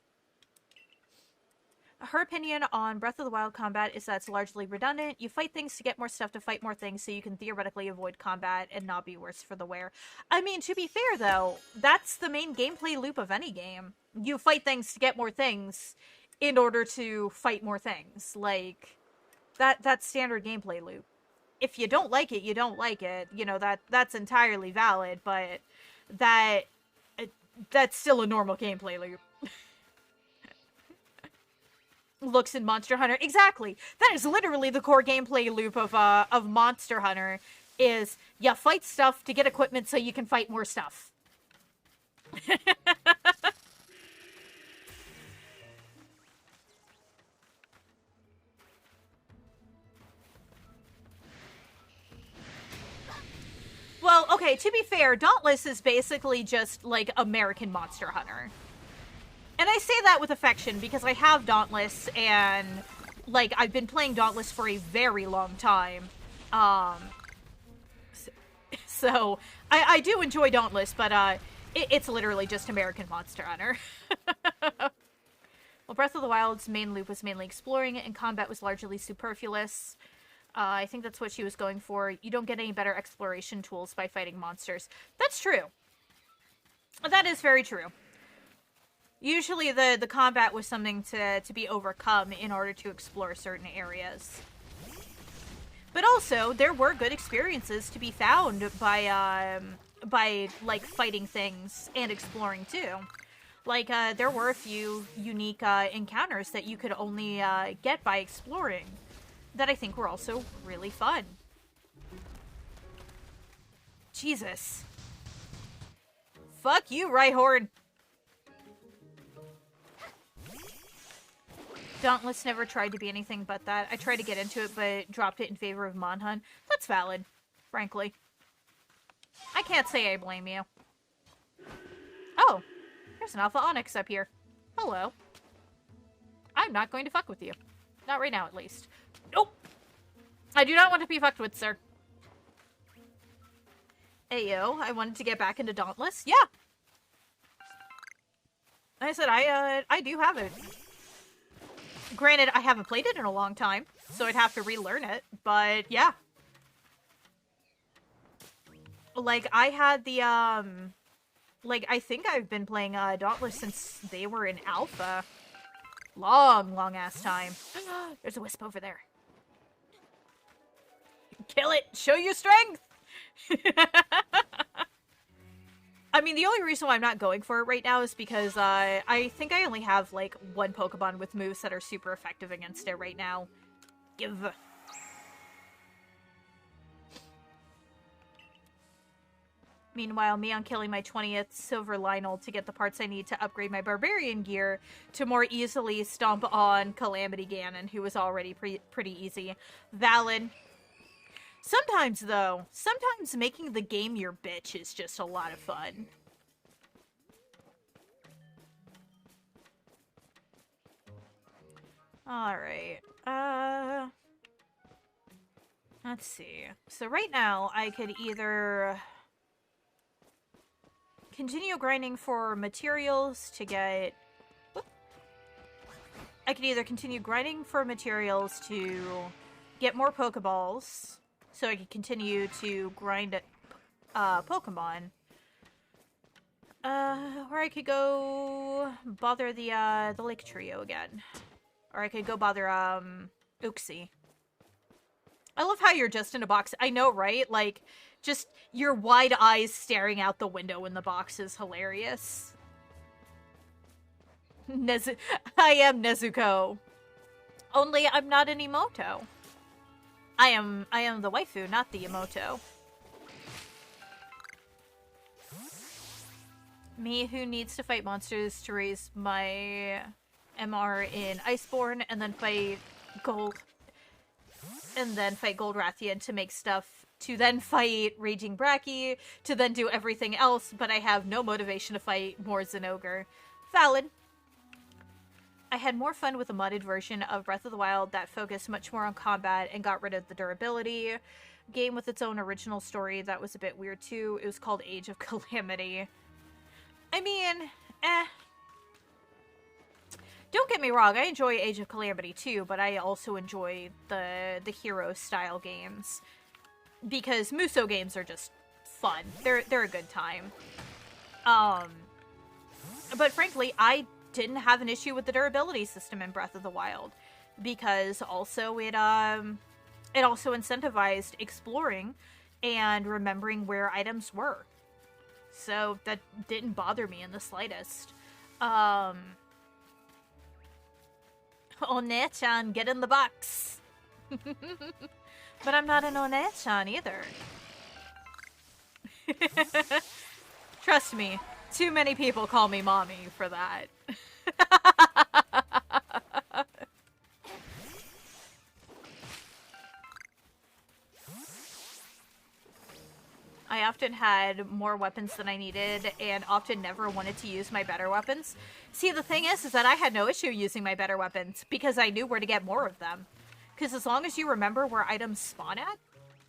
Her opinion on Breath of the Wild combat is that it's largely redundant. You fight things to get more stuff to fight more things, so you can theoretically avoid combat and not be worse for the wear. I mean, to be fair though, that's the main gameplay loop of any game. You fight things to get more things in order to fight more things. Like, that's standard gameplay loop. If you don't like it, you don't like it. You know, that's entirely valid, but that's still a normal gameplay loop. Looks in Monster Hunter. Exactly. That is literally the core gameplay loop of Monster Hunter, is you fight stuff to get equipment so you can fight more stuff. Well, okay, to be fair, Dauntless is basically just, like, American Monster Hunter. And I say that with affection because I have Dauntless, and, like, I've been playing Dauntless for a very long time. So I do enjoy Dauntless, but it's literally just American Monster Hunter. Well, Breath of the Wild's main loop was mainly exploring, and combat was largely superfluous. I think that's what she was going for. You don't get any better exploration tools by fighting monsters. That's true. That is very true. Usually the combat was something to be overcome in order to explore certain areas. But also, there were good experiences to be found by like, fighting things and exploring, too. Like, there were a few unique encounters that you could only get by exploring that I think were also really fun. Jesus. Fuck you, Rhyhorn. Dauntless never tried to be anything but that. I tried to get into it, but dropped it in favor of Monhun. That's valid, frankly. I can't say I blame you. Oh, there's an Alpha Onyx up here. Hello. I'm not going to fuck with you. Not right now, at least. Nope. I do not want to be fucked with, sir. Ayo, I wanted to get back into Dauntless. Yeah. I said, I do have it. Granted, I haven't played it in a long time, so I'd have to relearn it, but yeah. Like, I had the, like, I think I've been playing, Dauntless since they were in alpha. Long ass time. There's a wisp over there. Kill it! Show your strength! I mean, the only reason why I'm not going for it right now is because, I think I only have, like, one Pokemon with moves that are super effective against it right now. Give. Meanwhile, me on killing my 20th Silver Lionel to get the parts I need to upgrade my Barbarian gear to more easily stomp on Calamity Ganon, who was already pretty easy. Valid. Sometimes, though, making the game your bitch is just a lot of fun. Alright, let's see. So right now, I could either continue grinding for materials to get... Whoop. I could either continue grinding for materials to get more Pokeballs, so I could continue to grind Pokemon. Or I could go bother the Lake Trio again. Or I could go bother, Uxie. I love how you're just in a box. I know, right? Like, just your wide eyes staring out the window in the box is hilarious. I am Nezuko. Only I'm not an Emoto. I am the waifu, not the Emoto. Me who needs to fight monsters to raise my MR in Iceborne and then fight Gold Rathian to make stuff, to then fight Raging Bracky, to then do everything else, but I have no motivation to fight more Zinogre. Valid. I had more fun with a modded version of Breath of the Wild that focused much more on combat and got rid of the durability. Game with its own original story that was a bit weird too. It was called Age of Calamity. I mean, Don't get me wrong, I enjoy Age of Calamity too, but I also enjoy the hero-style games. Because Muso games are just fun. They're a good time. But frankly, I didn't have an issue with the durability system in Breath of the Wild. Because also it also incentivized exploring and remembering where items were. So that didn't bother me in the slightest. One-chan, get in the box! But I'm not an One-chan either. Trust me, too many people call me mommy for that. I often had more weapons than I needed, and often never wanted to use my better weapons. See, the thing is that I had no issue using my better weapons, because I knew where to get more of them. Because as long as you remember where items spawn at,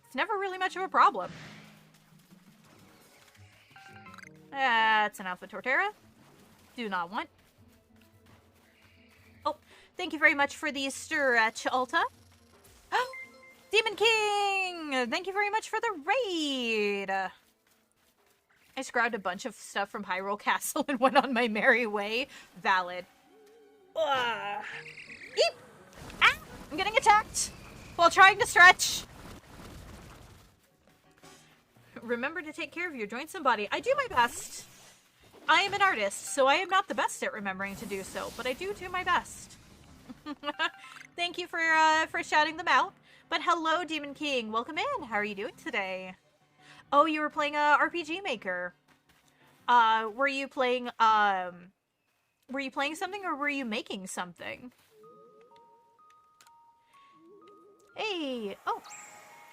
it's never really much of a problem. That's an Alpha Torterra. Do not want. Oh, thank you very much for the stretch, Alta. Oh, Demon King! Thank you very much for the raid! I just grabbed a bunch of stuff from Hyrule Castle and went on my merry way. Valid. Eep! Ah! I'm getting attacked while trying to stretch. Remember to take care of your joints and body. I do my best. I am an artist, so I am not the best at remembering to do so, but I do my best. Thank you for shouting them out. But hello, Demon King. Welcome in. How are you doing today? Oh, you were playing RPG Maker. Were you playing something or were you making something? Hey, oh,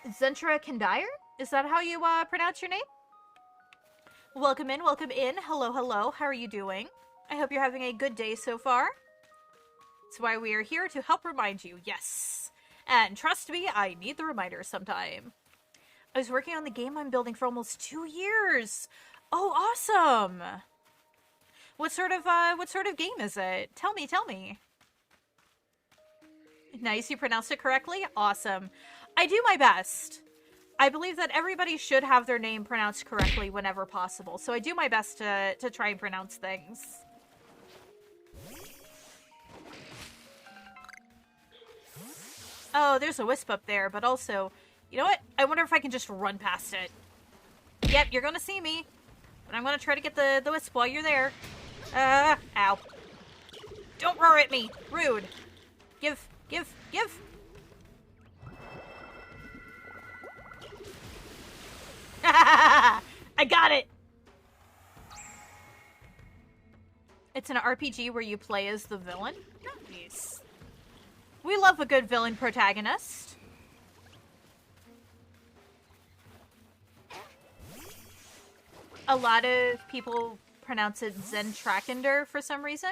Zentra Kandire? Is that how you pronounce your name? Welcome in, welcome in. Hello, hello. How are you doing? I hope you're having a good day so far. That's why we are here, to help remind you. Yes. And trust me, I need the reminder sometime. I was working on the game I'm building for almost 2 years. Oh, awesome. What sort of game is it? Tell me. Nice, you pronounced it correctly? Awesome. I do my best. I believe that everybody should have their name pronounced correctly whenever possible, so I do my best to try and pronounce things. Oh, there's a wisp up there, but also, you know what? I wonder if I can just run past it. Yep, you're gonna see me. But I'm gonna try to get the wisp while you're there. Ow. Don't roar at me. Rude. Give. I got it! It's an RPG where you play as the villain? Nice. We love a good villain protagonist. A lot of people pronounce it Zentrakender for some reason.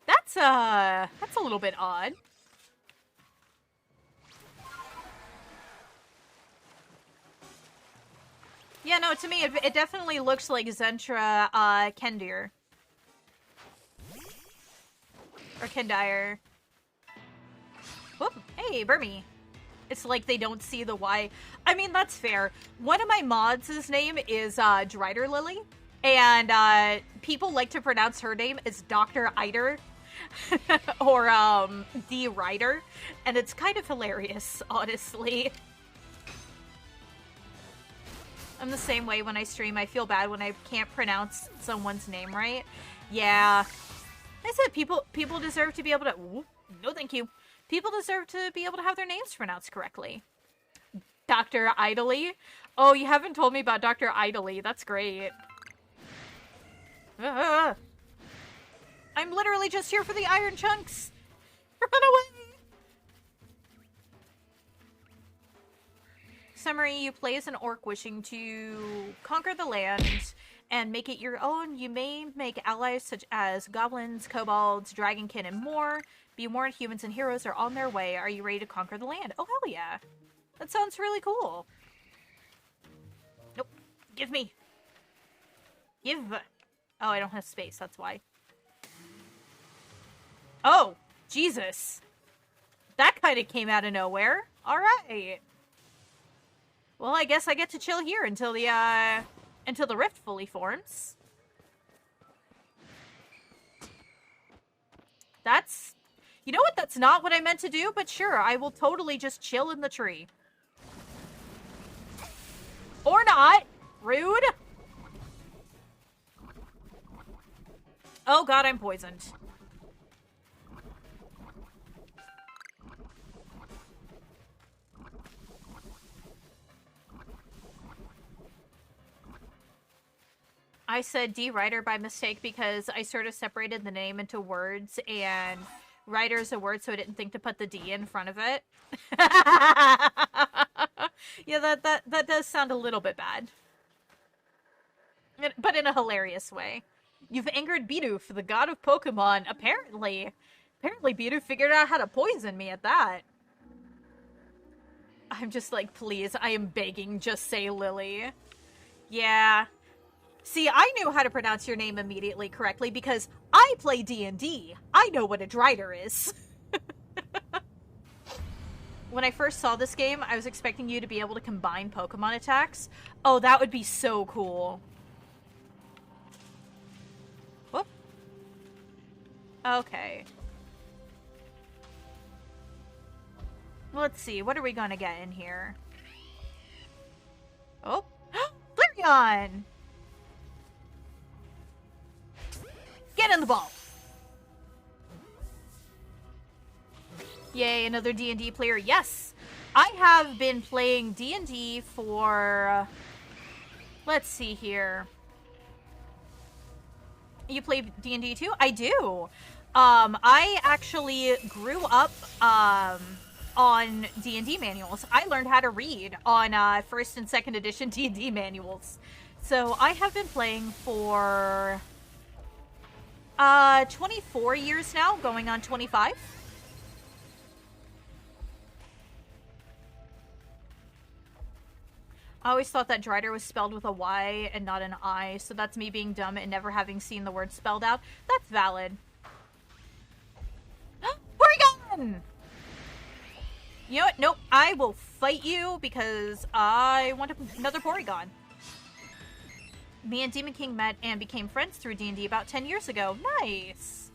That's a little bit odd. Yeah, no, to me, it definitely looks like Zentra, Kendir. Or Kendire. Whoop, hey, Burmy. It's like they don't see the Y. I mean, that's fair. One of my mods' name is, Drider Lily. And, people like to pronounce her name as Dr. Eider. Or, D. Ryder. And it's kind of hilarious, honestly. I'm the same way when I stream. I feel bad when I can't pronounce someone's name right. Yeah. I said people deserve to be able to... No, thank you. People deserve to be able to have their names pronounced correctly. Dr. Idly. Oh, you haven't told me about Dr. Idly. That's great. I'm literally just here for the iron chunks. Run away. Summary, you play as an orc wishing to conquer the land and make it your own. You may make allies such as goblins, kobolds, dragonkin, and more. Be warned, humans and heroes are on their way. Are you ready to conquer the land? Oh, hell yeah. That sounds really cool. Nope. Give me. Give. Oh, I don't have space, that's why. Oh, Jesus. That kind of came out of nowhere. All right. Well, I guess I get to chill here until the rift fully forms. That's... You know what? That's not what I meant to do, but sure, I will totally just chill in the tree. Or not. Rude. Oh god, I'm poisoned. I said D. Ryder by mistake because I sort of separated the name into words, and Ryder is a word, so I didn't think to put the D in front of it. Yeah, that does sound a little bit bad. But in a hilarious way. You've angered Bidoof, the god of Pokemon. Apparently Bidoof figured out how to poison me at that. I'm just like, please, I am begging, just say Lily. Yeah. See, I knew how to pronounce your name immediately correctly because I play D&D. I know what a Drider is. When I first saw this game, I was expecting you to be able to combine Pokemon attacks. Oh, that would be so cool. Whoop. Okay. Let's see, what are we gonna get in here? Oh, Flareon! Get in the ball! Yay, another D&D player. Yes! I have been playing D&D for... let's see here. You play D&D too? I do! I actually grew up, on D&D manuals. I learned how to read on, 1st and 2nd edition D&D manuals. So, I have been playing for... 24 years now, going on 25. I always thought that Drider was spelled with a Y and not an I, so that's me being dumb and never having seen the word spelled out. That's valid. Porygon! You know what? Nope. I will fight you because I want another Porygon. Me and Demon King met and became friends through D&D about 10 years ago. Nice!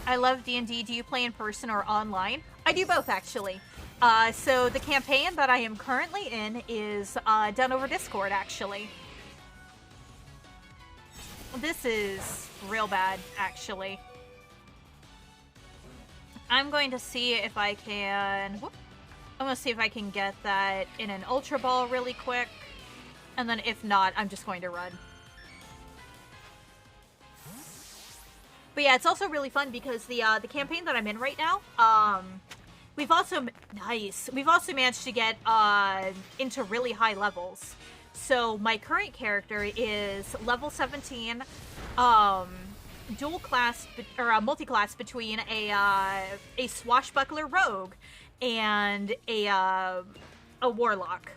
I love D&D. Do you play in person or online? I do both, actually. So the campaign that I am currently in is done over Discord, actually. This is real bad, actually. I'm going to see if I can... Whoop, I'm going to see if I can get that in an Ultra Ball really quick. And then if not, I'm just going to run. But yeah, it's also really fun because the campaign that I'm in right now, we've also... Nice! We've also managed to get into really high levels. So my current character is level 17, dual class or multi-class between a swashbuckler rogue and a warlock,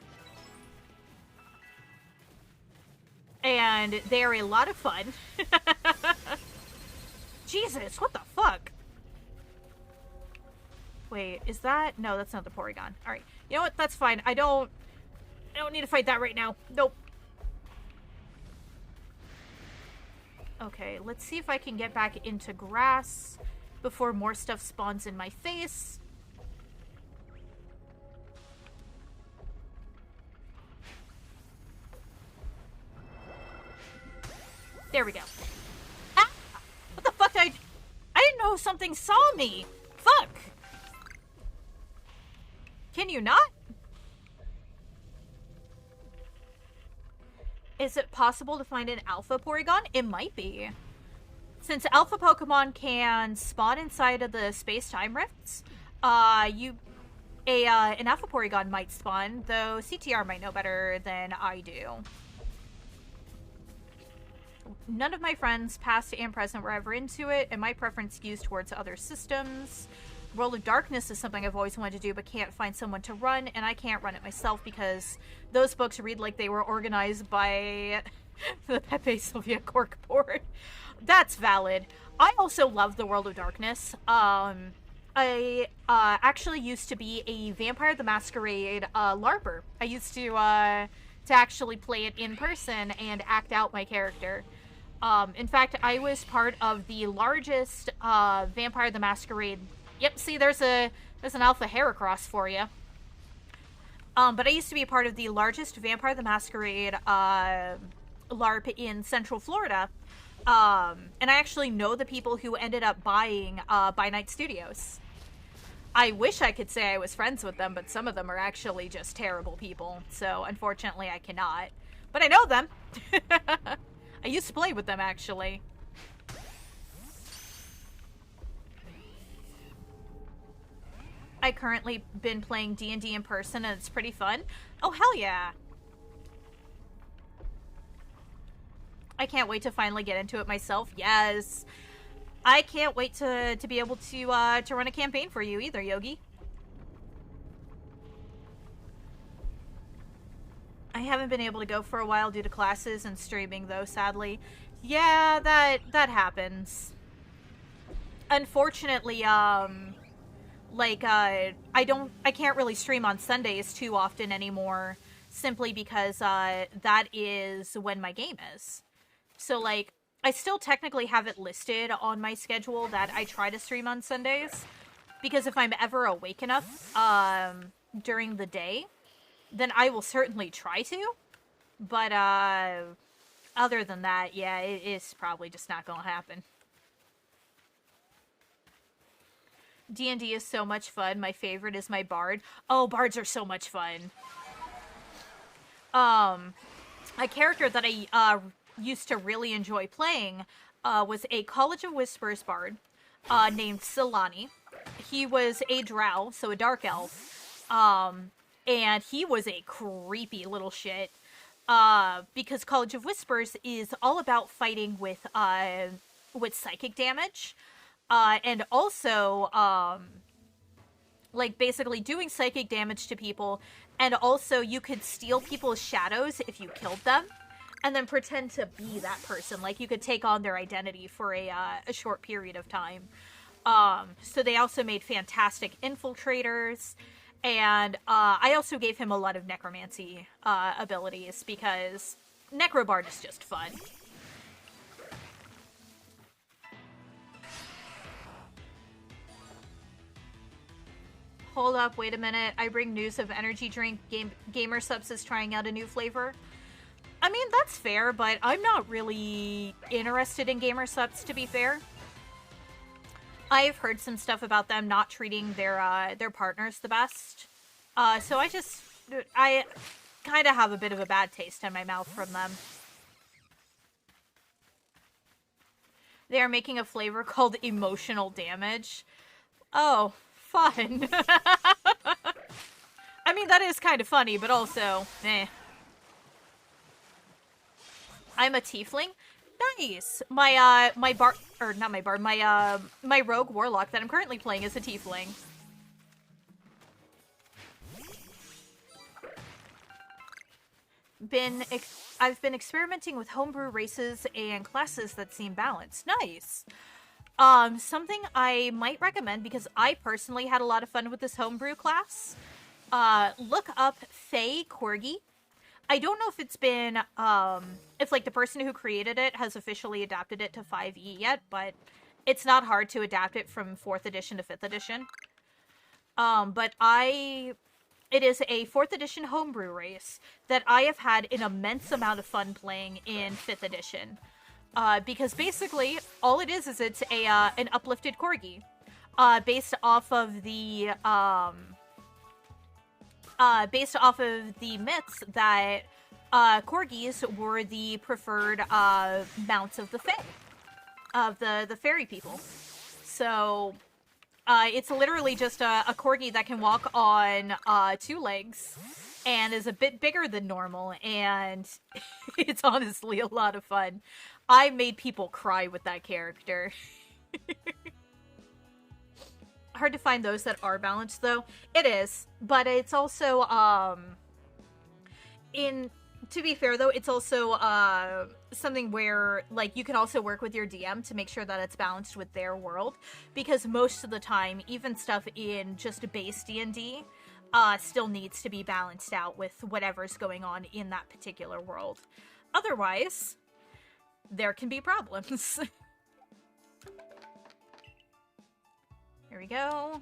and they're a lot of fun. Jesus, what the fuck? Wait, is that... No, that's not the Porygon. All right, you know what? That's fine. I don't need to fight that right now. Nope. Okay, let's see if I can get back into grass before more stuff spawns in my face. There we go. Ah! What the fuck did I didn't know something saw me! Fuck! Can you not? Is it possible to find an alpha Porygon? It might be. Since alpha Pokemon can spawn inside of the space-time rifts, an alpha Porygon might spawn, though CTR might know better than I do. None of my friends, past and present, were ever into it, and my preference skews towards other systems. World of Darkness is something I've always wanted to do but can't find someone to run, and I can't run it myself because those books read like they were organized by the Pepe Sylvia Cork board. That's valid. I also love the World of Darkness. I actually used to be a Vampire the Masquerade LARPer. I used to actually play it in person and act out my character. In fact, I was part of the largest Vampire the Masquerade. Yep, see, there's an Alpha Heracross for you. But I used to be a part of the largest Vampire the Masquerade LARP in Central Florida. And I actually know the people who ended up buying By Night Studios. I wish I could say I was friends with them, but some of them are actually just terrible people. So, unfortunately, I cannot. But I know them. I used to play with them, actually. I currently been playing D&D in person, and it's pretty fun. Oh, hell yeah. I can't wait to finally get into it myself. Yes. I can't wait to be able to run a campaign for you either, Yogi. I haven't been able to go for a while due to classes and streaming, though, sadly. Yeah, that happens. Unfortunately, I can't really stream on Sundays too often anymore, simply because, that is when my game is. So, like, I still technically have it listed on my schedule that I try to stream on Sundays, because if I'm ever awake enough, during the day, then I will certainly try to, but, other than that, yeah, it is probably just not gonna happen. D&D is so much fun. My favorite is my bard. Oh, bards are so much fun. A character that I used to really enjoy playing was a College of Whispers bard named Silani. He was a drow, so a dark elf. And he was a creepy little shit. Because College of Whispers is all about fighting with psychic damage. and also, like, basically doing psychic damage to people, and also you could steal people's shadows if you killed them, and then pretend to be that person. Like, you could take on their identity for a short period of time. So they also made fantastic infiltrators, and I also gave him a lot of necromancy abilities, because Necrobard is just fun. Hold up, wait a minute. I bring news of energy drink Gamer Subs is trying out a new flavor. I mean, that's fair, but I'm not really interested in Gamer Subs, to be fair. I've heard some stuff about them not treating their partners the best. So I kind of have a bit of a bad taste in my mouth from them. They are making a flavor called Emotional Damage. Oh, fun. I mean, that is kind of funny, but also, eh. I'm a tiefling. Nice. My my rogue warlock that I'm currently playing is a tiefling. I've been experimenting with homebrew races and classes that seem balanced. Nice. Something I might recommend, because I personally had a lot of fun with this homebrew class. Look up Fae Corgi. I don't know if it's been, if, like, the person who created it has officially adapted it to 5e yet, but it's not hard to adapt it from 4th edition to 5th edition. It is a 4th edition homebrew race that I have had an immense amount of fun playing in 5th edition. Because basically, all it is it's an uplifted corgi, based off of the myths that corgis were the preferred mounts of the fae, of the fairy people. So it's literally just a corgi that can walk on 2 legs and is a bit bigger than normal, and it's honestly a lot of fun. I made people cry with that character. Hard to find those that are balanced, though. It is, but it's also, to be fair, though, it's also, something where, like, you can also work with your DM to make sure that it's balanced with their world, because most of the time, even stuff in just base D&D, still needs to be balanced out with whatever's going on in that particular world. Otherwise, there can be problems. Here we go.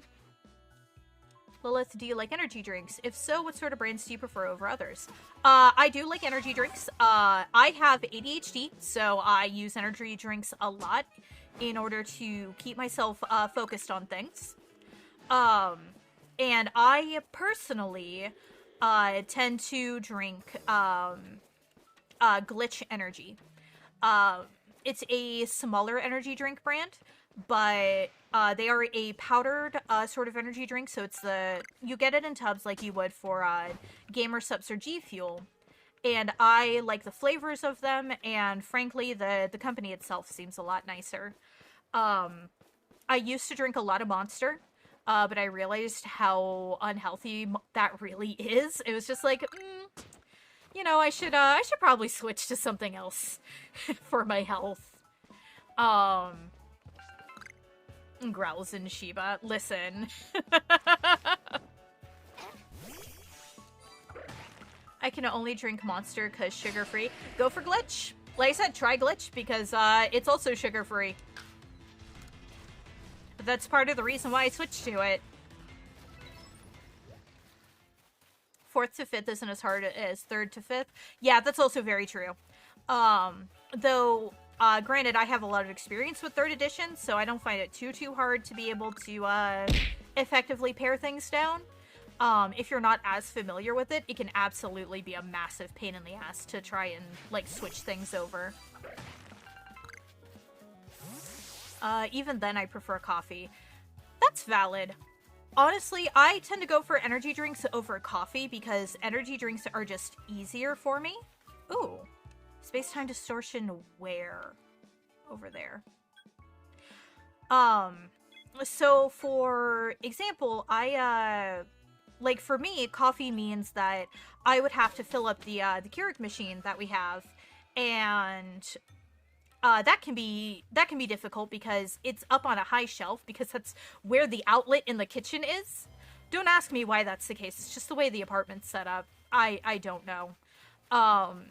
Lilith, do you like energy drinks? If so, what sort of brands do you prefer over others? I do like energy drinks. I have ADHD, so I use energy drinks a lot in order to keep myself focused on things. And I personally tend to drink Glitch Energy. It's a smaller energy drink brand, but they are a powdered sort of energy drink, so you get it in tubs like you would for Gamer Subs or G Fuel. And I like the flavors of them, and frankly, the company itself seems a lot nicer. I used to drink a lot of Monster, but I realized how unhealthy that really is. It was just like, you know, I should probably switch to something else for my health. Growls and Shiba. Listen. I can only drink Monster because sugar-free. Go for Glitch. Like I said, try Glitch because it's also sugar-free. That's part of the reason why I switched to it. 4th to 5th isn't as hard as 3rd to 5th. Yeah, that's also very true. Though, granted, I have a lot of experience with 3rd edition, so I don't find it too hard to be able to effectively pare things down. If you're not as familiar with it, it can absolutely be a massive pain in the ass to try and, like, switch things over. Even then, I prefer coffee. That's valid. Honestly, I tend to go for energy drinks over coffee because energy drinks are just easier for me. Ooh. Space-time distortion where? Over there. Um, so for example, like for me, coffee means that I would have to fill up the Keurig machine that we have, and that can be difficult because it's up on a high shelf because that's where the outlet in the kitchen is. Don't ask me why that's the case. It's just the way the apartment's set up. I don't know. Um,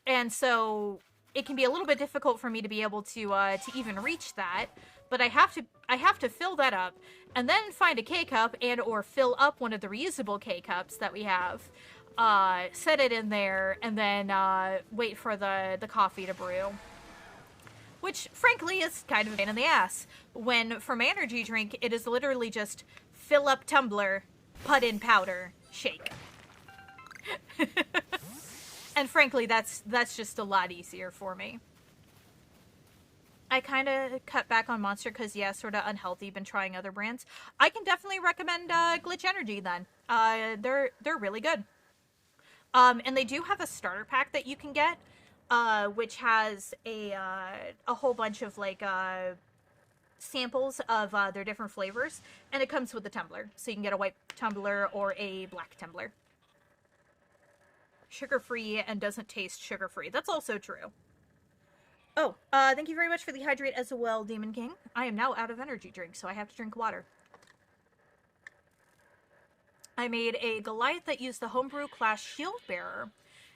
and so it can be a little bit difficult for me to be able to even reach that. But I have to fill that up, and then find a K cup and or fill up one of the reusable K cups that we have. Set it in there, and then wait for the coffee to brew. Which, frankly, is kind of a pain in the ass. When, from energy drink, it is literally just fill up tumbler, put in powder, shake. And frankly, that's just a lot easier for me. I kind of cut back on Monster because, yeah, sort of unhealthy. Been trying other brands. I can definitely recommend Glitch Energy then. They're really good. And they do have a starter pack that you can get, which has a whole bunch of like samples of their different flavors, and it comes with a tumbler, so you can get a white tumbler or a black tumbler. Sugar-free and doesn't taste sugar-free. That's also true. Oh, thank you very much for the hydrate as well, Demon King. I am now out of energy drink, so I have to drink water. I made a Goliath that used the homebrew class shield bearer,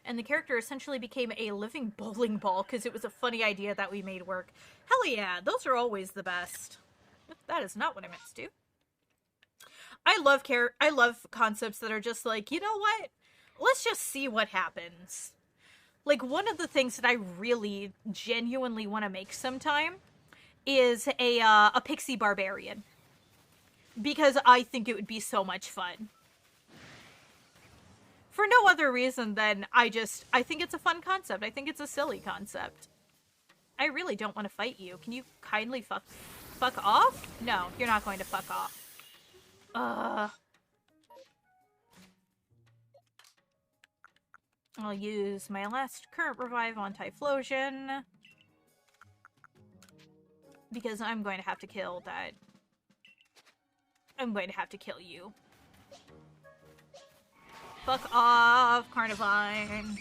and the character essentially became a living bowling ball because it was a funny idea that we made work. Hell yeah, those are always the best. That is not what I meant to do. I love concepts that are just like, you know what? Let's just see what happens. Like, one of the things that I really genuinely want to make sometime is a pixie barbarian. Because I think it would be so much fun. For no other reason than I think it's a fun concept. I think it's a silly concept. I really don't want to fight you. Can you kindly fuck off? No, you're not going to fuck off. I'll use my last current revive on Typhlosion. Because I'm going to have to kill that. I'm going to have to kill you. Fuck off, Carnivine.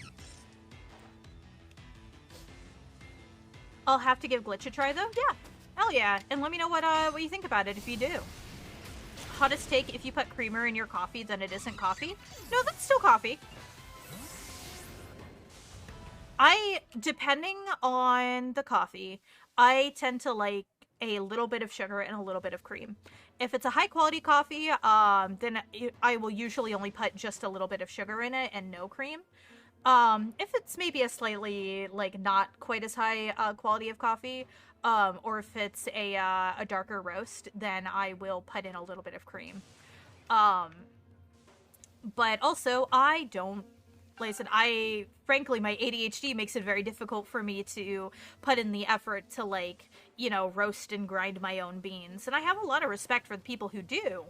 I'll have to give Glitch a try, though? Yeah. Hell yeah. And let me know what you think about it if you do. Hottest take, if you put creamer in your coffee, then it isn't coffee? No, that's still coffee. Depending on the coffee, I tend to like a little bit of sugar and a little bit of cream. If it's a high quality coffee, then I will usually only put just a little bit of sugar in it and no cream. If it's maybe a slightly, like, not quite as high quality of coffee, or if it's a darker roast, then I will put in a little bit of cream. But also, listen, frankly, my ADHD makes it very difficult for me to put in the effort to, like, you know, roast and grind my own beans. And I have a lot of respect for the people who do.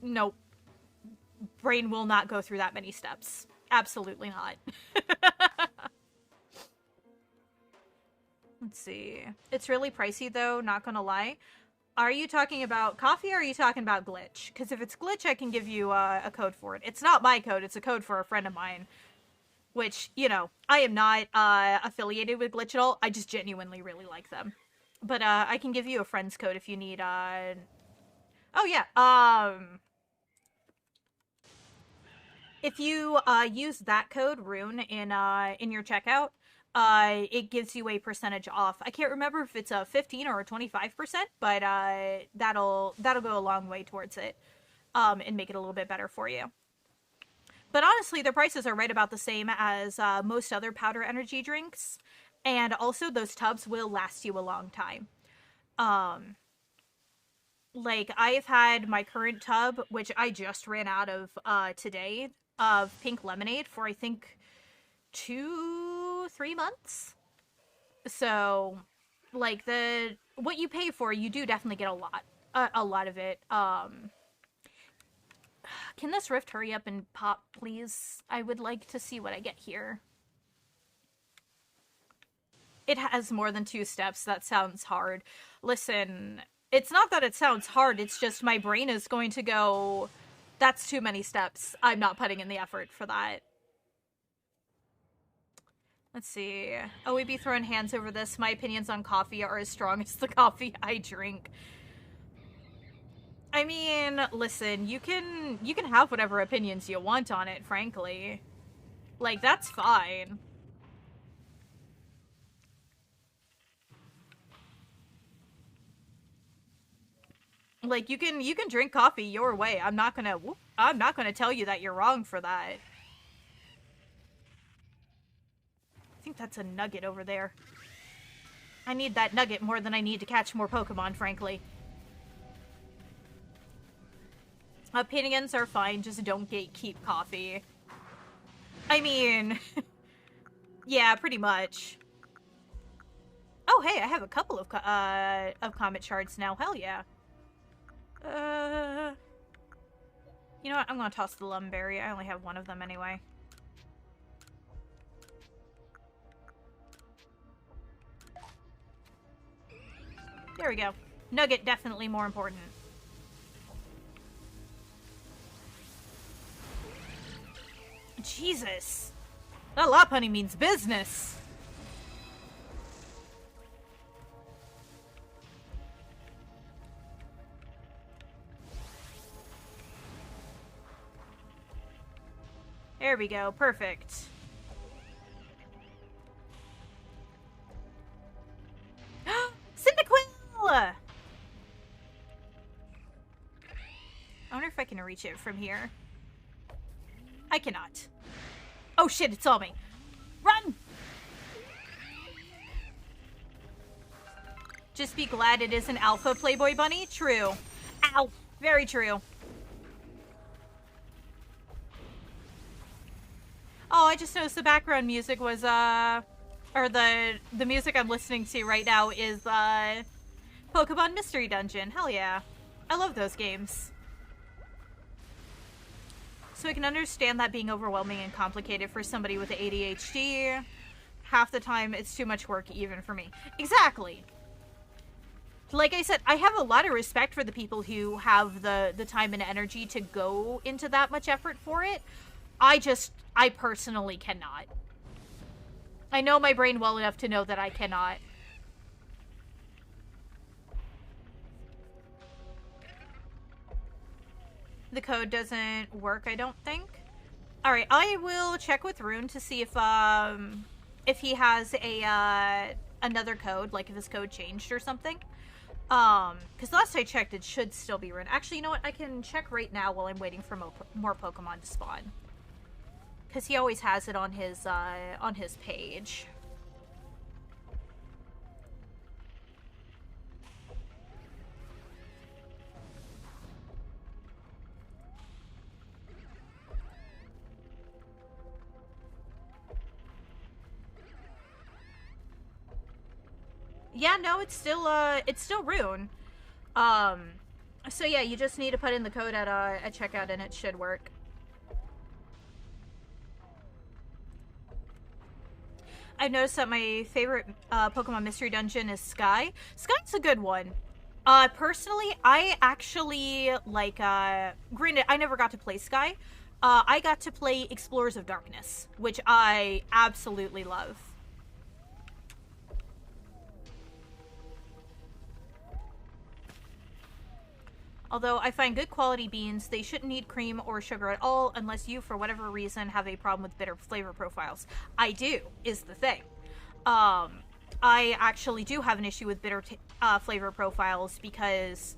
Nope. Brain will not go through that many steps. Absolutely not. Let's see. It's really pricey, though, not gonna lie. Are you talking about coffee or are you talking about Glitch? Because if it's Glitch, I can give you a code for it. It's not my code, it's a code for a friend of mine. Which, you know, I am not affiliated with Glitch at all. I just genuinely really like them. But I can give you a friend's code if you need... Oh, yeah. If you use that code, Rune, in your checkout, it gives you a percentage off. I can't remember if it's a 15 or a 25%, but that'll go a long way towards it, and make it a little bit better for you. But honestly, the prices are right about the same as most other powder energy drinks, and also those tubs will last you a long time. Like, I've had my current tub, which I just ran out of today, of pink lemonade for, I think, 2-3 months. So, like, what you pay for, you do definitely get a lot of it. Can this rift hurry up and pop, please? I would like to see what I get here. It has more than 2 steps. That sounds hard. Listen, it's not that it sounds hard, it's just my brain is going to go, that's too many steps. I'm not putting in the effort for that. Let's see. Oh, we be throwing hands over this. My opinions on coffee are as strong as the coffee I drink. I mean, listen, you can have whatever opinions you want on it, frankly. Like, that's fine. Like, you can drink coffee your way. I'm not gonna tell you that you're wrong for that. I think that's a nugget over there. I need that nugget more than I need to catch more Pokemon, frankly. Opinions are fine, just don't gatekeep coffee. I mean, yeah, pretty much. Oh, hey, I have a couple of Comet Shards now. Hell yeah. You know what? I'm gonna toss the Lumberry. I only have one of them anyway. There we go. Nugget definitely more important. Jesus. That Lopunny means business. There we go. Perfect. Cyndaquil! I wonder if I can reach it from here. I cannot. Oh shit, it saw me. Run! Just be glad it is an alpha Playboy bunny? True. Ow! Very true. Oh, I just noticed the background music was, or the music I'm listening to right now is, Pokemon Mystery Dungeon. Hell yeah. I love those games. So I can understand that being overwhelming and complicated for somebody with ADHD. Half the time, it's too much work even for me. Exactly. Like I said, I have a lot of respect for the people who have the time and energy to go into that much effort for it. I personally cannot. I know my brain well enough to know that I cannot. The code doesn't work, I don't think. Alright, I will check with Rune to see if he has a, another code, like if his code changed or something. Because last I checked, it should still be Rune. Actually, you know what? I can check right now while I'm waiting for more Pokemon to spawn. Because he always has it on his page. Yeah, no, it's still Rune. So yeah, you just need to put in the code at checkout and it should work. I've noticed that my favorite Pokemon Mystery Dungeon is Sky. Sky's a good one. Personally, I actually like, granted, I never got to play Sky. I got to play Explorers of Darkness, which I absolutely love. Although I find good quality beans, they shouldn't need cream or sugar at all unless you, for whatever reason, have a problem with bitter flavor profiles. I do, is the thing. I actually do have an issue with bitter flavor profiles because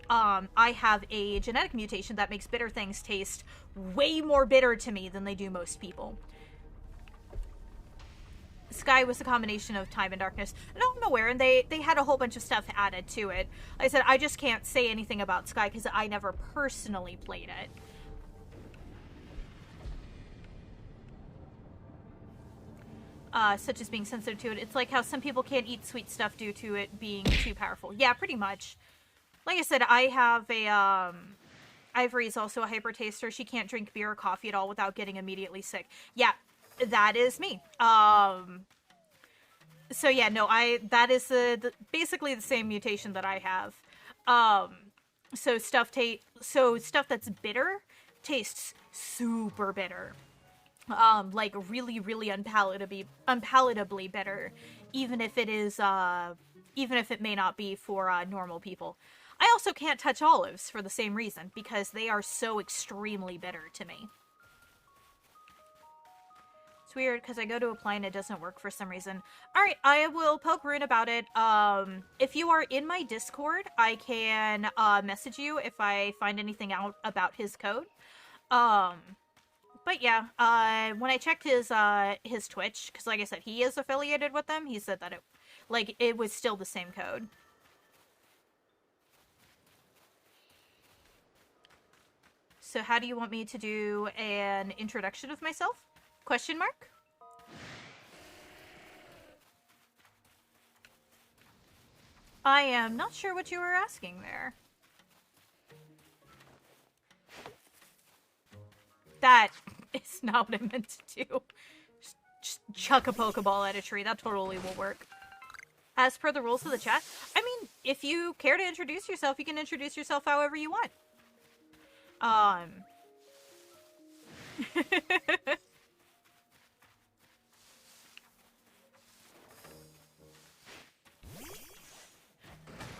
I have a genetic mutation that makes bitter things taste way more bitter to me than they do most people. Sky was a combination of time and darkness. No, I'm aware, and they had a whole bunch of stuff added to it. Like I said, I just can't say anything about Sky because I never personally played it. Such as being sensitive to it. It's like how some people can't eat sweet stuff due to it being too powerful. Yeah, pretty much. Like I said, I have a, Ivory is also a hyper taster. She can't drink beer or coffee at all without getting immediately sick. Yeah, that is me. So yeah, no, that is basically the same mutation that I have. Um, so stuff that's bitter tastes super bitter. Like really, really unpalatably bitter, even if it is, even if it may not be for normal people. I also can't touch olives for the same reason because they are so extremely bitter to me. It's weird because I go to apply and it doesn't work for some reason. Alright, I will poke Rune about it. If you are in my Discord, I can message you if I find anything out about his code. Um, but yeah, when I checked his Twitch, because like I said, he is affiliated with them, he said that it was still the same code. So how do you want me to do an introduction of myself? Question mark? I am not sure what you were asking there. That is not what I meant to do. Just chuck a Pokeball at a tree. That totally will work. As per the rules of the chat, I mean, if you care to introduce yourself, you can introduce yourself however you want.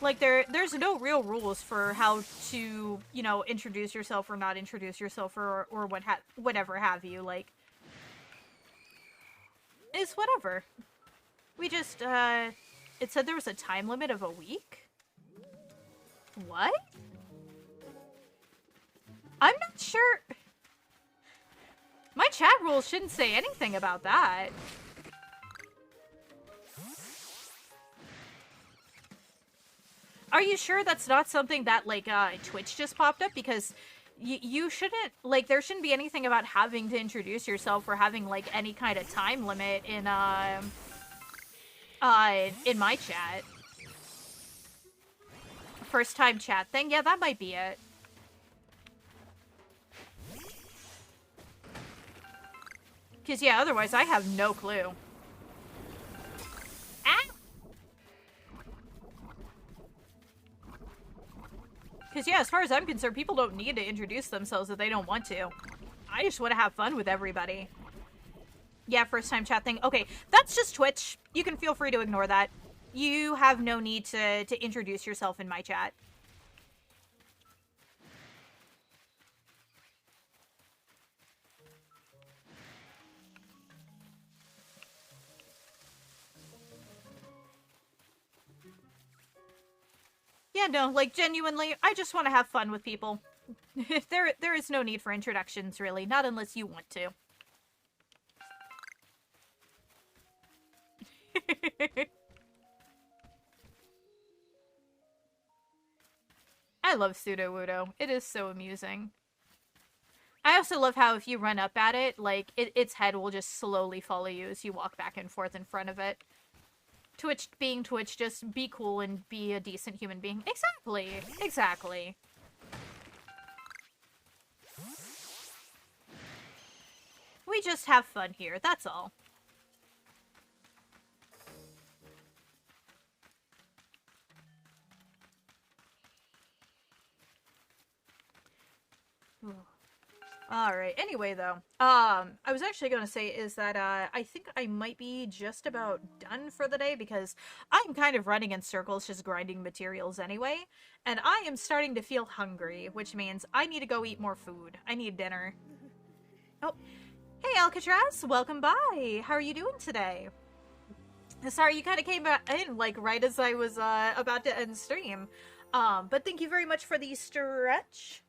Like, there's no real rules for how to, you know, introduce yourself or not introduce yourself or whatever have you. Like, it's whatever. We just, it said there was a time limit of a week? What? I'm not sure. My chat rules shouldn't say anything about that. Are you sure that's not something that, like, Twitch just popped up? Because you shouldn't, like, there shouldn't be anything about having to introduce yourself or having, like, any kind of time limit in my chat. First time chat thing? Yeah, that might be it. Because, yeah, otherwise I have no clue. Ah! Because, yeah, as far as I'm concerned, people don't need to introduce themselves if they don't want to. I just want to have fun with everybody. Yeah, first time chat thing. Okay, that's just Twitch. You can feel free to ignore that. You have no need to introduce yourself in my chat. Yeah, no, like, genuinely, I just want to have fun with people. There is no need for introductions, really. Not unless you want to. I love Sudowoodo. It is so amusing. I also love how if you run up at it, like, its head will just slowly follow you as you walk back and forth in front of it. Twitch being Twitch, just be cool and be a decent human being. Exactly. Exactly. We just have fun here, that's all. Alright, anyway though, I was actually gonna say is that, I think I might be just about done for the day because I'm kind of running in circles just grinding materials anyway, and I am starting to feel hungry, which means I need to go eat more food. I need dinner. Oh, hey Alcatraz, welcome by! How are you doing today? Sorry, you kind of came in, like, right as I was, about to end stream. But thank you very much for the stretch.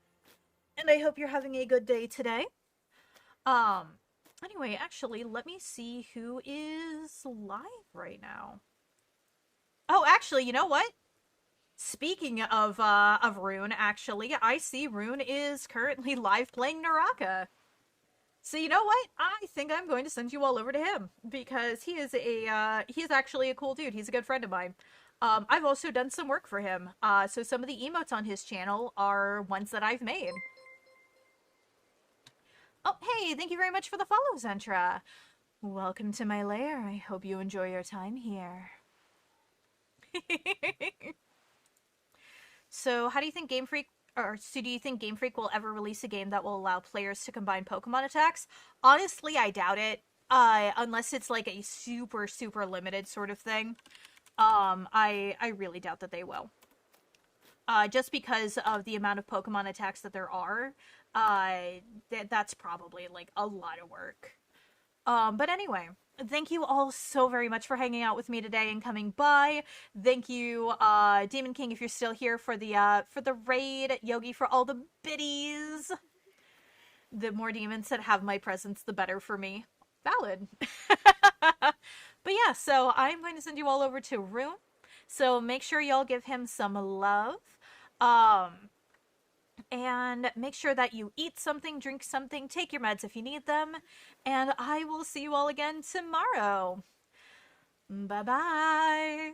And I hope you're having a good day today. Anyway, actually, let me see who is live right now. Oh, actually, you know what? Speaking of Rune, actually, I see Rune is currently live playing Naraka. So you know what? I think I'm going to send you all over to him because he is actually a cool dude. He's a good friend of mine. I've also done some work for him. So some of the emotes on his channel are ones that I've made. Oh, hey, thank you very much for the follow, Zentra. Welcome to my lair. I hope you enjoy your time here. So, how do you think Game Freak, or so do you think Game Freak will ever release a game that will allow players to combine Pokemon attacks? Honestly, I doubt it. Unless it's like a super, super limited sort of thing. I really doubt that they will. Just because of the amount of Pokemon attacks that there are, that's probably like a lot of work. But anyway, thank you all so very much for hanging out with me today and coming by. Thank you, Demon King, if you're still here for the raid. Yogi for all the biddies. The more demons that have my presence, the better for me. Valid. But yeah, so I'm going to send you all over to Rune. So make sure y'all give him some love. Um, and make sure that you eat something, drink something, take your meds if you need them. And I will see you all again tomorrow. Bye bye.